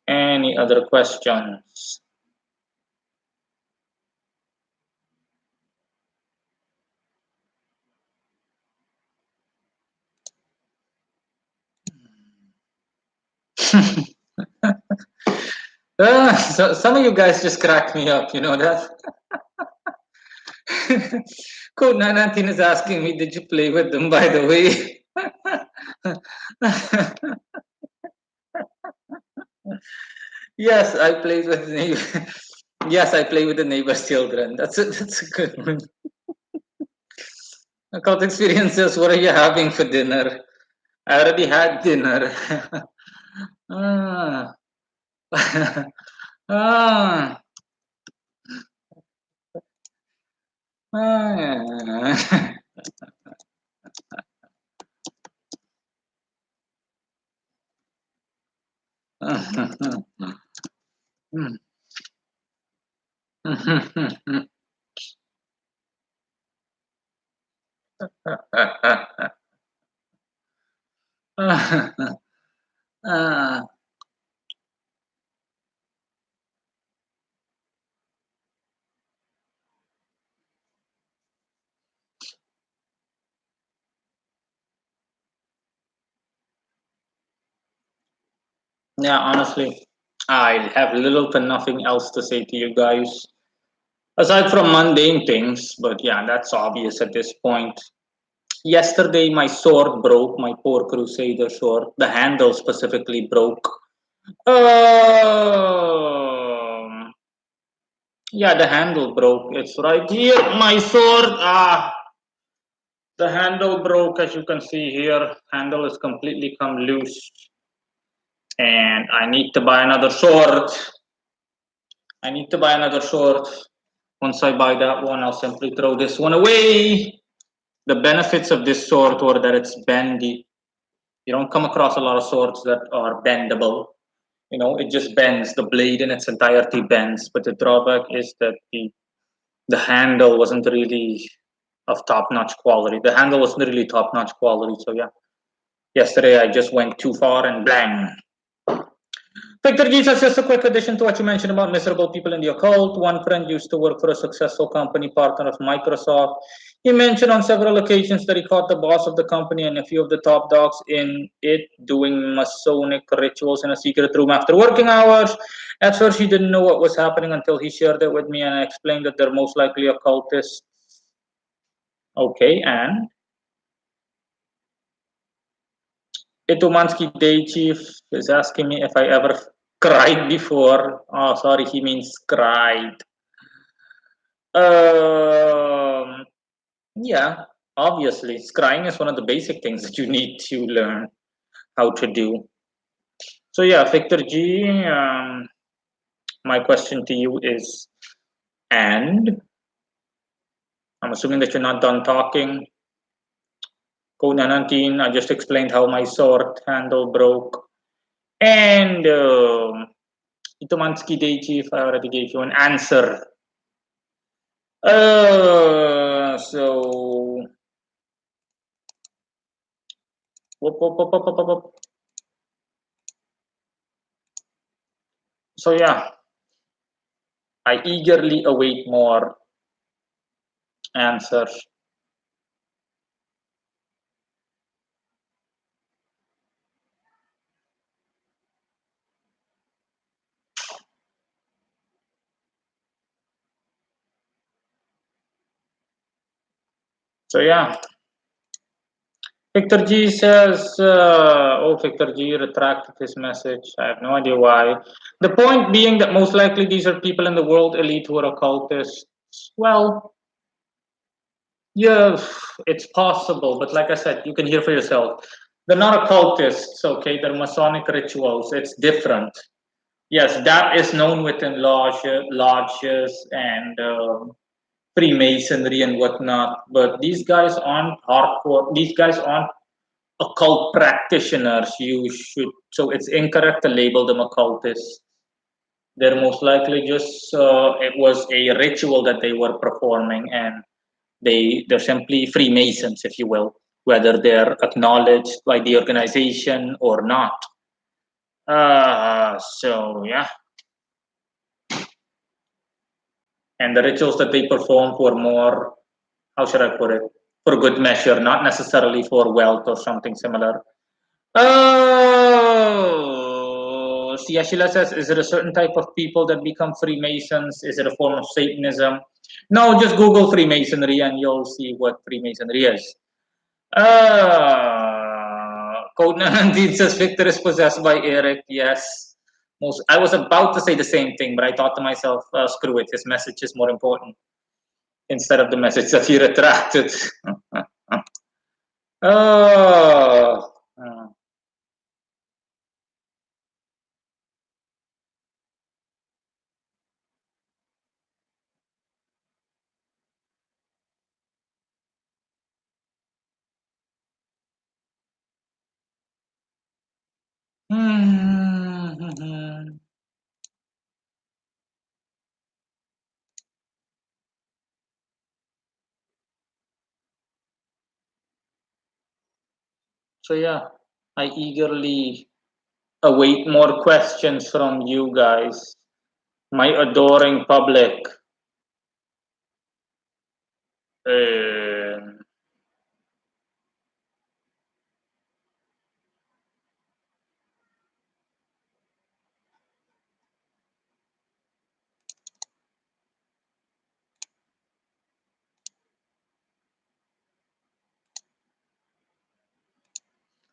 Any other questions? So some of you guys just crack me up, you know that? Code 919 is asking me, did you play with them, by the way? Yes, I played with neighbor. Yes, I play with the neighbor's children. That's a good one. Account experiences, what are you having for dinner? I already had dinner. ah. ah. Ah. Yeah, honestly, I have little to nothing else to say to you guys. Aside from mundane things, but yeah, that's obvious at this point. Yesterday, my sword broke, my poor Crusader sword. The handle specifically broke. Um, yeah, the handle broke. It's right here. My sword. The handle broke, as you can see here. Handle is completely come loose. And I need to buy another sword. I need to buy another sword. Once I buy that one, I'll simply throw this one away. The benefits of this sword were that it's bendy. You don't come across a lot of swords that are bendable. You know, it just bends. The blade in its entirety bends. But the drawback is that the handle wasn't really of top-notch quality. The handle wasn't really top-notch quality. So yeah, yesterday I just went too far and bang. Victor Jesus, just a quick addition to what you mentioned about miserable people in the occult. One friend used to work for a successful company partner of Microsoft. He mentioned on several occasions that he caught the boss of the company and a few of the top dogs in it doing Masonic rituals in a secret room after working hours. At first, he didn't know what was happening until he shared it with me and I explained that they're most likely occultists. Okay, and Itumansky Day Chief is asking me if I ever cried before. Oh, sorry, he means cried. Um, yeah, obviously, scrying is one of the basic things that you need to learn how to do. So yeah, Victor G, my question to you is, and I'm assuming that you're not done talking. Code 19, I just explained how my sword handle broke. And Itumansky Day Chief, I already gave you an answer. So whoop, whoop, whoop, whoop, whoop, whoop. So yeah, I eagerly await more answers. So yeah, Victor G says, oh, Victor G retracted his message. I have no idea why. The point being that most likely these are people in the world elite who are occultists. Well, yeah, it's possible, but like I said, you can hear for yourself. They're not occultists, okay? They're Masonic rituals. It's different. Yes, that is known within lodges and Freemasonry and whatnot. But these guys aren't hardcore. These guys aren't occult practitioners. You should. So it's incorrect to label them occultists. They're most likely just it was a ritual that they were performing, and They're simply Freemasons, if you will, whether they're acknowledged by the organization or not. So yeah, and the rituals that they perform were more, how should I put it, for good measure, not necessarily for wealth or something similar. Oh, see, Ashila says, is it a certain type of people that become Freemasons? Is it a form of Satanism? No, just Google Freemasonry and you'll see what Freemasonry is. Code 19 says Victor is possessed by Eric. Yes. I was about to say the same thing, but I thought to myself, screw it, his message is more important instead of the message that he retracted. Oh. So yeah, I eagerly await more questions from you guys, my adoring public. Um,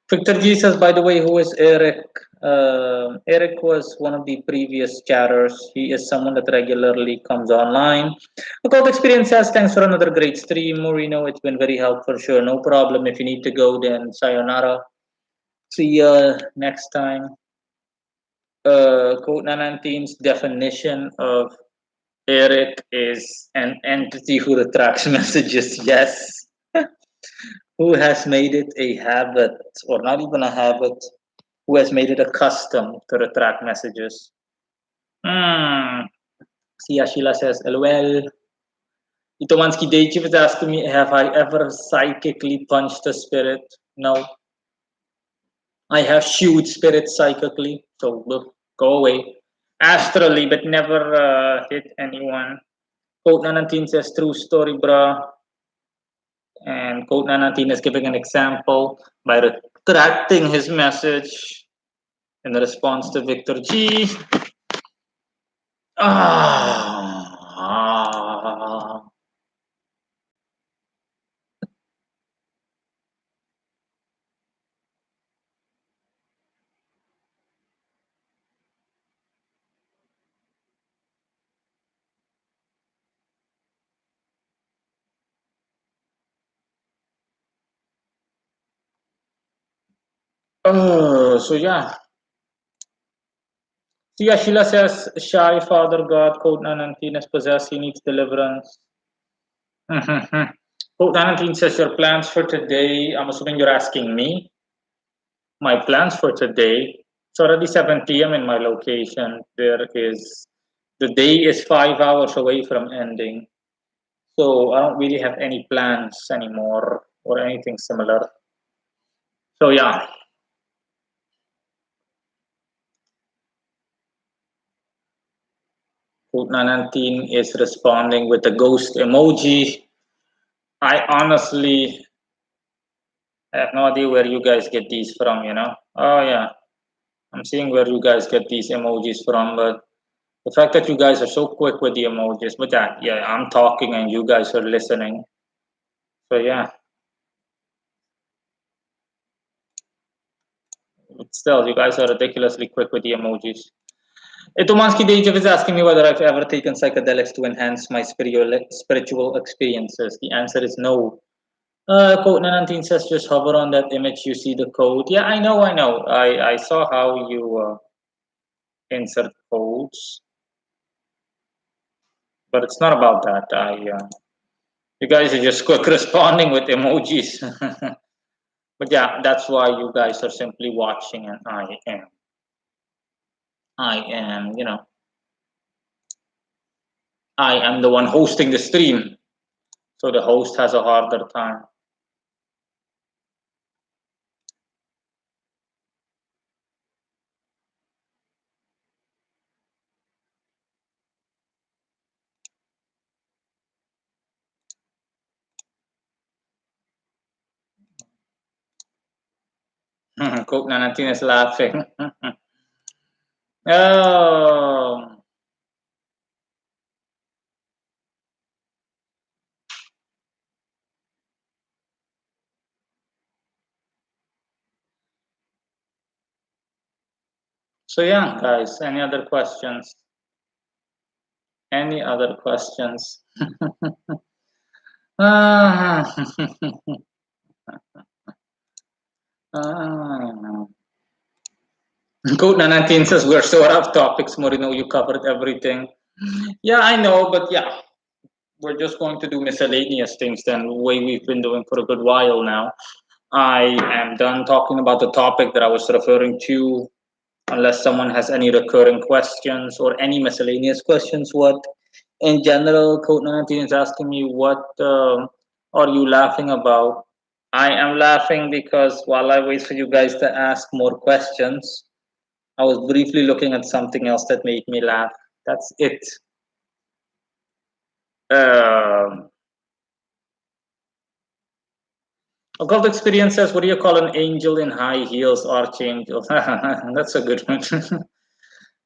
Victor Jesus, by the way, who is Eric? Eric was one of the previous chatters. He is someone that regularly comes online. Occult Experience says, thanks for another great stream, Moreno. It's been very helpful. Sure, no problem. If you need to go, then sayonara. See you next time. Code 19's definition of Eric is an entity who retracts messages. Yes. Who has made it a habit, or not even a habit, who has made it a custom to retract messages. Hmm. See, Ashila says, LOL. Itomansky Deichiv is asking me, have I ever psychically punched a spirit? No. I have shooed spirits psychically, so look, go away. Astrally, but never hit anyone. Code 19 says, true story, bruh. And Code 19 is giving an example by retracting his message in response to Victor G. Ah. Oh, so yeah. So yeah, Sheila says, shy father God, Code 19 is possessed, he needs deliverance. Code 19 says, your plans for today, I'm assuming you're asking me. My plans for today, it's already 7 p.m. in my location. The day is 5 hours away from ending. So I don't really have any plans anymore or anything similar. So yeah. Code 19 is responding with a ghost emoji. I honestly have no idea where you guys get these from, you know? Oh yeah. I'm seeing where you guys get these emojis from, but the fact that you guys are so quick with the emojis, but yeah, I'm talking and you guys are listening. So yeah. But still, you guys are ridiculously quick with the emojis. Tomansky Dejev is asking me whether I've ever taken psychedelics to enhance my spiritual experiences. The answer is no. Code 19 says just hover on that image, you see the code. Yeah, I know. I saw how you insert codes, but it's not about that. You guys are just quick responding with emojis. But yeah, that's why you guys are simply watching, and you know, I am the one hosting the stream. So the host has a harder time. Coke Nanatin is laughing. Oh. So yeah, guys, any other questions? Any other questions? Ah. Ah. Code 19 says we're so out of topics, Morino. You covered everything. Yeah, I know, but yeah, we're just going to do miscellaneous things then, the way we've been doing for a good while now. I am done talking about the topic that I was referring to, unless someone has any recurring questions or any miscellaneous questions. What, in general, Code 19 is asking me, what are you laughing about? I am laughing because while I wait for you guys to ask more questions, I was briefly looking at something else that made me laugh. That's it. Um, Occult experiences. What do you call an angel in high heels, archangel? That's a good one.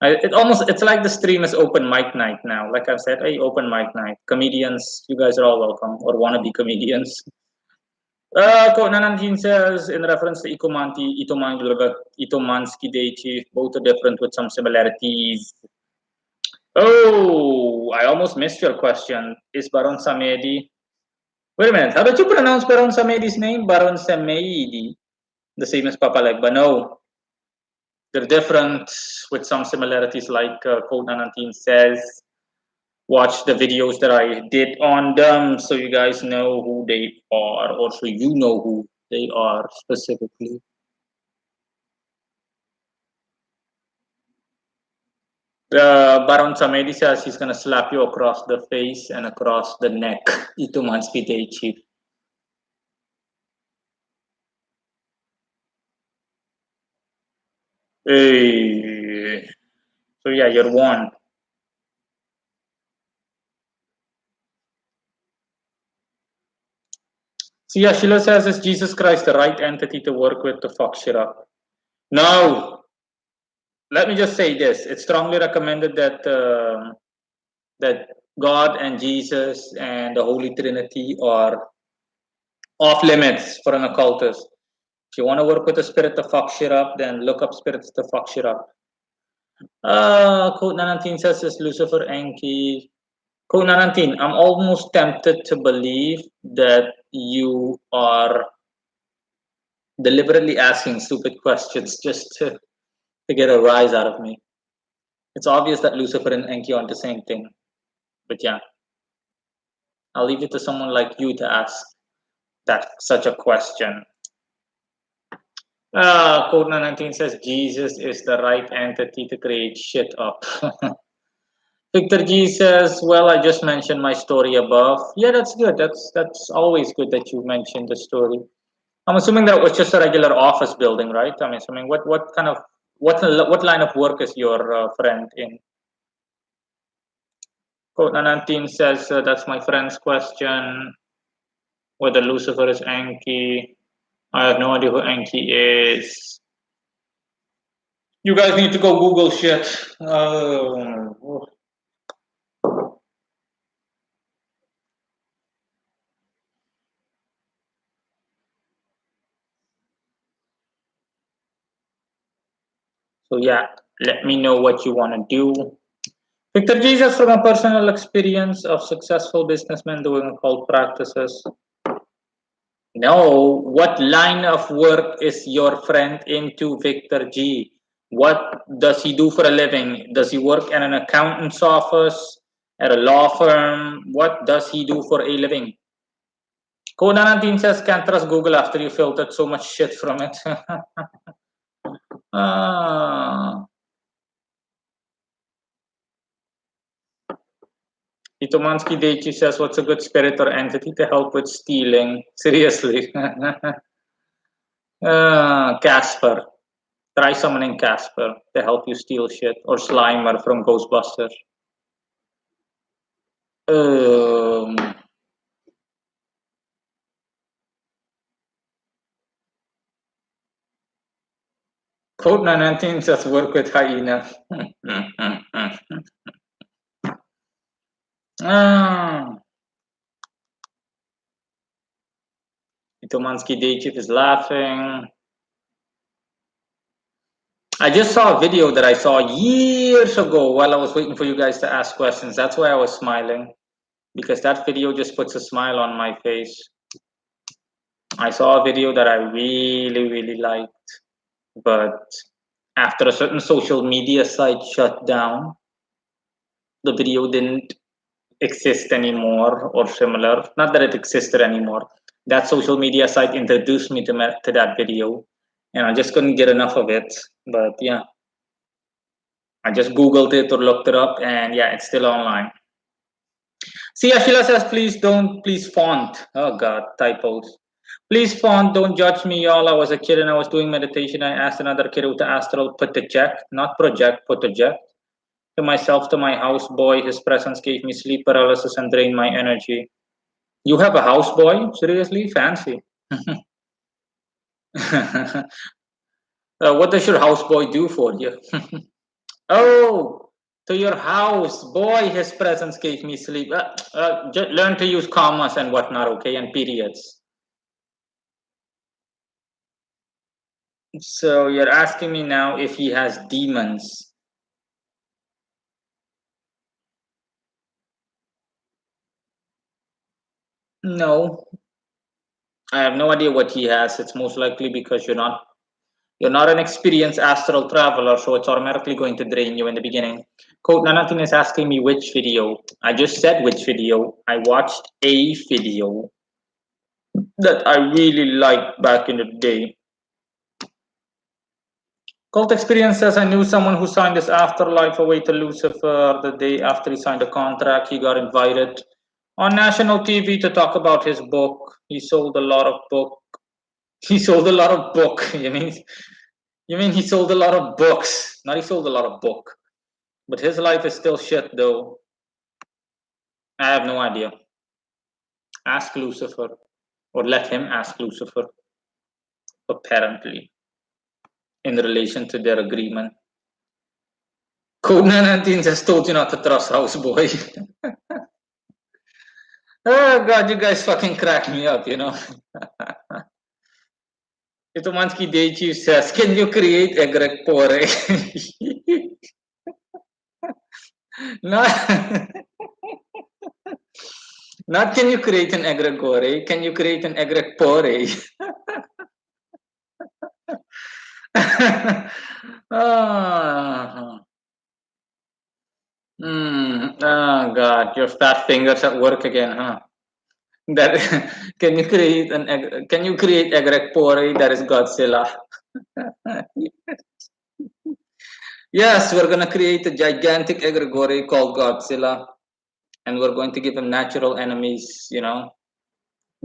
It's like the stream is open mic night now. Like I've said, hey, open mic night. Comedians, you guys are all welcome, or wannabe comedians. Code 19 says, in reference to Itomansky Day Chief, both are different with some similarities. Oh, I almost missed your question. Is Baron Samedi? Wait a minute. How did you pronounce Baron Samedi's name? Baron Samedi. The same as Papa Legba. No, they're different with some similarities, like Code 19 says. Watch the videos that I did on them so you guys know who they are, or so you know who they are specifically. Baron Samedi says he's gonna slap you across the face and across the neck. Ito man speed chief. Hey. So yeah, you're one. So yeah, Sheila says, is Jesus Christ the right entity to work with to fuck shit up? No. Let me just say this: it's strongly recommended that that God and Jesus and the Holy Trinity are off limits for an occultist. If you want to work with a spirit to fuck shit up, then look up spirits to fuck shit up. Code 19 says is Lucifer Enki. Code 19, I'm almost tempted to believe that you are deliberately asking stupid questions just to get a rise out of me. It's obvious that Lucifer and Enki aren't the same thing. But yeah, I'll leave it to someone like you to ask that such a question. Code 19 says Jesus is the right entity to create shit up. Victor G says, well, I just mentioned my story above. Yeah, that's good. That's always good that you mentioned the story. I'm assuming that was just a regular office building, right? I'm assuming what kind of what line of work is your friend in? Code 19 says that's my friend's question. Whether Lucifer is Enki. I have no idea who Enki is. You guys need to go Google shit. So yeah, let me know what you want to do. Victor Jesus, from a personal experience of successful businessmen doing occult practices. No, what line of work is your friend into, Victor G? What does he do for a living? Does he work in an accountant's office, at a law firm? What does he do for a living? Kona 19 says, can't trust Google after you filtered so much shit from it. Ah. Itomansky Deichi says, what's a good spirit or entity to help with stealing? Seriously. Casper. Try summoning Casper to help you steal shit. Or Slimer from Ghostbusters. Code 19 says work with hyena. Itomansky Deichif is laughing. I just saw a video that I saw years ago while I was waiting for you guys to ask questions. That's why I was smiling, because that video just puts a smile on my face. I saw a video that I really, really liked, but after a certain social media site shut down, the video didn't exist anymore or similar. Not that it existed anymore. That social media site introduced me to that video, and I just couldn't get enough of it. But yeah, I just Googled it or looked it up, and yeah, it's still online. See, Ashila says, please font. Oh God, typos. Please font, don't judge me, y'all. I was a kid and I was doing meditation. I asked another kid to astral put the check, not project, put the jet. To myself, to my house boy, his presence gave me sleep paralysis and drained my energy. You have a house boy? Seriously? Fancy. What does your house boy do for you? Oh, to your house boy, his presence gave me sleep. Just learn to use commas and whatnot, okay, and periods. So you're asking me now if he has demons. No, I have no idea what he has. It's most likely because you're not an experienced astral traveler, so it's automatically going to drain you in the beginning. Code Nanatin is asking me which video. I just said which video. I watched a video that I really liked back in the day. Cult Experience says, I knew someone who signed his afterlife away to Lucifer. The day after he signed a contract, he got invited on national TV to talk about his book. He sold a lot of book. He sold a lot of book. You mean he sold a lot of books? Not he sold a lot of book. But his life is still shit, though. I have no idea. Ask Lucifer. Or let him ask Lucifer. Apparently. In relation to their agreement. Code 19 just told you not to trust houseboy. Oh God, you guys fucking crack me up, you know. Itomansky Deichi says, can you create egret pore? not, not can you create an egregore, can you create an egret pore? Oh. Oh God, your fat fingers at work again, huh? That can you create egret pore that is Godzilla? Yes, we're gonna create a gigantic egregore called Godzilla, and we're going to give him natural enemies, you know,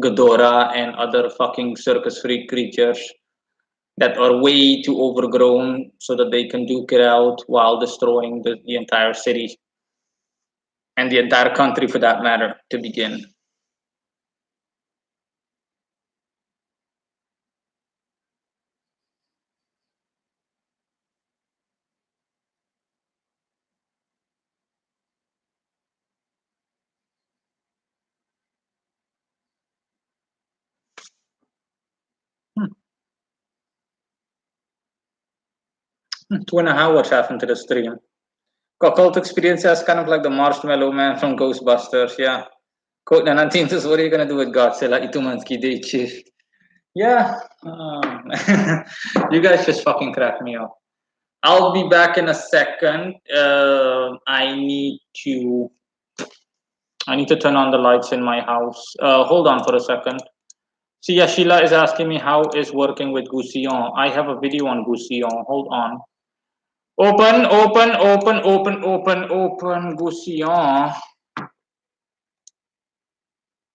Ghidorah and other fucking circus freak creatures that are way too overgrown so that they can duke it out while destroying the entire city and the entire country for that matter to begin. Twin what's happened to the stream? Occult experience is kind of like the marshmallow man from Ghostbusters, yeah. Quote Nanantintus, what are you gonna do with Godzilla? Itumansky Deichi. Yeah. You guys just fucking crack me up. I'll be back in a second. I need to turn on the lights in my house. Hold on for a second. See, Sheila is asking me how is working with Goussillon. I have a video on Goussillon. Hold on. Open Goussillon.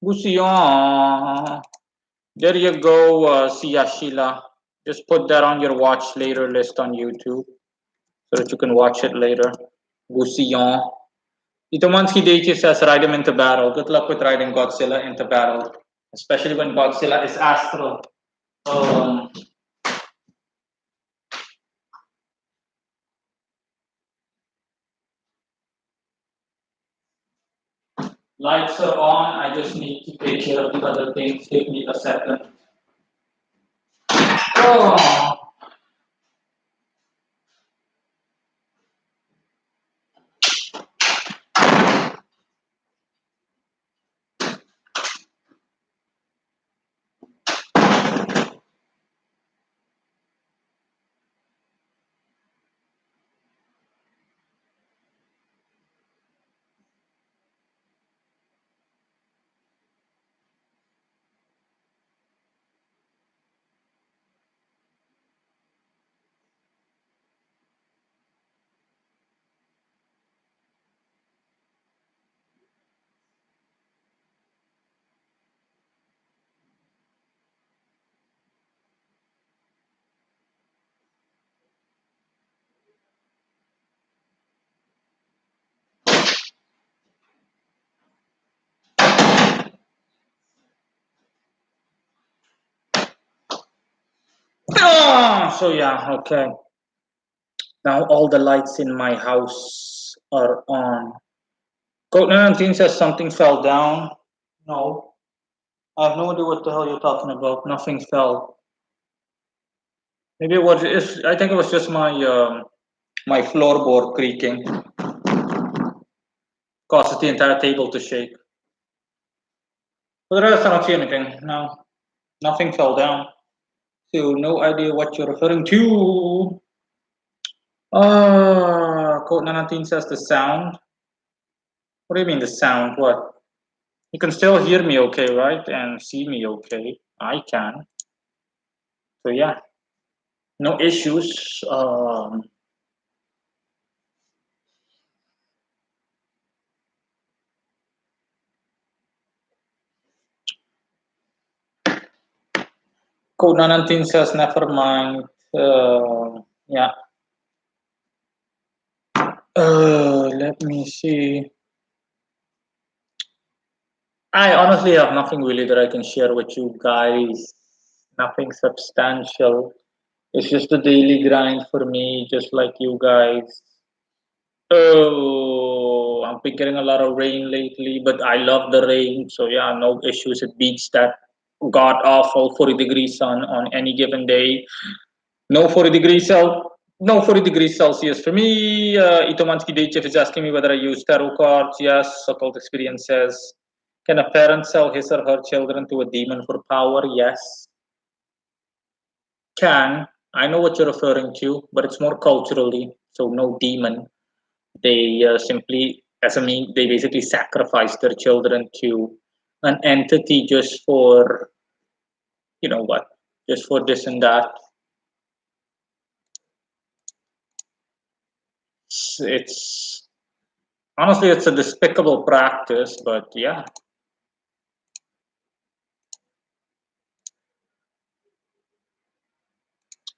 Gusion. There you go, Sia Sheila. Just put that on your watch later list on YouTube so that you can watch it later. Gusion. Itomansky Deichi says ride him into battle. Good luck with riding Godzilla into battle, especially when Godzilla is astral. Um, Lights are on. I just need to take care of the other things. Give me a second. Oh. So yeah, okay. Now all the lights in my house are on. Code 19 says something fell down. No, I have no idea what the hell you're talking about. Nothing fell. Maybe it was. I think it was just my floorboard creaking, causes the entire table to shake. But the rest, I don't see anything. No, nothing fell down. So no idea what you're referring to. Code 19 says the sound. What do you mean the sound? What? You can still hear me okay, right? And see me okay. I can. So yeah, no issues. Code 19 says never mind. Yeah. Let me see. I honestly have nothing really that I can share with you guys. Nothing substantial. It's just a daily grind for me, just like you guys. Oh, I've been getting a lot of rain lately, but I love the rain. So yeah, no issues. It beats that god awful 40 degrees sun on any given day. No 40 degrees Cel, no 40 degrees Celsius for me. Itomansky Daychef is asking me whether I use tarot cards. Yes, occult experience says. Can a parent sell his or her children to a demon for power? Yes. Can. I know what you're referring to, but it's more culturally. So no demon. They simply, as a mean, they basically sacrifice their children to an entity just for, you know what, just for this and that. It's honestly, it's a despicable practice, but yeah.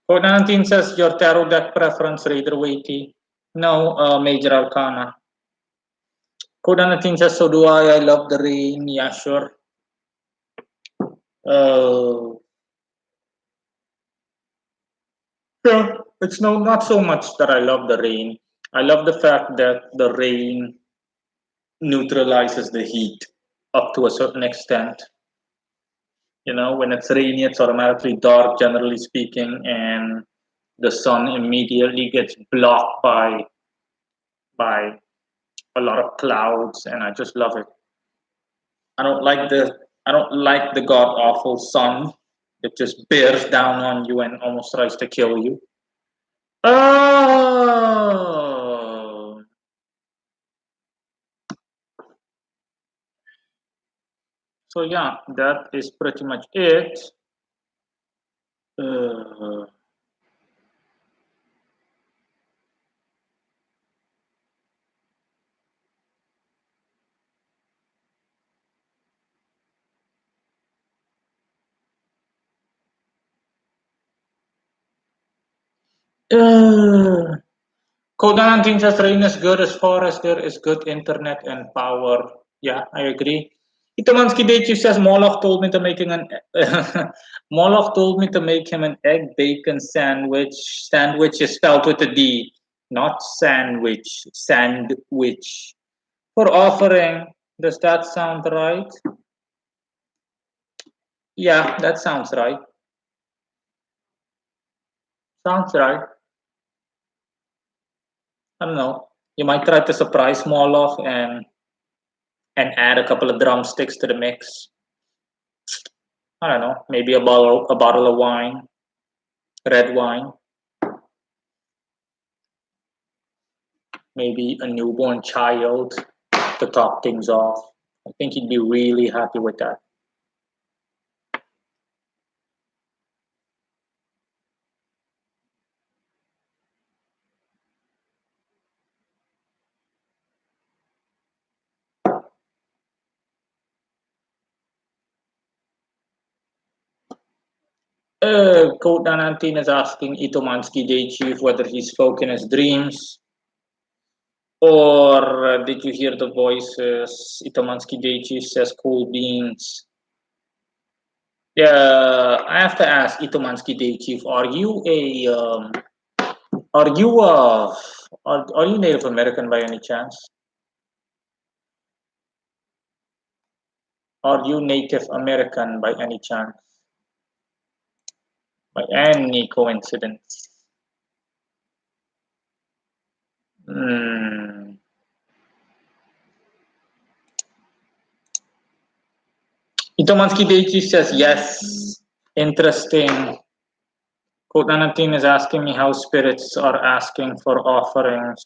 Code 19 says your tarot deck preference, Raider Weighty. No, Major Arcana. Code 19 says, so do I. I love the rain. Yeah, sure. Uh, yeah, it's no, not so much that I love the rain. I love the fact that the rain neutralizes the heat up to a certain extent. You know, when it's rainy, it's automatically dark, generally speaking, and the sun immediately gets blocked by a lot of clouds, and I just love it. I don't like the god awful sun that just bears down on you and almost tries to kill you. Oh, so yeah, that is pretty much it. Uh, Uh, Code 19 says rain is good as far as there is good internet and power. Yeah, I agree. Itamanski Dechi says Moloch told me to making an Moloch told me to make him an egg bacon sandwich. Sandwich is spelled with a D, not sandwich. Sandwich. For offering. Does that sound right? Yeah, that sounds right. Sounds right. I don't know. You might try to surprise Moloch and add a couple of drumsticks to the mix. I don't know, maybe a bottle of wine, red wine, maybe a newborn child to top things off. I think he'd be really happy with that. Code 19 is asking Itomansky Day Chief whether he spoke in his dreams or did you hear the voices. Itomansky Day Chief says cool beans. Yeah, I have to ask Itomansky Day Chief, are you are you Native American by any chance? Are you Native American by any chance? By any coincidence? Hmm. Itomansky Deichi says yes. Interesting. Kodanatin is asking me how spirits are asking for offerings.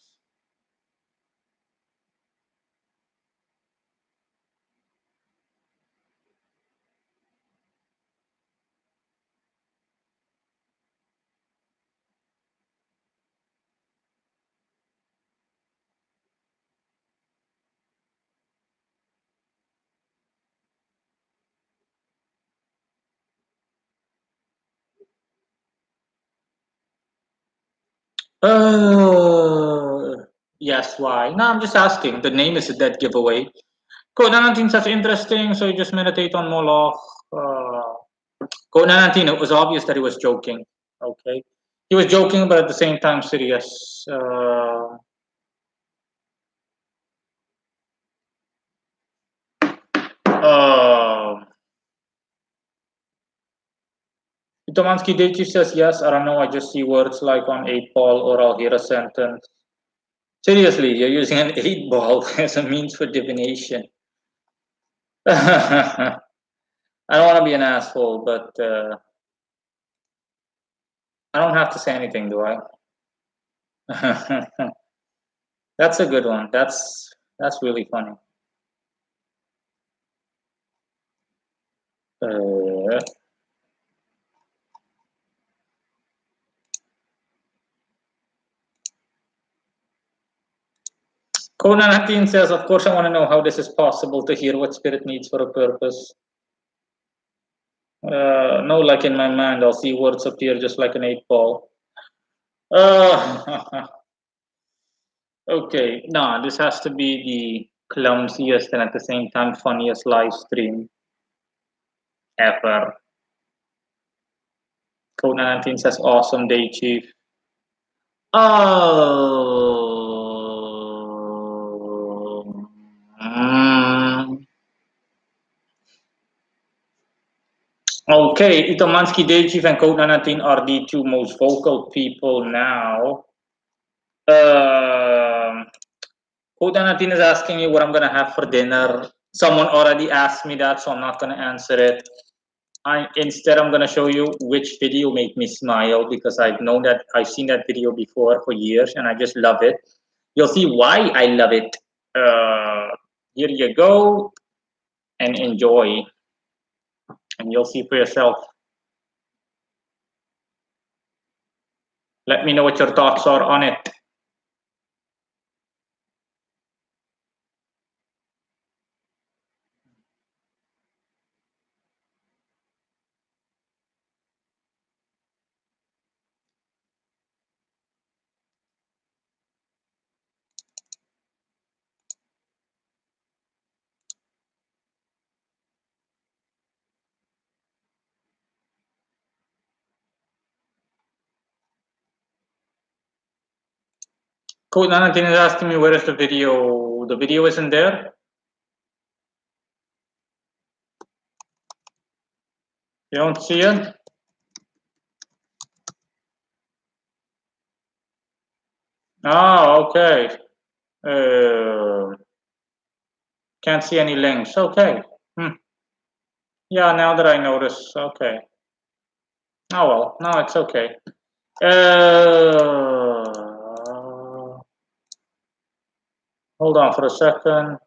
Yes, why? No, I'm just asking. The name is a dead giveaway. Kodanatin says interesting, so you just meditate on Moloch. Kodanatin, it was obvious that he was joking. Okay. He was joking, but at the same time serious. Uh, Tomansky Deichi says yes. I don't know. I just see words like on 8 ball or I'll hear a sentence. Seriously, you're using an 8 ball as a means for divination. I don't want to be an asshole, but I don't have to say anything, do I? That's a good one. That's really funny. Uh, Conan 18 says, of course, I want to know how this is possible to hear what spirit needs for a purpose. No, like in my mind, I'll see words appear just like an 8 ball. Okay, no, this has to be the clumsiest and at the same time funniest live stream ever. Code 19 says, awesome day, Chief. Oh. Okay, Itomansky Day Chief and Code 19 are the two most vocal people now. Code 19 is asking me what I'm gonna have for dinner. Someone already asked me that, so I'm not gonna answer it. Instead, I'm gonna show you which video made me smile because I've seen that video before for years and I just love it. You'll see why I love it. Here you go and enjoy, and you'll see for yourself. Let me know what your thoughts are on it. Code 19 is asking me where is the video. The video isn't there. You don't see it? Oh, okay. Can't see any links. Okay. Yeah, now that I notice. Okay. Oh well, no, it's okay. Hold on for a second.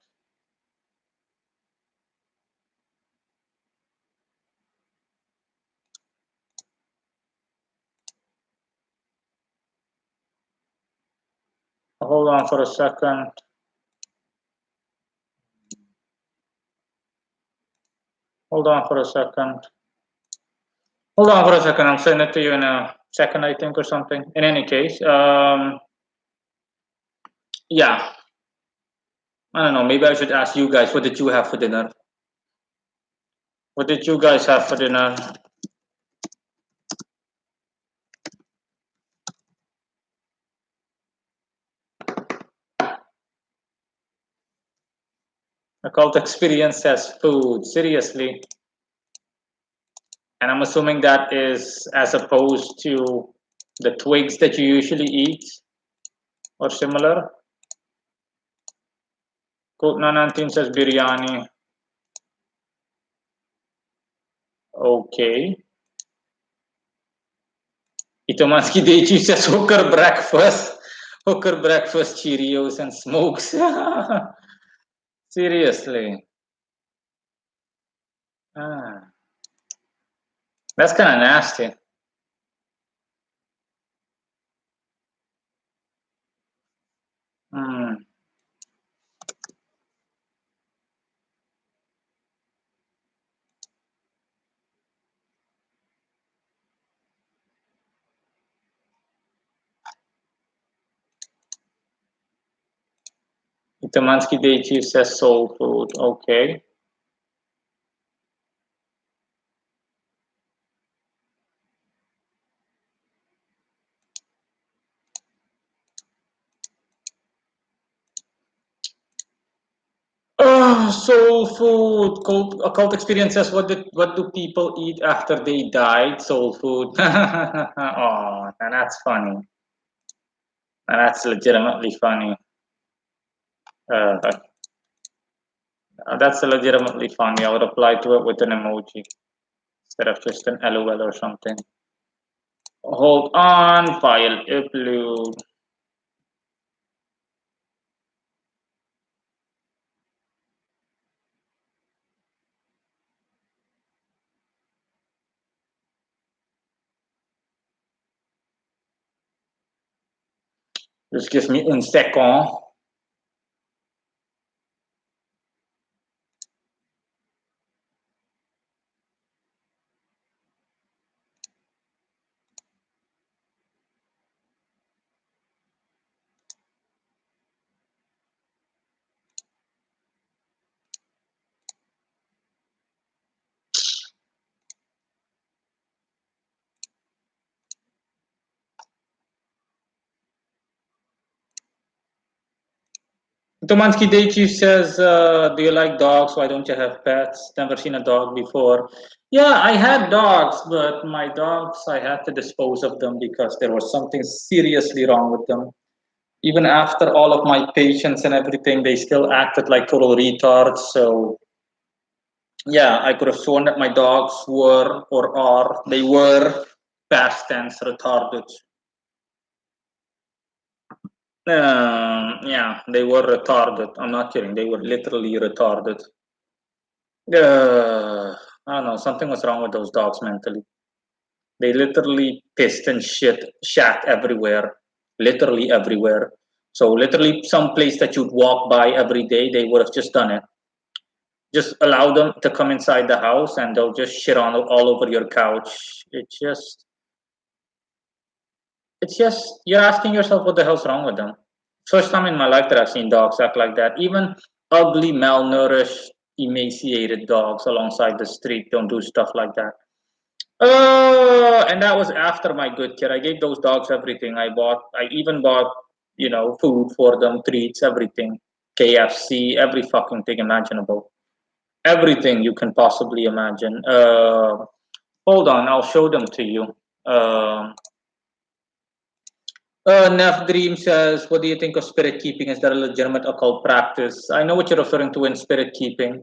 Hold on for a second. Hold on for a second. Hold on for a second. I'll send it to you in a second, I think, or something. In any case, yeah. I don't know. Maybe I should ask you guys, what did you have for dinner? What did you guys have for dinner? Occult experience as food. Seriously. And I'm assuming that is as opposed to the twigs that you usually eat or similar. Code 19 says biryani. Okay. Itomansky Deichi says hooker breakfast. Hooker breakfast Cheerios and smokes. Seriously. That's kind of nasty. Itomansky Deichi says soul food. Okay. Oh, soul food. Occult experience says what do people eat after they died? Soul food. Oh, that's funny. That's legitimately funny. That's legitimately funny. I would reply to it with an emoji instead of just an LOL or something. Hold on, file upload. Just give me un second. Tomansky Deichi says, do you like dogs? Why don't you have pets? Never seen a dog before. Yeah, I had dogs, but my dogs, I had to dispose of them because there was something seriously wrong with them. Even after all of my patience and everything, they still acted like total retards. So, yeah, I could have sworn that my dogs were or are, they were past tense retarded. Yeah, they were retarded. I'm not kidding. They were literally retarded. I don't know. Something was wrong with those dogs mentally. They literally pissed and shat everywhere. Literally everywhere. So literally some place that you'd walk by every day, they would have just done it. Just allow them to come inside the house and they'll just shit on all over your couch. It's just you're asking yourself what the hell's wrong with them. First time in my life that I've seen dogs act like that. Even ugly, malnourished, emaciated dogs alongside the street don't do stuff like that. And that was after my good kid. I gave those dogs everything. I even bought, food for them, treats, everything. KFC, every fucking thing imaginable. Everything you can possibly imagine. Hold on, I'll show them to you. Nef Dream says, what do you think of spirit keeping? Is that a legitimate occult practice? I know what you're referring to in spirit keeping.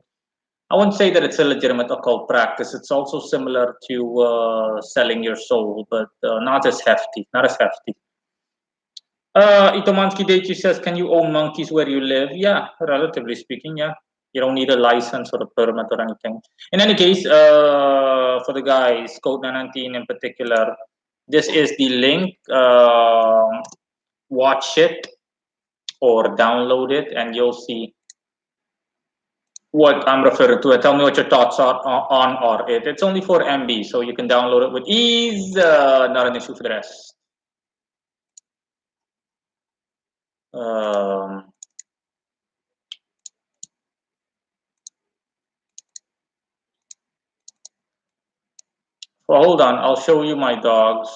I wouldn't say that it's a legitimate occult practice. It's also similar to selling your soul, but not as hefty. Not as hefty. Itomansky Deichi says, can you own monkeys where you live? Yeah, relatively speaking, yeah. You don't need a license or a permit or anything. In any case, for the guys, Code 19 in particular, this is the link. Watch it or download it, and you'll see what I'm referring to. Tell me what your thoughts are on or it. It's only 4 MB, so you can download it with ease. Not an issue for the rest. Well, hold on, I'll show you my dogs.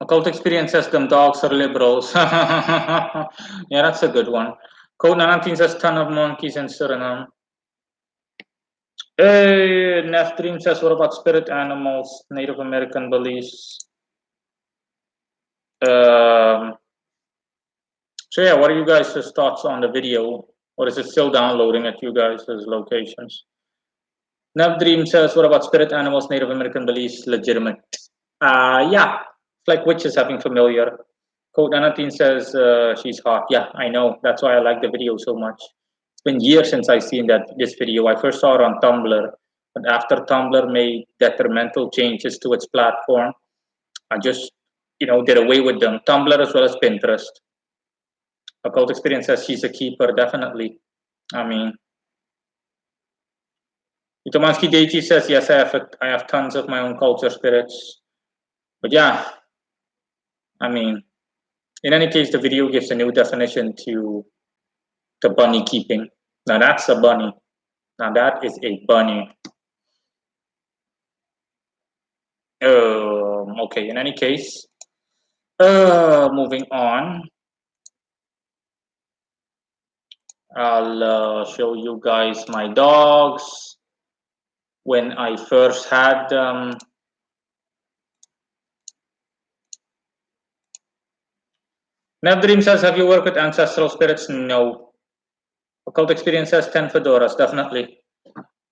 Occult experience says them dogs are liberals. Yeah, that's a good one. Code 19 says ton of monkeys in Suriname. Hey, Nef Dream says, what about spirit animals, Native American beliefs? So yeah, what are you guys' thoughts on the video? Or is it still downloading at you guys' locations? Nef Dream says, what about spirit animals, Native American beliefs, legitimate? Yeah, it's like witches having familiar. Code 19 says she's hot. Yeah, I know. That's why I like the video so much. It's been years since I've seen this video. I first saw it on Tumblr, but after Tumblr made detrimental changes to its platform, I just did away with them. Tumblr as well as Pinterest. Occult experience says she's a keeper, definitely. I mean, Itomansky Deichi says yes, I have tons of my own culture spirits. But yeah, I mean, in any case, the video gives a new definition to bunny keeping. Now that's a bunny. Now that is a bunny. Okay, in any case, moving on. I'll show you guys my dogs when I first had them. Nevdream says, have you worked with ancestral spirits? No. Occult experience says 10 fedoras, definitely.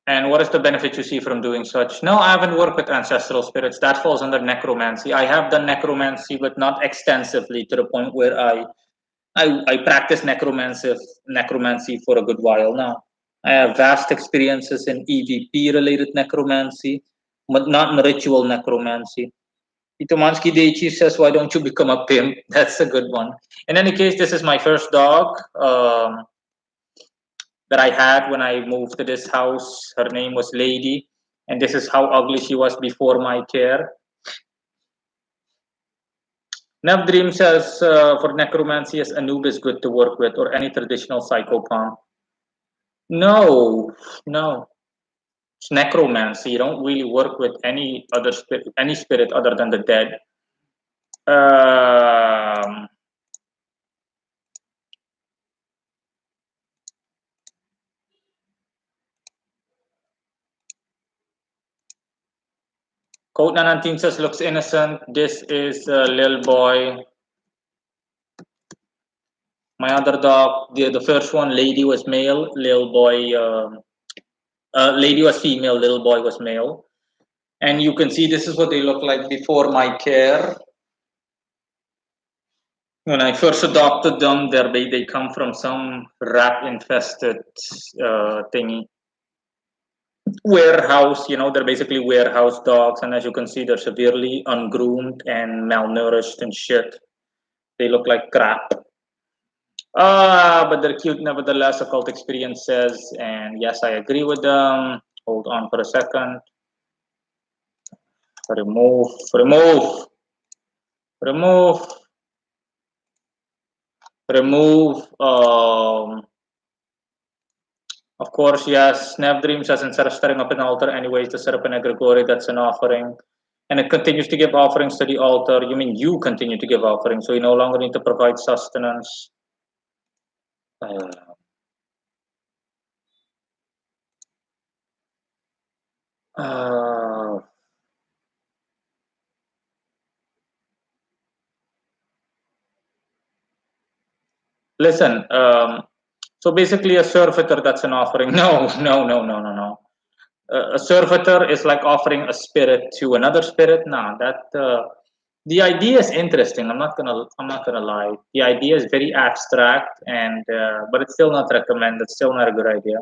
And what is the benefit you see from doing such? No, I haven't worked with ancestral spirits. That falls under necromancy. I have done necromancy, but not extensively to the point where I practice necromancy for a good while now. I have vast experiences in EVP related necromancy, but not in ritual necromancy. Itomansky Deichi says, why don't you become a pimp? That's a good one. In any case, this is my first dog that I had when I moved to this house. Her name was Lady, and this is how ugly she was before my care. Nev Dream says, for necromancy, yes, a noob is good to work with, or any traditional psychopomp. No, no. It's necromancy. You don't really work with any spirit other than the dead. Code 19 says looks innocent. This is Lil Boy. My other dog, the first one, Lady was male. Lil Boy, Lady was female. Little Boy was male. And you can see this is what they look like before my care. When I first adopted them, they come from some rat-infested thingy. Warehouse, they're basically warehouse dogs, and as you can see, they're severely ungroomed and malnourished and shit. They look like crap. But they're cute nevertheless, occult experience says, and yes, I agree with them. Hold on for a second. Remove. Remove. Of course, yes. Snap Dream says instead of setting up an altar anyways to set up an egregore, that's an offering. And it continues to give offerings to the altar. You mean you continue to give offerings, so you no longer need to provide sustenance. Listen, so basically a surfeiter, that's an offering. No, no, no, no, no, no. A servitor is like offering a spirit to another spirit. Nah, the idea is interesting. I'm not gonna lie. The idea is very abstract, and but it's still not recommended. It's still not a good idea.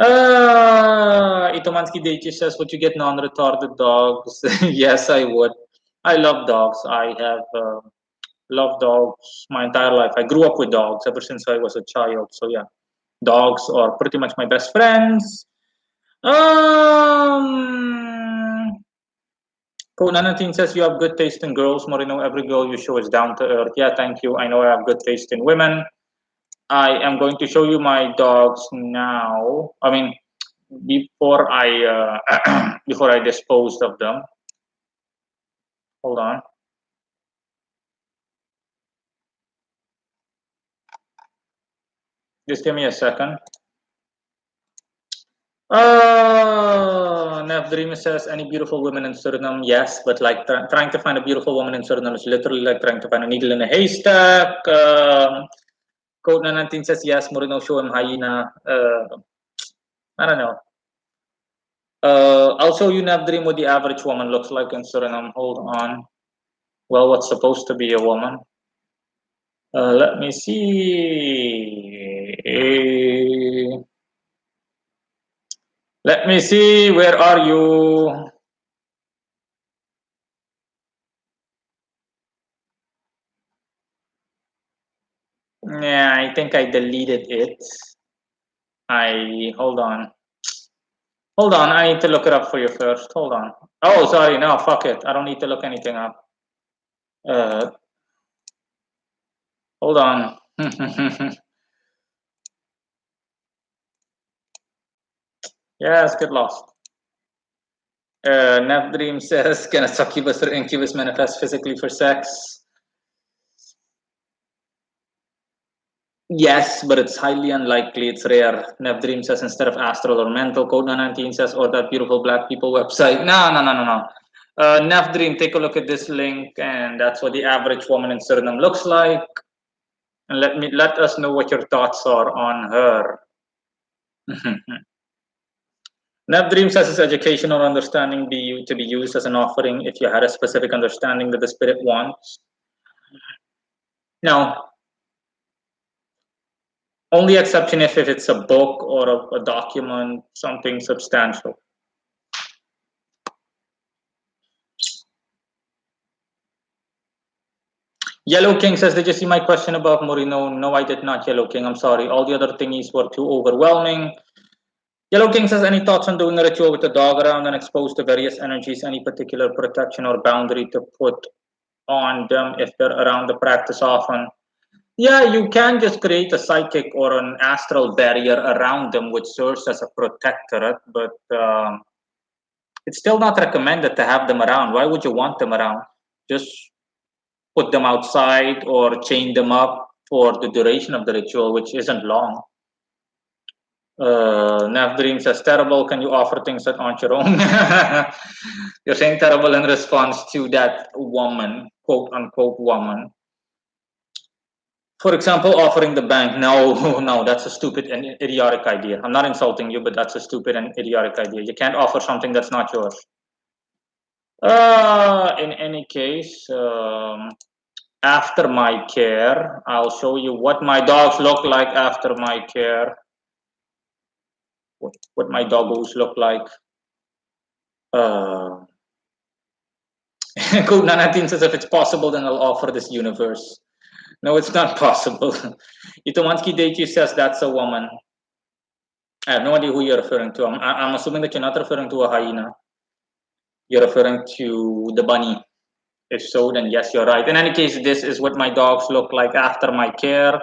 Itomansky Deichi says, "Would you get non-retarded dogs?" Yes, I would. I love dogs. I have loved dogs my entire life. I grew up with dogs ever since I was a child. So yeah, dogs are pretty much my best friends. Code 19 says you have good taste in girls. Moreno, every girl you show is down to earth. Yeah, thank you. I know I have good taste in women. I am going to show you my dogs now. I mean, before I before I disposed of them. Hold on. Just give me a second. Nev Dream says any beautiful women in Suriname, yes, but like trying to find a beautiful woman in Suriname is literally like trying to find a needle in a haystack. Code 19 says yes, Moreno show him hyena. I don't know. I'll show you Nev Dream what the average woman looks like in Suriname. Hold on. Well, what's supposed to be a woman? Let me see. Let me see. Where are you? Yeah, I think I deleted it. Hold on. Hold on, I need to look it up for you first. Hold on. Oh, sorry, no, fuck it. I don't need to look anything up. Uh, Hold on. Yes, get lost. Nev Dream says, can a succubus or incubus manifest physically for sex? Yes, but it's highly unlikely. It's rare. Nev Dream says instead of astral or mental. Code 19 says, or that beautiful black people website. No, no, no, no, no. Nev Dream, take a look at this link, and that's what the average woman in Suriname looks like. And let us know what your thoughts are on her. Nev Dream says is education or understanding to be used as an offering if you had a specific understanding that the spirit wants. No. Only exception if it's a book or a document, something substantial. Yellow King says, did you see my question about Morino? No, I did not, Yellow King. I'm sorry. All the other thingies were too overwhelming. Yellow King says, any thoughts on doing a ritual with the dog around and exposed to various energies? Any particular protection or boundary to put on them if they're around the practice often? Yeah, you can just create a psychic or an astral barrier around them, which serves as a protectorate, but it's still not recommended to have them around. Why would you want them around? Just put them outside or chain them up for the duration of the ritual, which isn't long. Nav Dream says, terrible. Can you offer things that aren't your own? You're saying terrible in response to that woman, quote unquote woman. For example, offering the bank. No, no, that's a stupid and idiotic idea. I'm not insulting you, but that's a stupid and idiotic idea. You can't offer something that's not yours. In any case, after my care, I'll show you what my dogs look like after my care. What my doggos look like. Code 19 says if it's possible, then I'll offer this universe. No, it's not possible. Itomansky Deichi says that's a woman. I have no idea who you're referring to. I'm assuming that you're not referring to a hyena. You're referring to the bunny. If so, then yes, you're right. In any case, this is what my dogs look like after my care.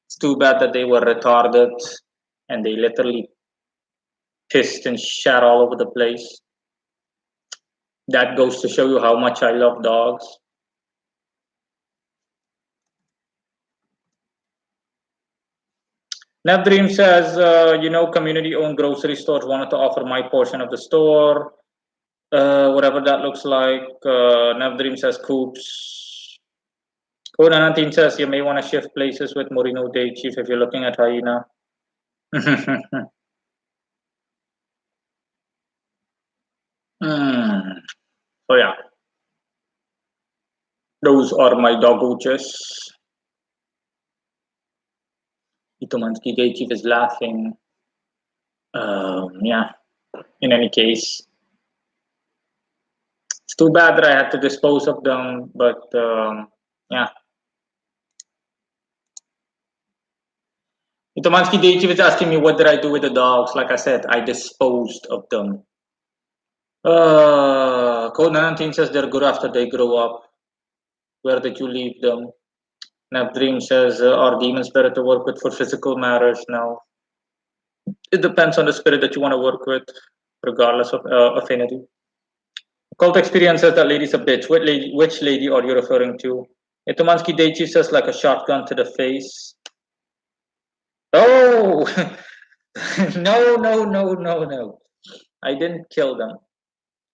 It's too bad that they were retarded and they literally pissed and shat all over the place. That goes to show you how much I love dogs. Navdream says, community-owned grocery stores wanted to offer my portion of the store. Whatever that looks like. Navdream says, Coops. Code 19 says, you may want to shift places with Morino Day Chief if you're looking at Hyena. So yeah, those are my dogooches. Itumansky Day Chief is laughing. Yeah, in any case, it's too bad that I had to dispose of them, but yeah. Itumansky Day Chief is asking me what did I do with the dogs. Like I said, I disposed of them. Code 19 says they're good after they grow up. Where did you leave them? Navdream says, are demons better to work with for physical matters? No. It depends on the spirit that you want to work with, regardless of affinity. Cult experience says that lady's a bitch. Which lady are you referring to? Itumansky Deichi says like a shotgun to the face. Oh! No. I didn't kill them.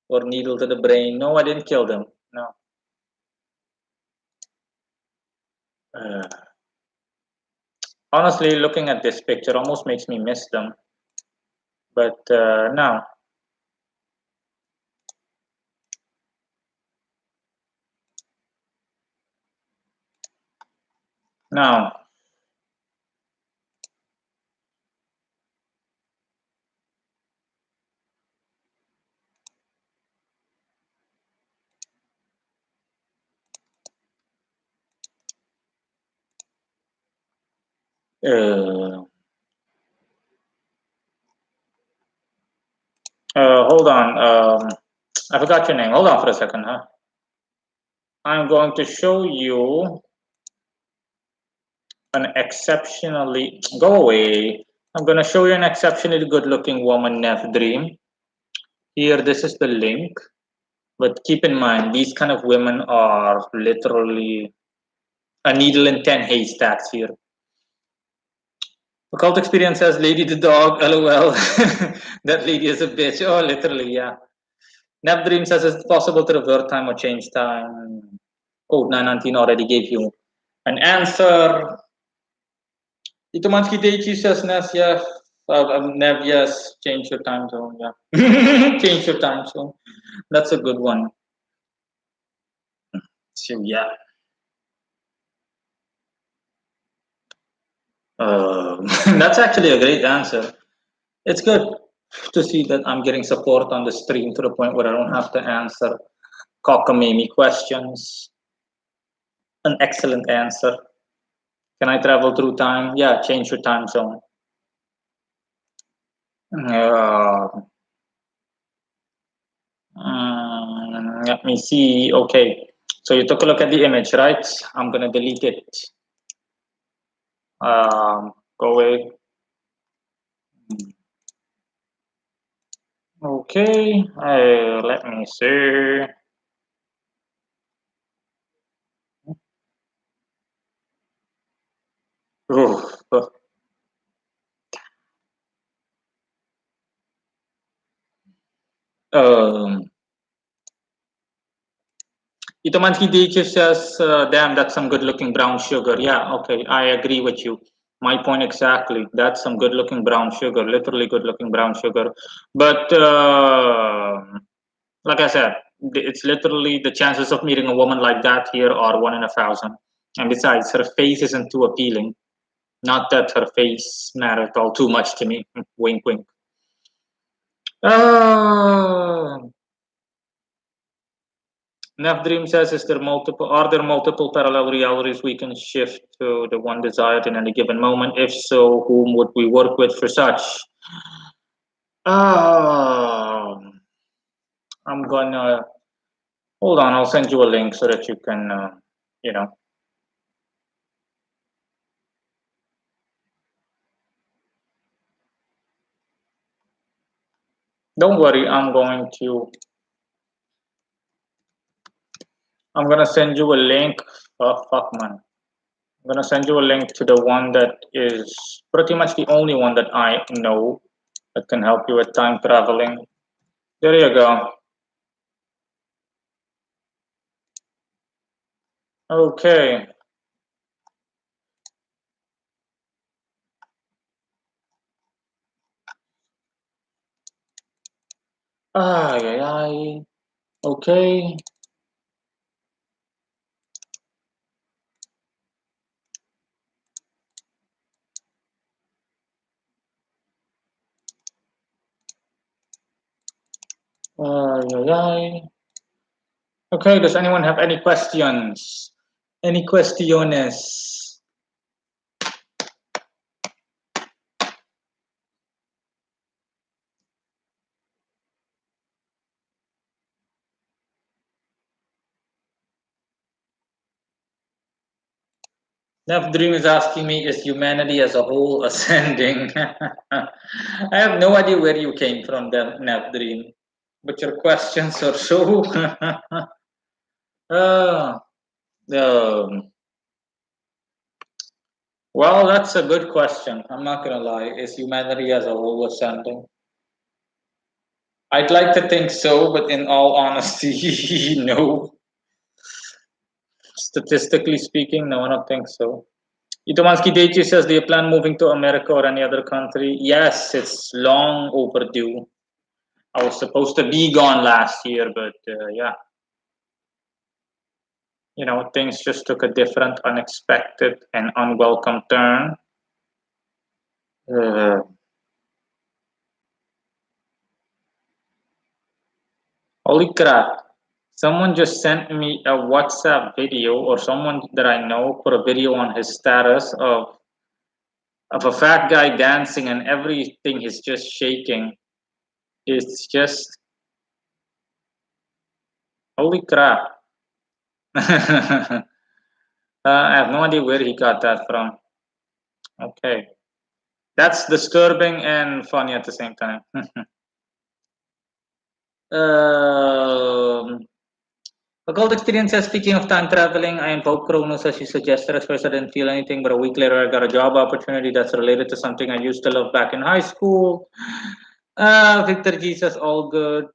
Or needle to the brain. No, I didn't kill them. No. Honestly, looking at this picture almost makes me miss them. But no. No. Hold on. I forgot your name. Hold on for a second, huh? I'm going to show you an exceptionally go away. I'm going to show you an exceptionally good-looking woman, Neff Dream. Here, this is the link. But keep in mind, these kind of women are literally a needle in 10 haystacks here. Occult experience says, Lady the dog, lol. That lady is a bitch. Oh, literally, yeah. Neff Dream says, it's possible to revert time or change time. Code 919 already gave you an answer. Itumansky Deichi says, Nes, yeah. Nev, yes. Change your time zone, yeah. Change your time zone. That's a good one. So, yeah. That's actually a great answer. It's good to see that I'm getting support on the stream to the point where I don't have to answer cockamamie questions. An excellent answer. Can I travel through time? Yeah, change your time zone. Let me see. Okay, so you took a look at the image, right? I'm gonna delete it. Go away. Okay, let me see. Ooh. Itomansky DH says, damn, that's some good looking brown sugar. Yeah, okay, I agree with you. My point exactly. That's some good looking brown sugar, literally good looking brown sugar. But like I said, it's literally the chances of meeting a woman like that here are 1 in 1,000. And besides, her face isn't too appealing. Not that her face mattered all too much to me. Wink, wink. Neff Dream says, are there multiple parallel realities we can shift to the one desired in any given moment? If so, whom would we work with for such? I'm gonna Hold on, I'll send you a link so that you can, you know. Don't worry, I'm gonna send you a link. Oh, fuck, man. I'm gonna send you a link to the one that is pretty much the only one that I know that can help you with time traveling. There you go. Okay. Ay, ay, ay. Okay. Ay, ay, ay. Okay, does anyone have any questions? Any questiones? Nev Dream is asking me, is humanity as a whole ascending? I have no idea where you came from, Nev Dream, but your questions are so. uh, um, well, that's a good question. I'm not gonna lie. Is humanity as a whole ascending? I'd like to think so, but in all honesty, no. Statistically speaking, no, I don't think so. Itomansky Deichi says, do you plan moving to America or any other country? Yes, it's long overdue. I was supposed to be gone last year, but yeah. You know, things just took a different, unexpected, and unwelcome turn. Uh, Holy crap. Someone just sent me a WhatsApp video, or someone that I know put a video on his status of a fat guy dancing, and everything is just shaking. It's just holy crap. I have no idea where he got that from. Okay. That's disturbing and funny at the same time. Occult experiences. Speaking of time traveling, I invoked Kronos as you suggested. At first, I didn't feel anything, but a week later, I got a job opportunity that's related to something I used to love back in high school. Victor G says, all good.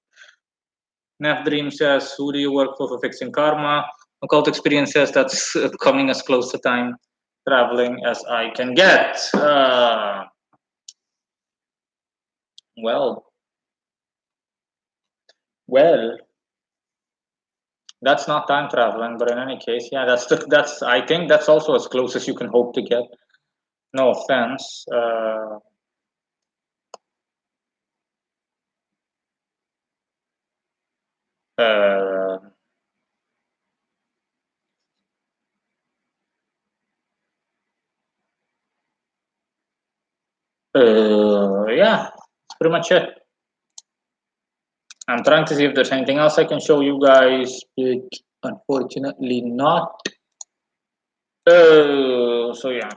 Naf Dream says, who do you work for fixing karma? Occult experience says, that's coming as close to time traveling as I can get. Well, well, that's not time traveling, but in any case, yeah, that's I think that's also as close as you can hope to get. No offense. Uh, yeah, that's pretty much it. I'm trying to see if there's anything else I can show you guys, but unfortunately not. So yeah.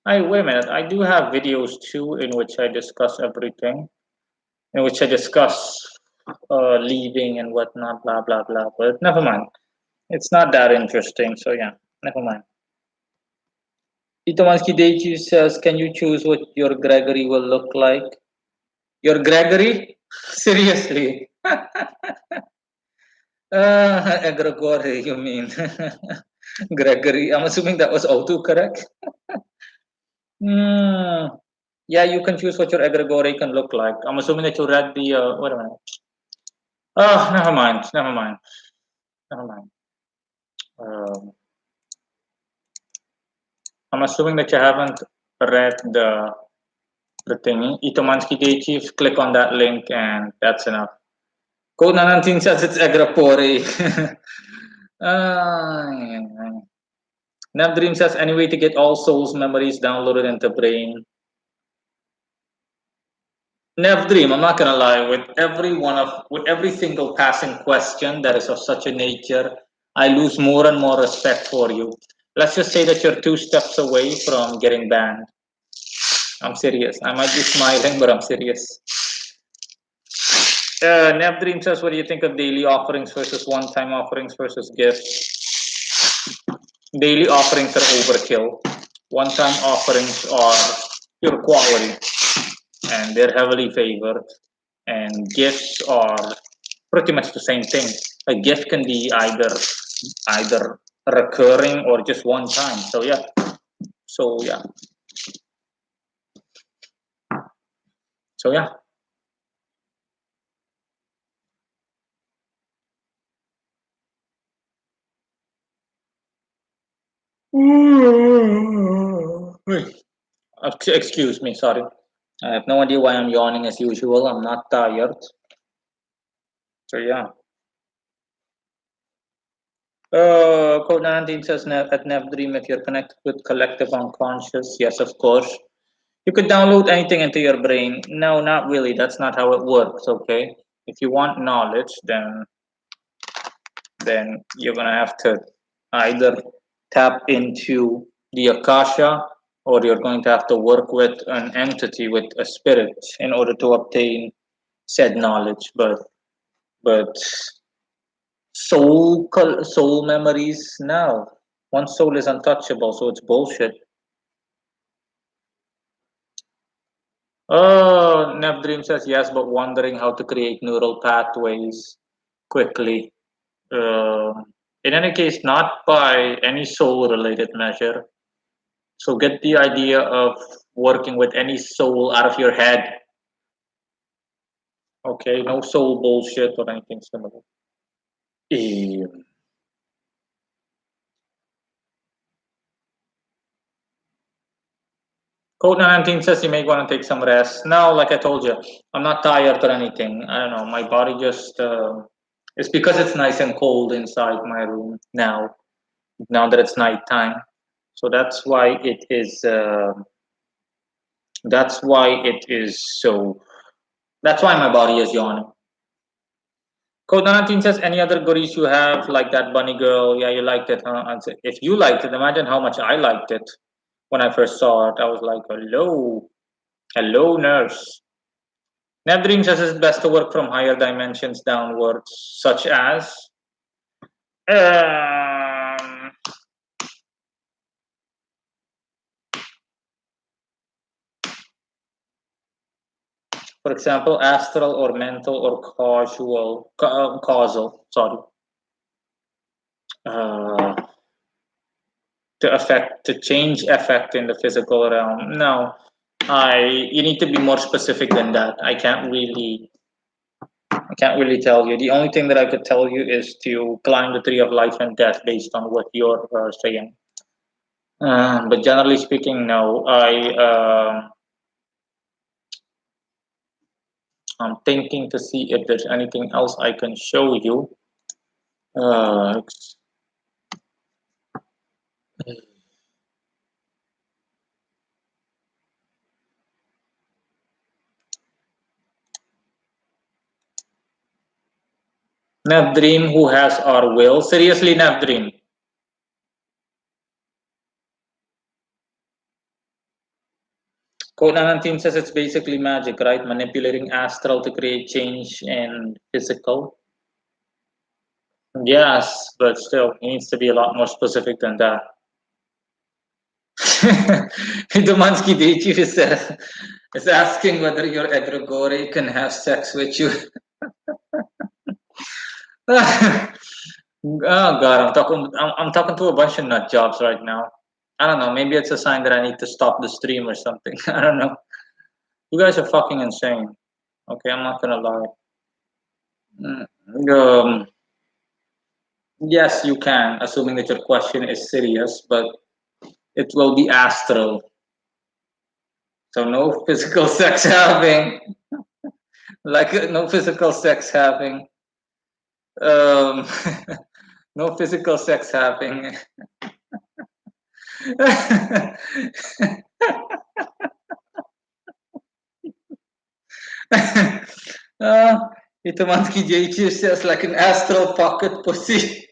Wait a minute. I do have videos too in which I discuss everything, in which I discuss leaving and whatnot, blah blah blah. But never mind. It's not that interesting. So yeah, never mind. Itomansky Deichi says, "Can you choose what your Gregory will look like?" Your Gregory? Seriously? Egregore, you mean? Gregory. I'm assuming that was autocorrect. Hmm. Yeah, you can choose what your egregore can look like. I'm assuming that you read the. Wait a minute. Oh, never mind. Never mind. Never mind. Um, I'm assuming that you haven't read the thingy. Itomansky Chief. Click on that link, and that's enough. Code 19 says it's egregore. uh, Nav Dream says any way to get all souls memories downloaded into brain. Nev Dream, I'm not gonna lie, with every single passing question that is of such a nature, I lose more and more respect for you. Let's just say that you're 2 steps away from getting banned. I'm serious. I might be smiling, but I'm serious. Nev Dream says, what do you think of daily offerings versus one-time offerings versus gifts? Daily offerings are overkill. One-time offerings are pure quality, and they're heavily favored. And gifts are pretty much the same thing. A gift can be either recurring or just one time. So yeah. So yeah. So yeah. Excuse me, sorry. I have no idea why I'm yawning as usual. I'm not tired. So yeah. Code 19 says at NevDream, if you're connected with collective unconscious, yes, of course. You could download anything into your brain. No, not really. That's not how it works, okay? If you want knowledge, then you're gonna have to either tap into the Akasha, or you're going to have to work with an entity, with a spirit, in order to obtain said knowledge. But soul memories, no. One soul is untouchable, so it's bullshit. Oh, Nev Dream says yes, but wondering how to create neural pathways quickly. In any case, not by any soul related measure. So get the idea of working with any soul out of your head. Okay, no soul bullshit or anything similar. Eh, Code 19 says you may want to take some rest. Now, like I told you, I'm not tired or anything. I don't know. My body just. It's because it's nice and cold inside my room now that it's nighttime. So that's why it is. That's why it is so. That's why my body is yawning. Code 19 says any other goodies you have, like that bunny girl. Yeah, you liked it, huh? And so if you liked it, imagine how much I liked it when I first saw it. I was like, hello, hello, nurse. Nev says it's best to work from higher dimensions downwards, such as, um, for example, astral or mental or causal. Sorry, uh, to change effect in the physical realm. No, you need to be more specific than that. I can't really tell you. The only thing that I could tell you is to climb the tree of life and death based on what you're saying. But generally speaking, no. I'm thinking to see if there's anything else I can show you. Uh, Navdream, who has our will? Seriously, Navdream. Code 19 says it's basically magic, right? Manipulating astral to create change in physical. Yes, but still, it needs to be a lot more specific than that. Dumansky Deji is asking whether your egregore can have sex with you. Oh God, I'm talking to a bunch of nut jobs right now. I don't know. Maybe it's a sign that I need to stop the stream or something. I don't know. You guys are fucking insane. Okay, I'm not gonna lie. Mm, yes, you can, assuming that your question is serious, but it will be astral. So no physical sex having, like no physical sex having, um, no physical sex having. Ito manski JH is just like an astral pocket pussy.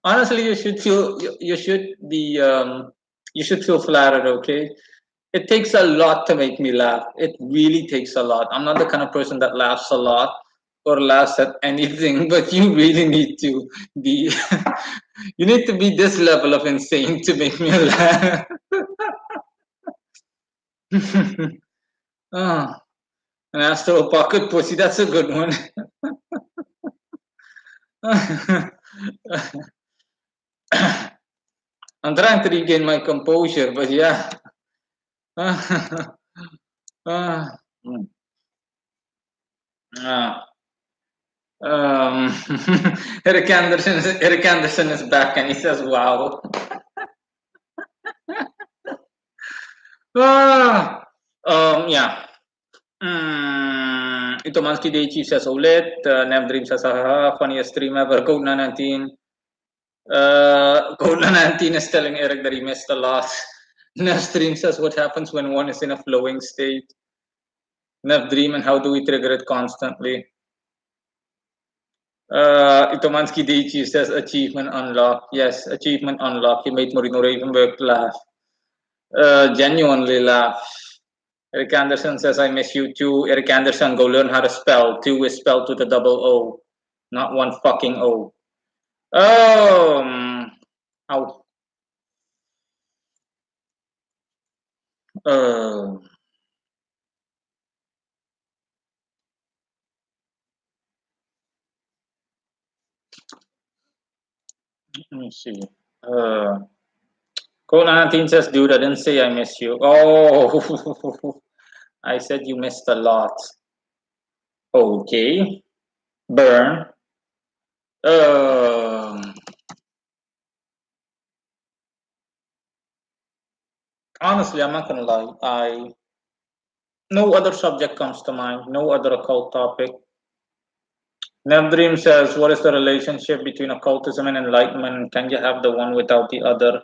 Honestly, you should feel you should be you should feel flattered. Okay, it takes a lot to make me laugh. It really takes a lot. I'm not the kind of person that laughs a lot or laughs at anything, but you really need to be you need to be this level of insane to make me laugh. Oh, an astral pocket pussy, that's a good one. I'm trying to regain my composure, but yeah. Ah, ah, um, Eric Anderson is back and he says, wow. Yeah. Ito Mansky Deichi says ulit. Nev Dream says, haha, funniest stream ever. Code na 19. Code na 19 is telling Eric that he missed a lot. Nev Stream says, what happens when one is in a flowing state? Nev Dream and how do we trigger it constantly? Itomansky Deichi says achievement unlock. Yes, achievement unlock. He made Morino Ravenberg laugh. Genuinely laugh. Eric Anderson says, I miss you too. Eric Anderson, go learn how to spell. Two is spelled with a double O, not one fucking O. Ow. Let me see. Cole19 says, dude, I didn't say I miss you. Oh, I said you missed a lot. Okay. Burn. Honestly, I'm not gonna lie. No other subject comes to mind. No other occult topic. Nevdream says, "What is the relationship between occultism and enlightenment? Can you have the one without the other?"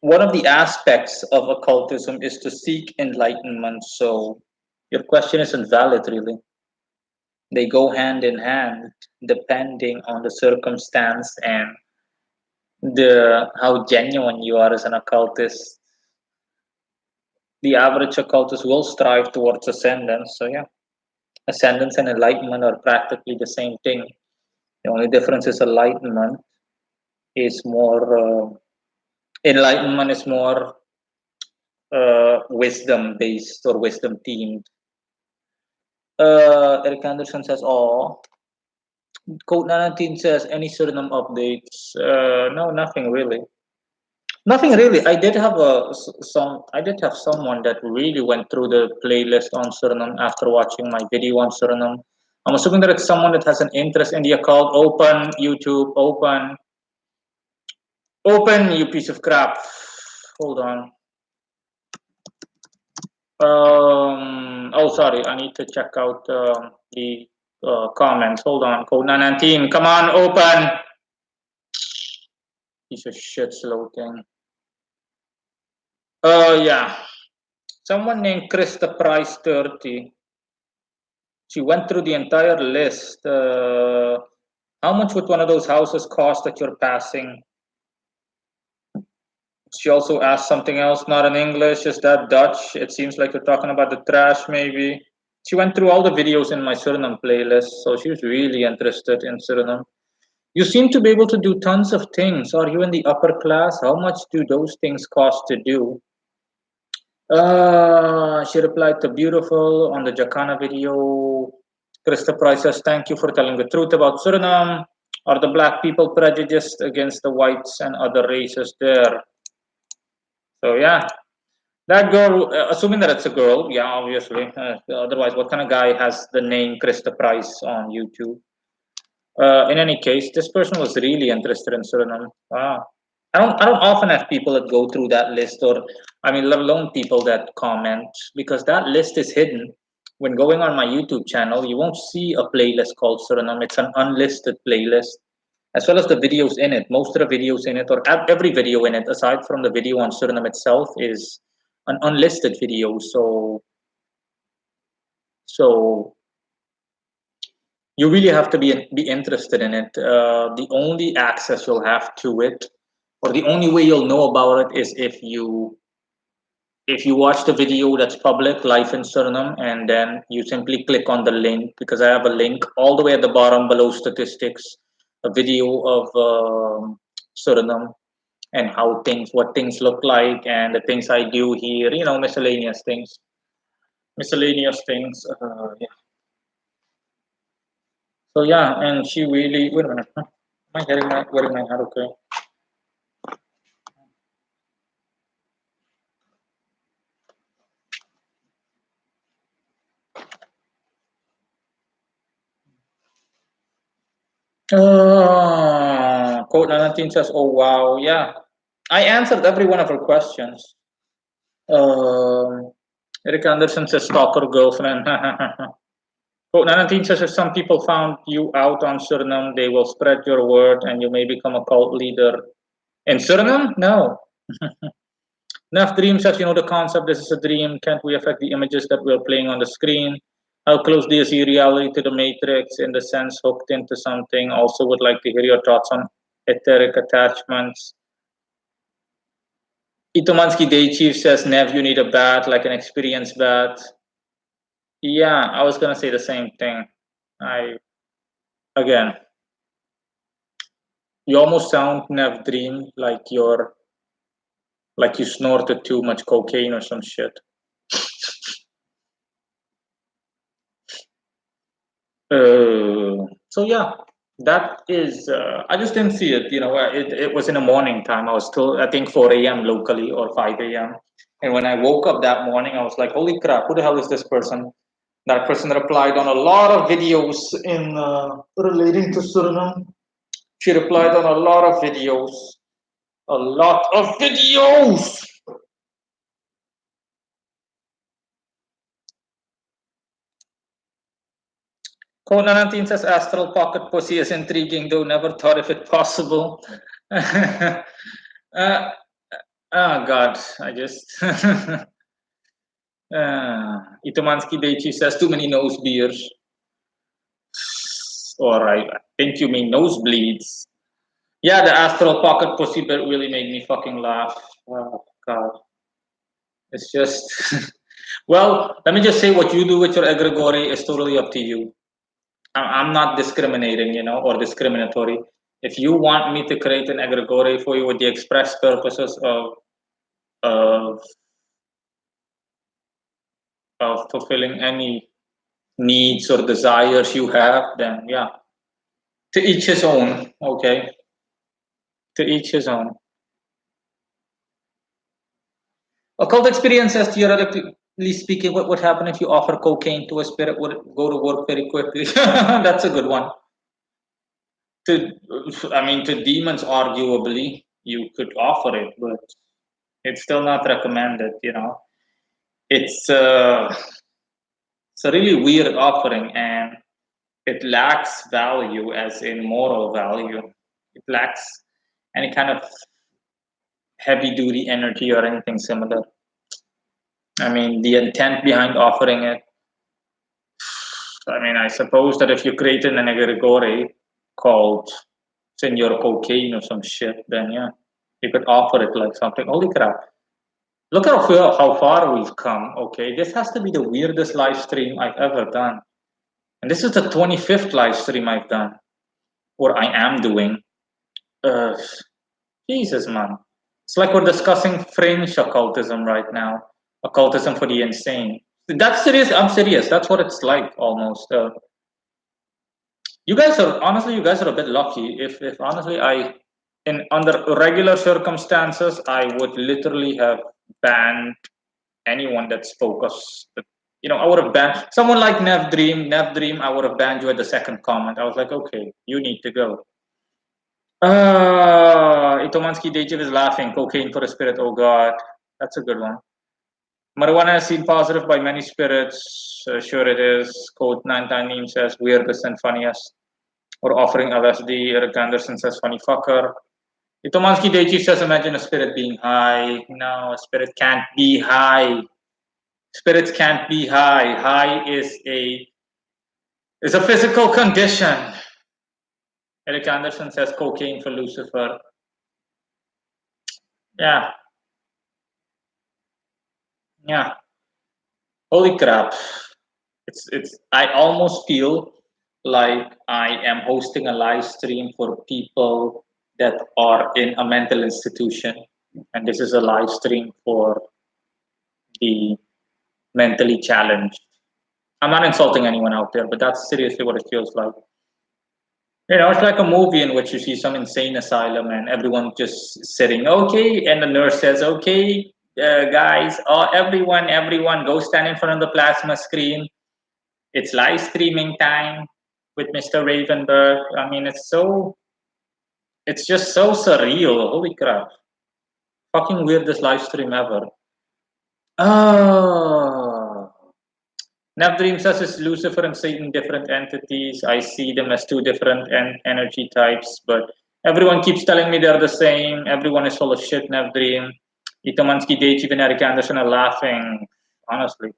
One of the aspects of occultism is to seek enlightenment. So, your question isn't valid, really. They go hand in hand, depending on the circumstance and the how genuine you are as an occultist. The average occultist will strive towards ascendance. So yeah, ascendance and enlightenment are practically the same thing. The only difference is enlightenment is more wisdom based or wisdom themed. Eric Anderson says, "Oh." Code 19 says, "Any Suriname updates?" No, nothing really. Nothing really. I did have someone that really went through the playlist on Suriname after watching my video on Suriname. I'm assuming that it's someone that has an interest in the occult. Open YouTube, open, you piece of crap. Hold on. Oh, sorry. I need to check out the comments. Hold on. Code 19. Come on, open. Piece of shit, slow thing. Yeah. Someone named Krista Price 30. She went through the entire list. How much would one of those houses cost that you're passing? She also asked something else, not in English. Is that Dutch? It seems like you're talking about the trash, maybe. She went through all the videos in my Suriname playlist, so she was really interested in Suriname. You seem to be able to do tons of things. Are you in the upper class? How much do those things cost to do? She replied to beautiful on the Jacana video. Krista Price says, thank you for telling the truth about Suriname. Are the black people prejudiced against the whites and other races there? So yeah, that girl, assuming that it's a girl, yeah, obviously. Otherwise, what kind of guy has the name Krista Price on YouTube? In any case, this person was really interested in Suriname. Wow. I don't often have people that go through that list, or I mean, let alone people that comment, because that list is hidden. When going on my YouTube channel, you won't see a playlist called Suriname. It's an unlisted playlist, as well as the videos in it. Most of the videos in it, or every video in it, aside from the video on Suriname itself, is an unlisted video. So you really have to be interested in it. The only access you'll have to it, or the only way you'll know about it, is if you watch the video that's public, Life in Suriname, and then you simply click on the link, because I have a link all the way at the bottom below statistics, a video of Suriname and what things look like, and the things I do here, miscellaneous things. Miscellaneous things. Yeah. So yeah, and she really. Wait a minute. Huh? Am I wearing my hat? Okay. Code 19 says, "Oh wow, yeah, I answered every one of her questions." Eric Anderson says, "Stalker girlfriend." Code 19 says, "If some people found you out on Suriname, they will spread your word, and you may become a cult leader." In Suriname, no. Enough Dream says, the concept, this is a dream. Can't we affect the images that we're playing on the screen? How close do you see reality to the Matrix, in the sense hooked into something? Also would like to hear your thoughts on etheric attachments. Itomansky Day Chief says, Nev, you need a bat, like an experienced bat. Yeah, I was going to say the same thing. Again, you almost sound, Nev Dream, like you snorted too much cocaine or some shit. So yeah, that is. I just didn't see it. It was in the morning time. I was still, I think, 4 a.m. locally, or 5 a.m. And when I woke up that morning, I was like, "Holy crap! Who the hell is this person?" That person replied on a lot of videos in relating to Suriname. She replied on a lot of videos. A lot of videos. Conan says astral pocket pussy is intriguing, though never thought of it possible. uh, oh God, I just. Itomansky Deichi says too many nose beers. Or I think you mean nosebleeds. Yeah, the astral pocket pussy bit really made me fucking laugh. Oh God. It's just. Well, let me just say, what you do with your egregore is totally up to you. I'm not discriminating, or discriminatory. If you want me to create an egregore for you with the express purposes of of fulfilling any needs or desires you have, then yeah, to each his own. Okay, to each his own. Occult experience says, theoretically speaking, what would happen if you offer cocaine to a spirit? Would it go to work very quickly? That's a good one. To demons, arguably, you could offer it, but it's still not recommended. It's it's a really weird offering, and it lacks value, as in moral value. It lacks any kind of heavy duty energy or anything similar. I mean, the intent behind offering it. I mean, I suppose that if you created an egregore called Senor Cocaine or some shit, then yeah, you could offer it like something. Holy crap. Look how far we've come. Okay, this has to be the weirdest live stream I've ever done. And this is the 25th live stream I've done, or I am doing. Uh, Jesus, man. It's like we're discussing fringe occultism right now. Occultism for the insane. That's serious. I'm serious. That's what it's like almost. You guys are a bit lucky. If honestly, under regular circumstances, I would literally have banned anyone that's focused. I would have banned someone like Nev Dream. Nev Dream, I would have banned you at the second comment. I was like, okay, you need to go. Itomansky Dejev is laughing. Cocaine for a spirit. Oh God, that's a good one. Marijuana is seen positive by many spirits. Sure it is. Code 99 says weirdest and funniest. Or offering LSD. Eric Anderson says funny fucker. Itomansky Dejev says imagine a spirit being high. No, a spirit can't be high. Spirits can't be high. High is a physical condition. Eric Anderson says cocaine for Lucifer. Yeah. Yeah. Holy crap. It's I almost feel like I am hosting a live stream for people that are in a mental institution. And this is a live stream for the mentally challenged. I'm not insulting anyone out there, but that's seriously what it feels like. You know, it's like a movie in which you see some insane asylum and everyone just sitting, okay, and the nurse says, okay, guys, everyone, go stand in front of the plasma screen. It's live streaming time with Mr. Ravenberg. I mean, it's just so surreal. Holy crap. Fucking weirdest live stream ever. Oh. Nav Dream says is Lucifer and Satan different entities. I see them as two different energy types, but everyone keeps telling me they're the same. Everyone is full of shit, Nav Dream. Itomansky, Deji, and Eric Anderson are laughing, honestly.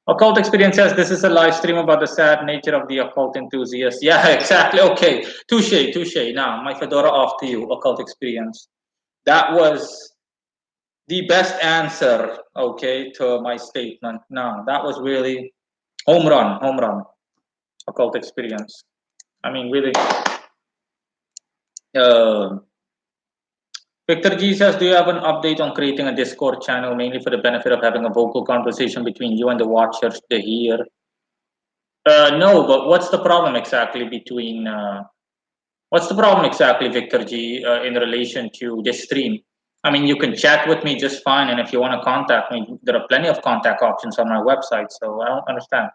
Occult Experience says this is a live stream about the sad nature of the occult enthusiast. Yeah, exactly. Okay. Touche, touche. Now, my fedora off to you, Occult Experience. That was the best answer, okay, to my statement. No, that was really home run, occult experience. I mean, really. Uh, Victor G says, do you have an update on creating a Discord channel, mainly for the benefit of having a vocal conversation between you and the watchers to hear? No, but what's the problem exactly between? What's the problem exactly, Victor G, in relation to this stream? I mean, you can chat with me just fine, and if you want to contact me, there are plenty of contact options on my website. So I don't understand.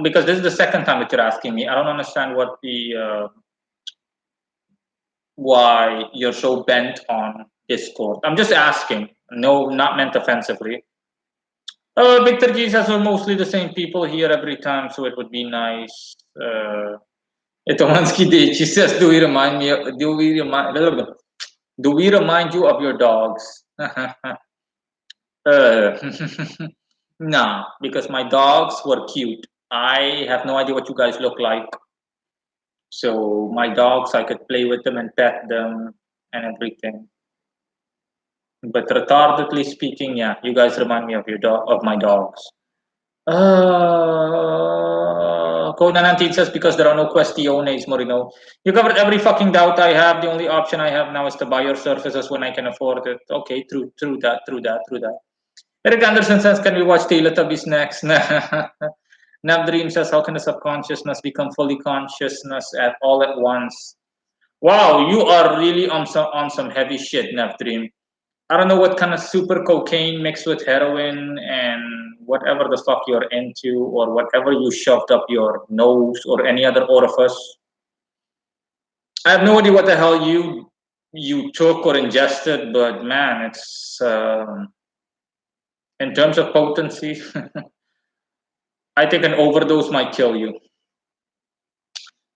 Because this is the second time that you're asking me. I don't understand what the why you're so bent on Discord. I'm just asking. No, not meant offensively. Victor G says we're mostly the same people here every time, so it would be nice. Itomansky Dechi says, do we remind you of your dogs? Nah, because my dogs were cute. I have no idea what you guys look like. So my dogs, I could play with them and pet them and everything. But retardedly speaking, yeah, you guys remind me of my dogs. Code 19 says because there are no questiones, Morino. You covered every fucking doubt I have. The only option I have now is to buy your services when I can afford it. Okay, true that. Eric Anderson says, can we watch Teletubbies next? Nav Dream says, how can the subconsciousness become fully consciousness at all at once? Wow, you are really on some heavy shit, Nav Dream. I don't know what kind of super cocaine mixed with heroin and whatever the fuck you're into or whatever you shoved up your nose or any other orifice. I have no idea what the hell you took or ingested, but man, it's in terms of potency, I think an overdose might kill you.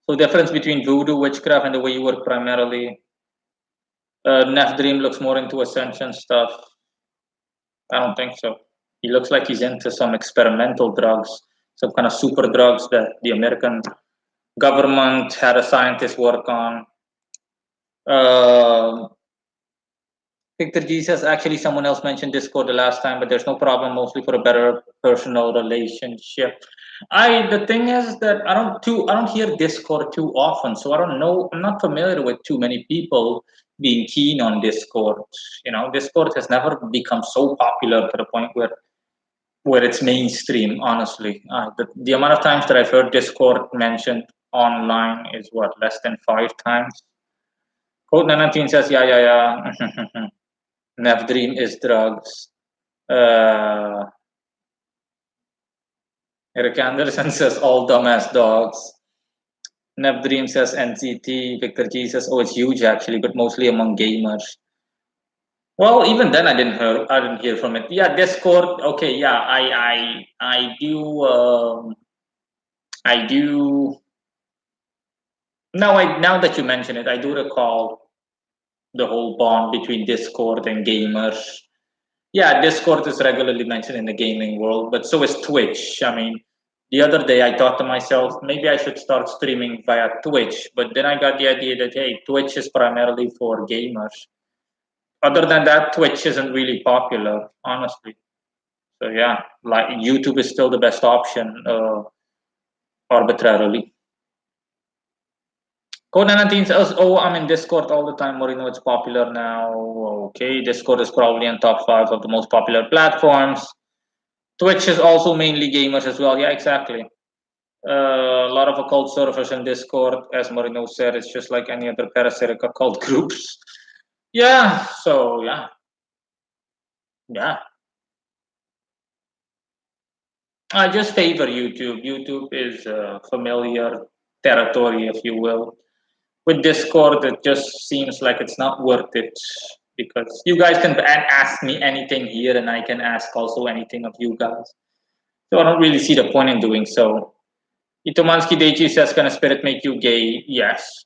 So difference between voodoo, witchcraft, and the way you work primarily. Nef Dream looks more into ascension stuff. I don't think so. He looks like he's into some experimental drugs, some kind of super drugs that the American government had a scientist work on. Victor Jesus, actually, someone else mentioned Discord the last time, but there's no problem, mostly for a better personal relationship. The thing is that I don't hear Discord too often, so I don't know. I'm not familiar with too many people being keen on Discord. You know, Discord has never become so popular to the point where it's mainstream. Honestly, the amount of times that I've heard Discord mentioned online is what, less than 5 times. Code 19 says, yeah. Nev Dream is drugs. Eric Anderson says all dumbass dogs. Nev Dream says NCT. Victor G says, oh, it's huge actually, but mostly among gamers. Well, even then, I didn't hear from it. Yeah, Discord. Okay, yeah, I do. I do. Now that you mention it, I do recall the whole bond between Discord and gamers. Yeah, Discord is regularly mentioned in the gaming world, but so is Twitch. I mean, the other day I thought to myself, maybe I should start streaming via Twitch, but then I got the idea that, hey, Twitch is primarily for gamers. Other than that, Twitch isn't really popular, honestly. So yeah, like YouTube is still the best option, arbitrarily. Code 19 says, oh, I'm in Discord all the time, Morino, it's popular now. Okay, Discord is probably in top 5 of the most popular platforms. Twitch is also mainly gamers as well. Yeah, exactly. A lot of occult servers in Discord, as Morino said, it's just like any other parasitic occult groups. Yeah, so yeah. Yeah. I just favor YouTube. YouTube is familiar territory, if you will. With Discord, it just seems like it's not worth it because you guys can ask me anything here, and I can ask also anything of you guys. So I don't really see the point in doing so. Itomansky Deichi says, can a spirit make you gay? Yes.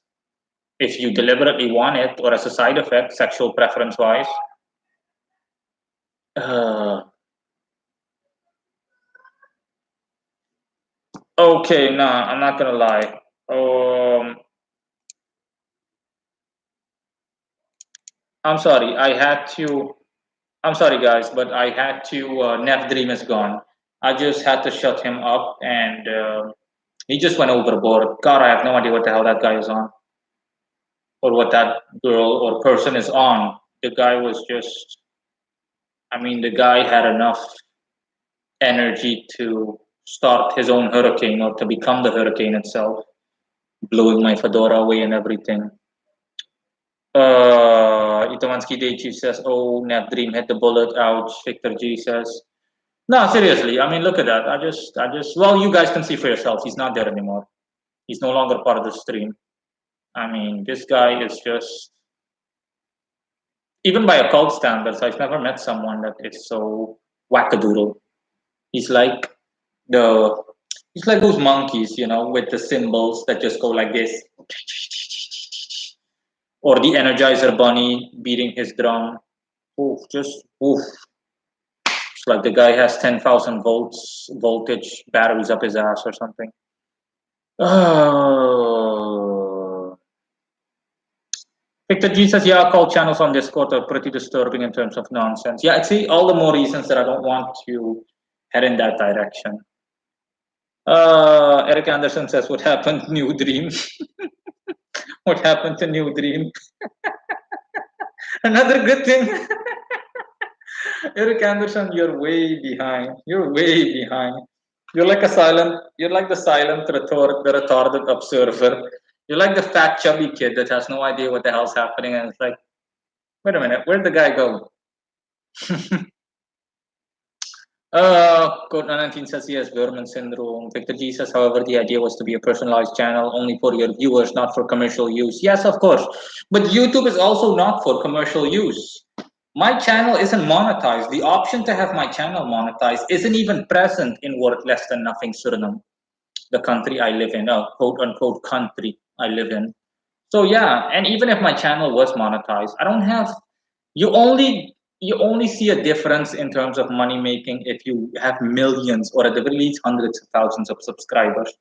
If you deliberately want it or as a side effect, sexual preference wise. Okay, nah, I'm not gonna lie. I'm sorry, I'm sorry, guys, but I had to. Neff Dream is gone. I just had to shut him up, and he just went overboard. God, I have no idea what the hell that guy is on, or what that girl or person is on. The guy was just. I mean, the guy had enough energy to start his own hurricane or to become the hurricane itself, blowing my fedora away and everything. Itomansky Deichi says, "Oh, Neff Dream hit the bullet. Ouch." Victor G says, no, seriously. I mean, look at that. Well, you guys can see for yourselves. He's not there anymore. He's no longer part of the stream. I mean, this guy is just, even by occult standards, I've never met someone that is so wackadoodle. He's like the, he's like those monkeys, you know, with the symbols that just go like this, or the Energizer Bunny beating his drum. Oof, just oof. It's like the guy has 10,000 volts voltage batteries up his ass or something. Victor G says, yeah, call channels on Discord are pretty disturbing in terms of nonsense. Yeah, I see all the more reasons that I don't want to head in that direction. Eric Anderson says, what happened, New Dream? What happened to New Dream? Another good thing. Eric Anderson, you're way behind. You're way behind. You're like the silent the retarded observer. You're like the fat chubby kid that has no idea what the hell's happening, and it's like, wait a minute, where'd the guy go? Code 19 says he has Vermin syndrome. Victor G says, however, the idea was to be a personalized channel only for your viewers, not for commercial use. Yes, of course. But YouTube is also not for commercial use. My channel isn't monetized. The option to have my channel monetized isn't even present in Worth Less Than Nothing Suriname, the country I live in, quote unquote country I live in. So yeah, and even if my channel was monetized, I don't have, you only see a difference in terms of money making if you have millions or at the very least hundreds of thousands of subscribers.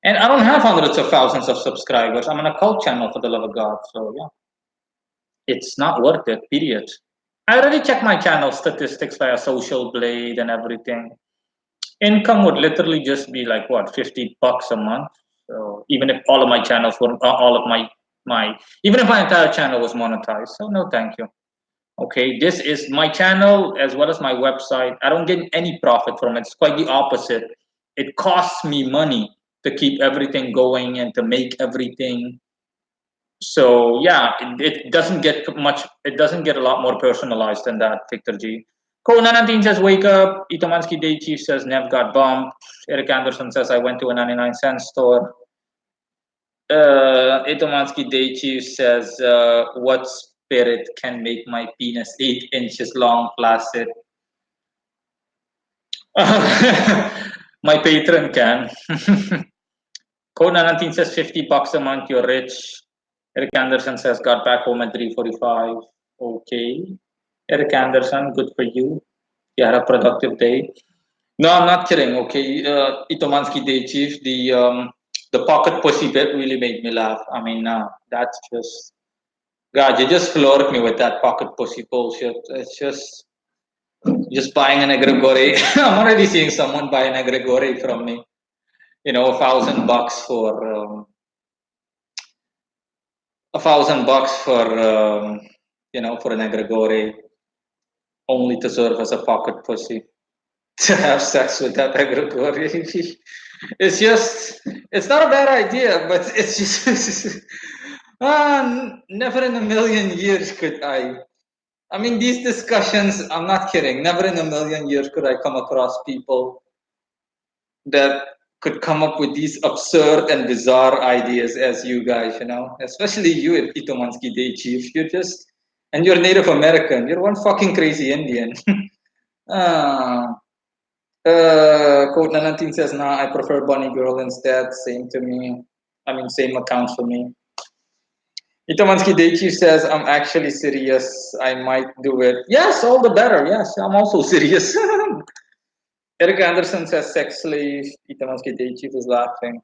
And I don't have hundreds of thousands of subscribers. I'm on a cult channel, for the love of God. So yeah, it's not worth it, period. I already checked my channel statistics via Social Blade and everything. Income would literally just be like what, $50 a month. So even if all of my channels were all of my even if my entire channel was monetized. So no, thank you. Okay, this is my channel as well as my website. I don't get any profit from it. It's quite the opposite. It costs me money to keep everything going and to make everything. So yeah, it doesn't get much. It doesn't get a lot more personalized than that, Victor G. Ko19 says, wake up. Itomansky Deichi says, Nev got bombed. Eric Anderson says, I went to a 99-cent store. Itomansky Day Chief says, what spirit can make my penis 8 inches long, placid? My patron can. Kona 19 says $50 a month, you're rich. Eric Anderson says got back home at 3:45. Okay. Eric Anderson, good for you. You had a productive day. No, I'm not kidding. Okay, Itomansky Day Chief, the pocket pussy bit really made me laugh. I mean, that's just God. You just floored me with that pocket pussy bullshit. It's just buying an egregore. I'm already seeing someone buy an egregore from me. You know, $1,000 for $1,000 for for an egregore, only to serve as a pocket pussy to have sex with that egregore. It's not a bad idea, but it's just never in a million years could I mean, these discussions, I'm not kidding, never in a million years could I come across people that could come up with these absurd and bizarre ideas as you guys, especially you, Itomansky Day Chief. And you're Native American. You're one fucking crazy Indian. uh, Code 19 says, nah, I prefer Bunny Girl instead. Same to me. I mean, same accounts for me. Itomansky Day Chief says, I'm actually serious. I might do it. Yes, all the better. Yes, I'm also serious. Eric Anderson says, sex slave. Itomansky Day Chief is laughing.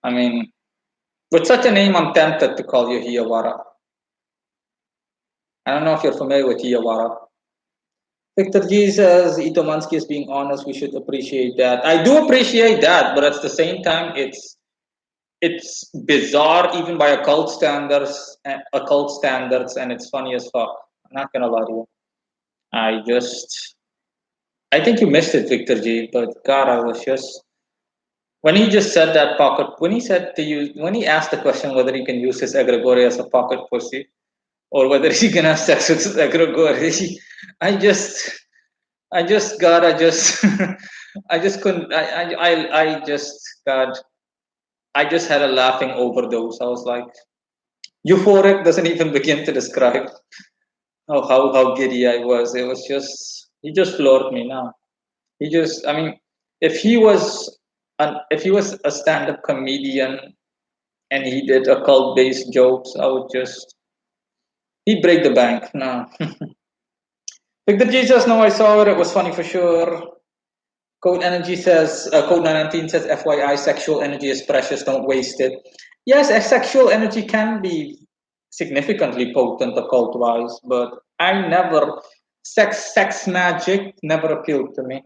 I mean, with such a name, I'm tempted to call you Hiyawara. I don't know if you're familiar with Hiyawara. Victor G says, Itomansky is being honest. We should appreciate that. I do appreciate that, but at the same time, it's bizarre even by occult standards, and it's funny as fuck. I'm not gonna lie to you. I think you missed it, Victor G. But God, I was just when he just said that pocket. When he asked the question whether he can use his egregore as a pocket pussy or whether he can have sex with his egregore, I just, I just, God, I just, I just couldn't. I just, God, I just had a laughing overdose. I was like, euphoric doesn't even begin to describe how giddy I was. It was just he just floored me now. I mean, if he was if he was a stand-up comedian and he did occult based jokes, I would just he'd break the bank. No. Pick the Jesus, no, I saw it, it was funny for sure. Code 19 says, FYI, sexual energy is precious, don't waste it. Yes, sexual energy can be significantly potent occult wise, but sex magic never appealed to me.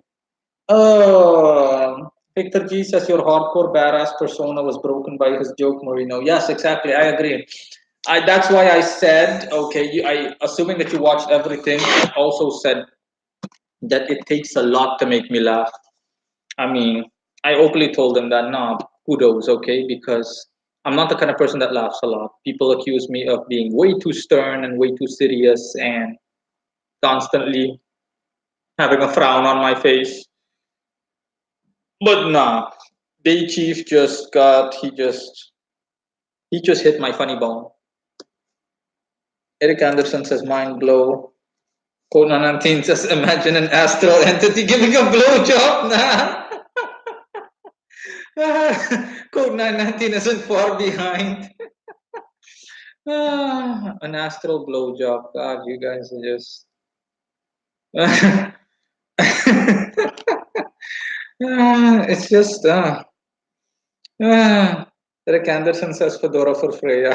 Victor G says your hardcore badass persona was broken by his joke, Marino. Yes, exactly. I agree. That's why I said, okay, assuming that you watched everything, I also said that it takes a lot to make me laugh. I mean, I openly told him that, nah, kudos, okay, because I'm not the kind of person that laughs a lot. People accuse me of being way too stern and way too serious and constantly having a frown on my face. But nah, Day Chief he just hit my funny bone. Eric Anderson says mind blow. Code 19 says imagine an astral entity giving a blowjob. Nah. Code 919 isn't far behind. An astral blowjob. God, you guys are just. It's just. Eric Anderson says Fedora for Freya.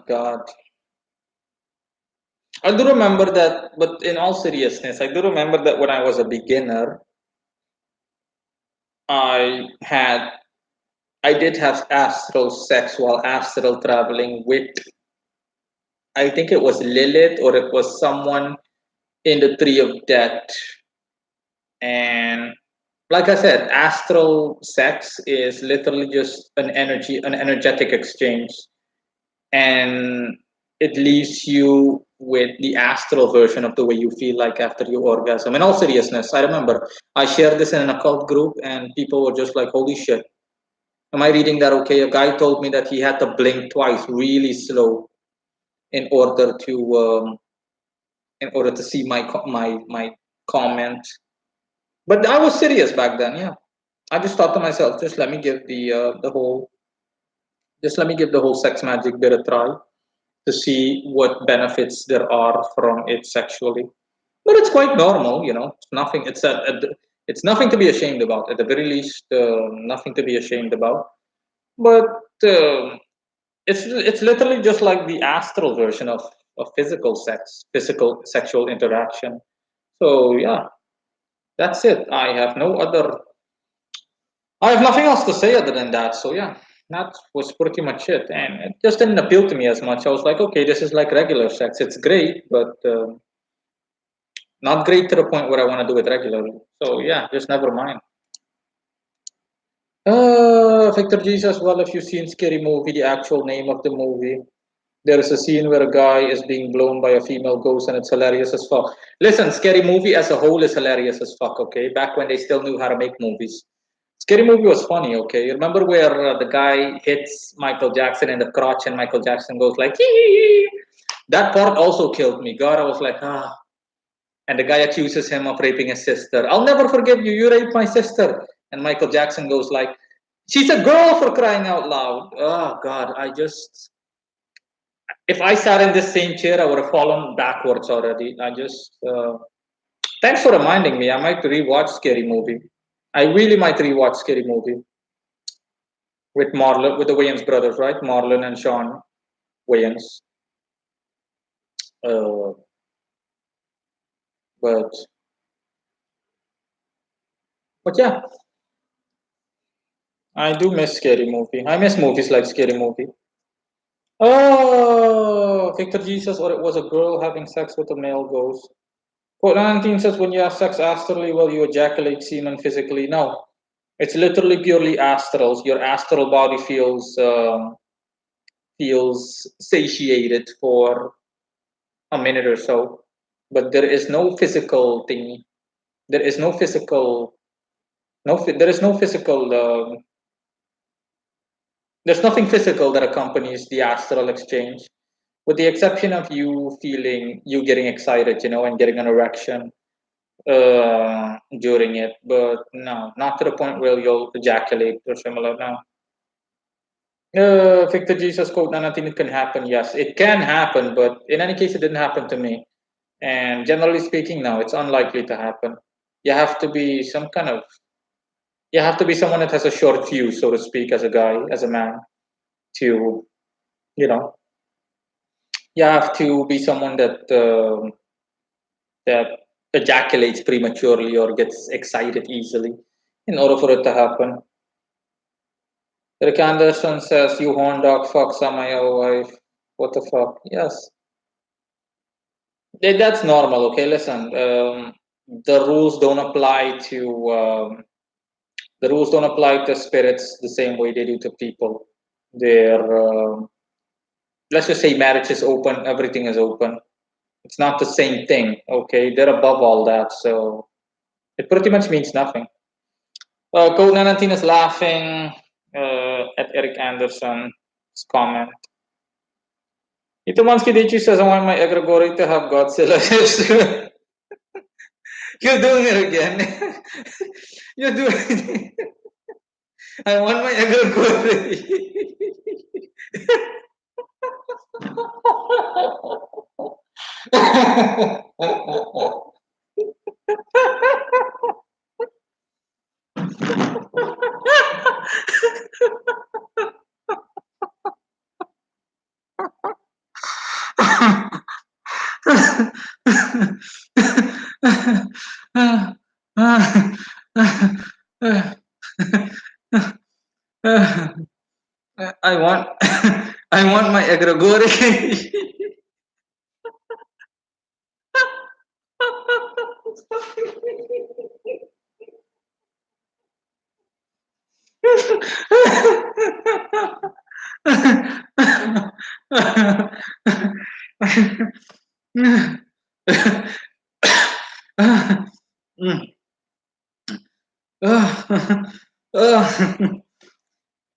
God. I do remember that, but in all seriousness, I do remember that when I was a beginner, I did have astral sex while astral traveling with, I think it was Lilith or it was someone in the Tree of Death. And like I said, astral sex is literally just an energetic exchange. And it leaves you with the astral version of the way you feel like after you orgasm. In all seriousness, I remember I shared this in an occult group, and people were just like, "Holy shit, am I reading that okay?" A guy told me that he had to blink twice, really slow, in order to see my comment. But I was serious back then. Yeah, I just thought to myself, just let me give the whole sex magic bit a try to see what benefits there are from it sexually. But it's quite normal, you know. It's nothing. It's nothing to be ashamed about. At the very least, nothing to be ashamed about. But it's literally just like the astral version of physical sex, physical sexual interaction. So yeah, that's it. I have nothing else to say other than that. So yeah, that was pretty much it, and it just didn't appeal to me as much. I was like, okay, this is like regular sex. It's great, but not great to the point where I want to do it regularly. So yeah, just never mind. Victor Jesus. Well, if you've seen Scary Movie, the actual name of the movie, there is a scene where a guy is being blown by a female ghost, and it's hilarious as fuck. Listen, Scary Movie as a whole is hilarious as fuck. Okay, back when they still knew how to make movies. Scary Movie was funny, okay? You remember where the guy hits Michael Jackson in the crotch and Michael Jackson goes like, hee. That part also killed me. God, I was like, ah. And the guy accuses him of raping his sister. I'll never forgive you. You raped my sister. And Michael Jackson goes like, she's a girl, for crying out loud. Oh, God, if I sat in this same chair, I would have fallen backwards already. Thanks for reminding me. I might rewatch Scary Movie. I really might rewatch Scary Movie. With Marlon, with the Wayans brothers, right? Marlon and Sean Wayans. Uh, but yeah, I do miss Scary Movie. I miss movies like Scary Movie. Oh, Victor Jesus, or it was a girl having sex with a male ghost. Quote 19 says when you have sex astrally, will you ejaculate semen physically? No, it's literally purely astrals. Your astral body feels satiated for a minute or so, but there is no physical thingy. There is no physical there is no physical there's nothing physical that accompanies the astral exchange, with the exception of you getting excited, you know, and getting an erection during it. But no, not to the point where you'll ejaculate or similar. No. Victor Jesus quote, "No, nothing can happen." Yes, it can happen, but in any case, it didn't happen to me. And generally speaking, no, it's unlikely to happen. You have to be some kind of you have to be someone that has a short fuse, so to speak, as a guy, as a man, to you know, you have to be someone that ejaculates prematurely or gets excited easily in order for it to happen. Rick Anderson says, "You horn dog, fuck Samayo wife." What the fuck? Yes, that's normal. Okay, listen. The rules don't apply to the rules don't apply to spirits the same way they do to people. They're let's just say marriage is open, everything is open. It's not the same thing. Okay, they're above all that, so it pretty much means nothing. Code 19 is laughing at Eric Anderson's comment. Itumanski Dichi says, I want my egregore to have Godzilla hips. You're doing it again. You're doing it. I want my egregore. I want I want my egregore.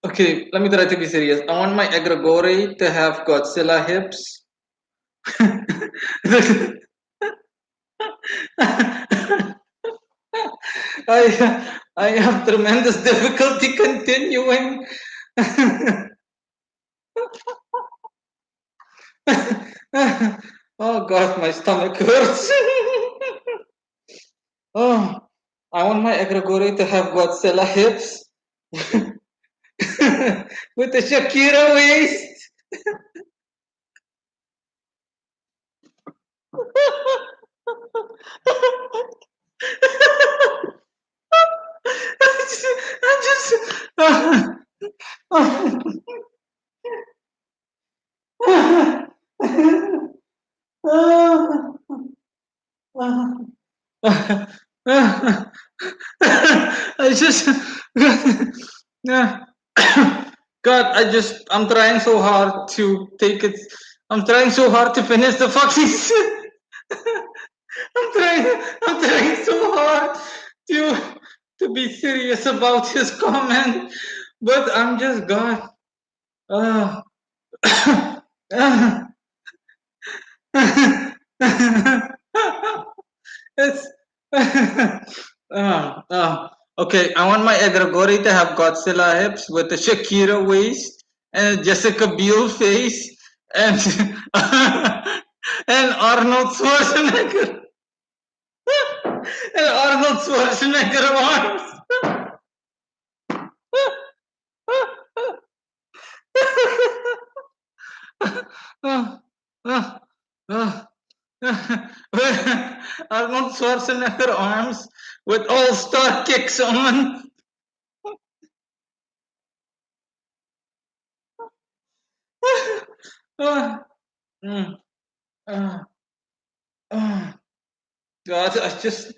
Okay, let me try to be serious. I want my egregore to have Godzilla hips. I have tremendous difficulty continuing. Oh God, my stomach hurts. Oh, I want my egregore to have Godzilla hips with a Shakira waist. I'm I just, God, I'm trying so hard to take it. I'm trying so hard to finish the fucking. I'm trying so hard to be serious about his comment, but I'm just God. Uh, it's okay. I want my egregore to have Godzilla hips with a Shakira waist and a Jessica Biel face and and Arnold Schwarzenegger and Arnold Schwarzenegger arms. Arnold Schwarzenegger arms with all-star kicks on. God, I just.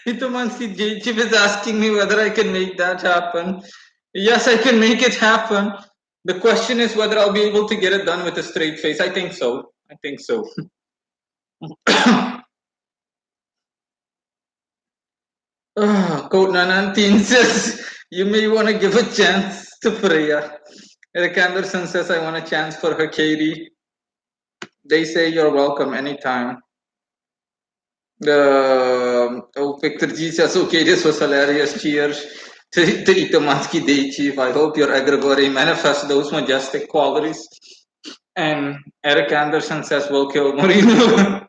Itumansi Chief is asking me whether I can make that happen. Yes, I can make it happen. The question is whether I'll be able to get it done with a straight face. I think so. I think so. Code 19 says you may want to give a chance to Freya. Eric Anderson says I want a chance for her Katie. They say you're welcome anytime. Victor G says, okay, this was hilarious. Cheers to Itomansky Day, Chief. I hope your egregore manifests those majestic qualities. And Eric Anderson says, we'll kill Marino.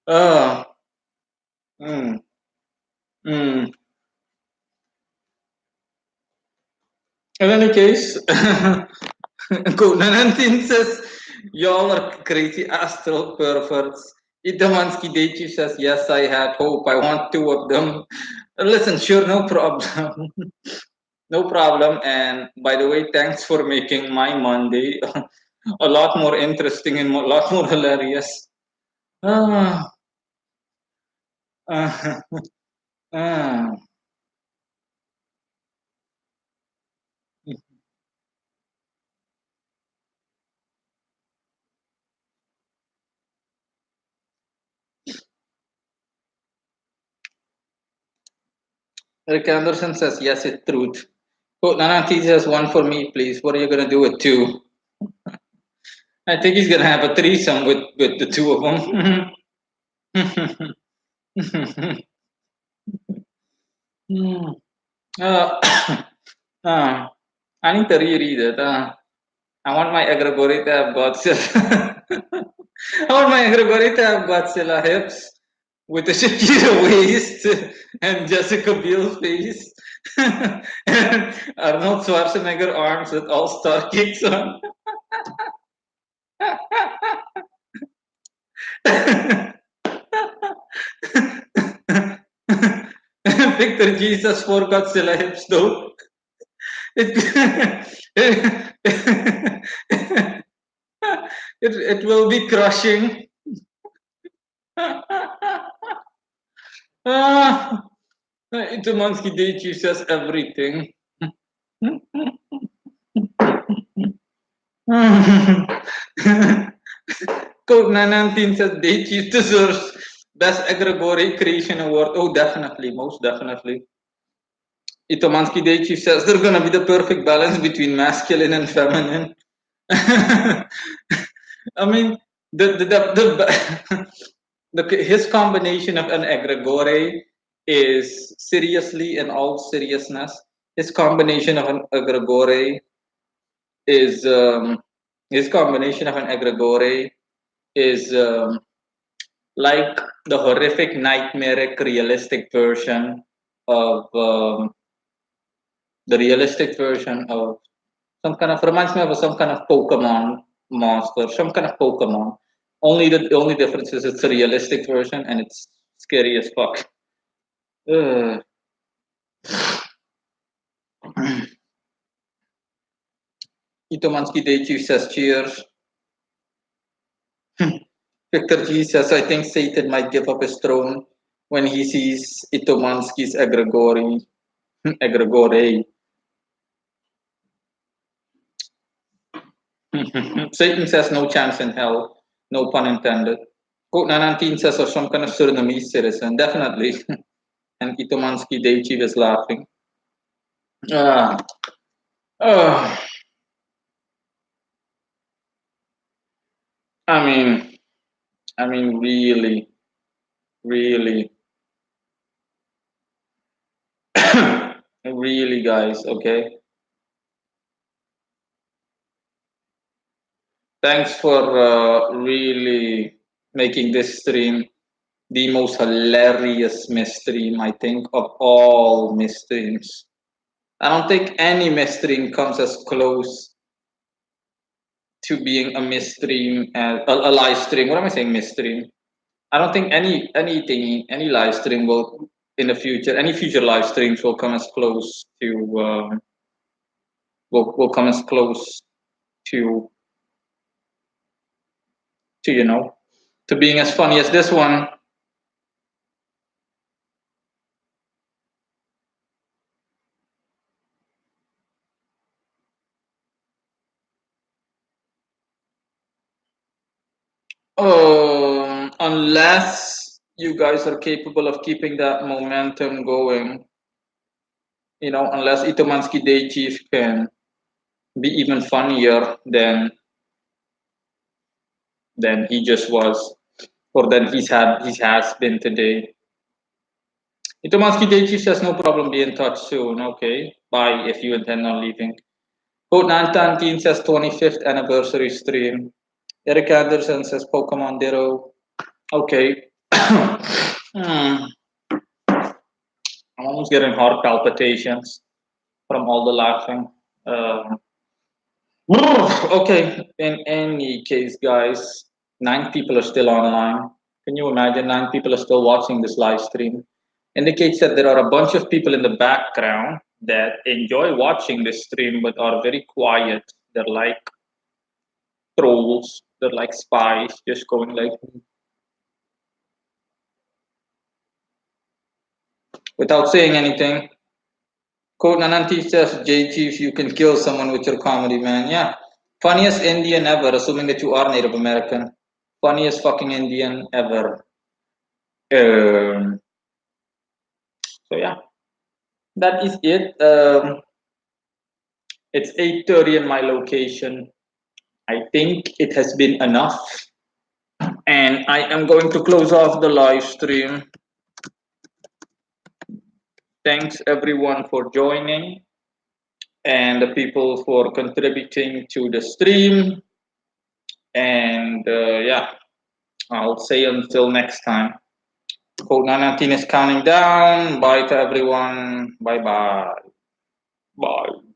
Oh, mm, mm. In any case, Konanantin says, y'all are crazy astral perverts. Itamanski Dechi says, yes, I had hope. I want two of them. Listen, sure, no problem. No problem. And by the way, thanks for making my Monday a lot more interesting and a lot more hilarious. Ah, ah, ah. Rick Anderson says, yes, it's truth. Oh, Nanati says, one for me, please. What are you going to do with two? I think he's going to have a threesome with the two of them. uh, I need to reread it. I want my egregore to have Godzilla. I want my egregore to have Godzilla hips with a Shakira waist and Jessica Biel face and Arnold Schwarzenegger arms with all-star kicks on. Victor Jesus for Godzilla hips though. It, it will be crushing. Itumanski Day says everything. Code 919 says Deichi deserves Best Egregore Creation Award. Oh, definitely, most definitely. Itomansky Deichi says there's gonna be the perfect balance between masculine and feminine. I mean, his combination of an egregore is seriously in all seriousness. His combination of an egregore is his combination of an egregore is like the horrific, nightmaric, realistic version of the realistic version of some kind of reminds me of some kind of Pokemon monster, some kind of Pokemon. Only difference is it's a realistic version and it's scary as fuck. Ugh. Itomansky Deichi says cheers. Victor G says I think Satan might give up his throne when he sees Itomansky's egregore. Satan says no chance in hell, no pun intended. Quote 19 says of some kind of Surinamese citizen, definitely. And Itomansky Deichi was laughing. Ah, oh, I mean, really, really, really, guys. Okay, thanks for really making this stream the most hilarious misstream I think of all misstreams. I don't think any misstream comes as close to being a misstream as a live stream. What am I saying? Misstream. I don't think any live stream will in the future, any future live streams will come as close to will come as close to you know to being as funny as this one. Unless you guys are capable of keeping that momentum going, unless Itomansky Day Chief can be even funnier than he just was, or than he has been today. Itomansky Day Chief says no problem, be in touch soon. Okay, bye if you intend on leaving. Code 919 says 25th anniversary stream. Eric Anderson says Pokemon Ditto. Okay. I'm almost getting heart palpitations from all the laughing. Okay. In any case, guys, 9 people are still online. Can you imagine 9 people are still watching this live stream? Indicates that there are a bunch of people in the background that enjoy watching this stream but are very quiet. They're like trolls. They're like spies, just going like without saying anything. Code Nananti says, J Chief, you can kill someone with your comedy, man. Yeah. Funniest Indian ever, assuming that you are Native American. Funniest fucking Indian ever. So yeah, that is it. It's 8:30 in my location. I think it has been enough. And I am going to close off the live stream. Thanks everyone for joining and the people for contributing to the stream. And yeah, I'll say until next time. Code 919 is counting down. Bye to everyone. Bye bye. Bye.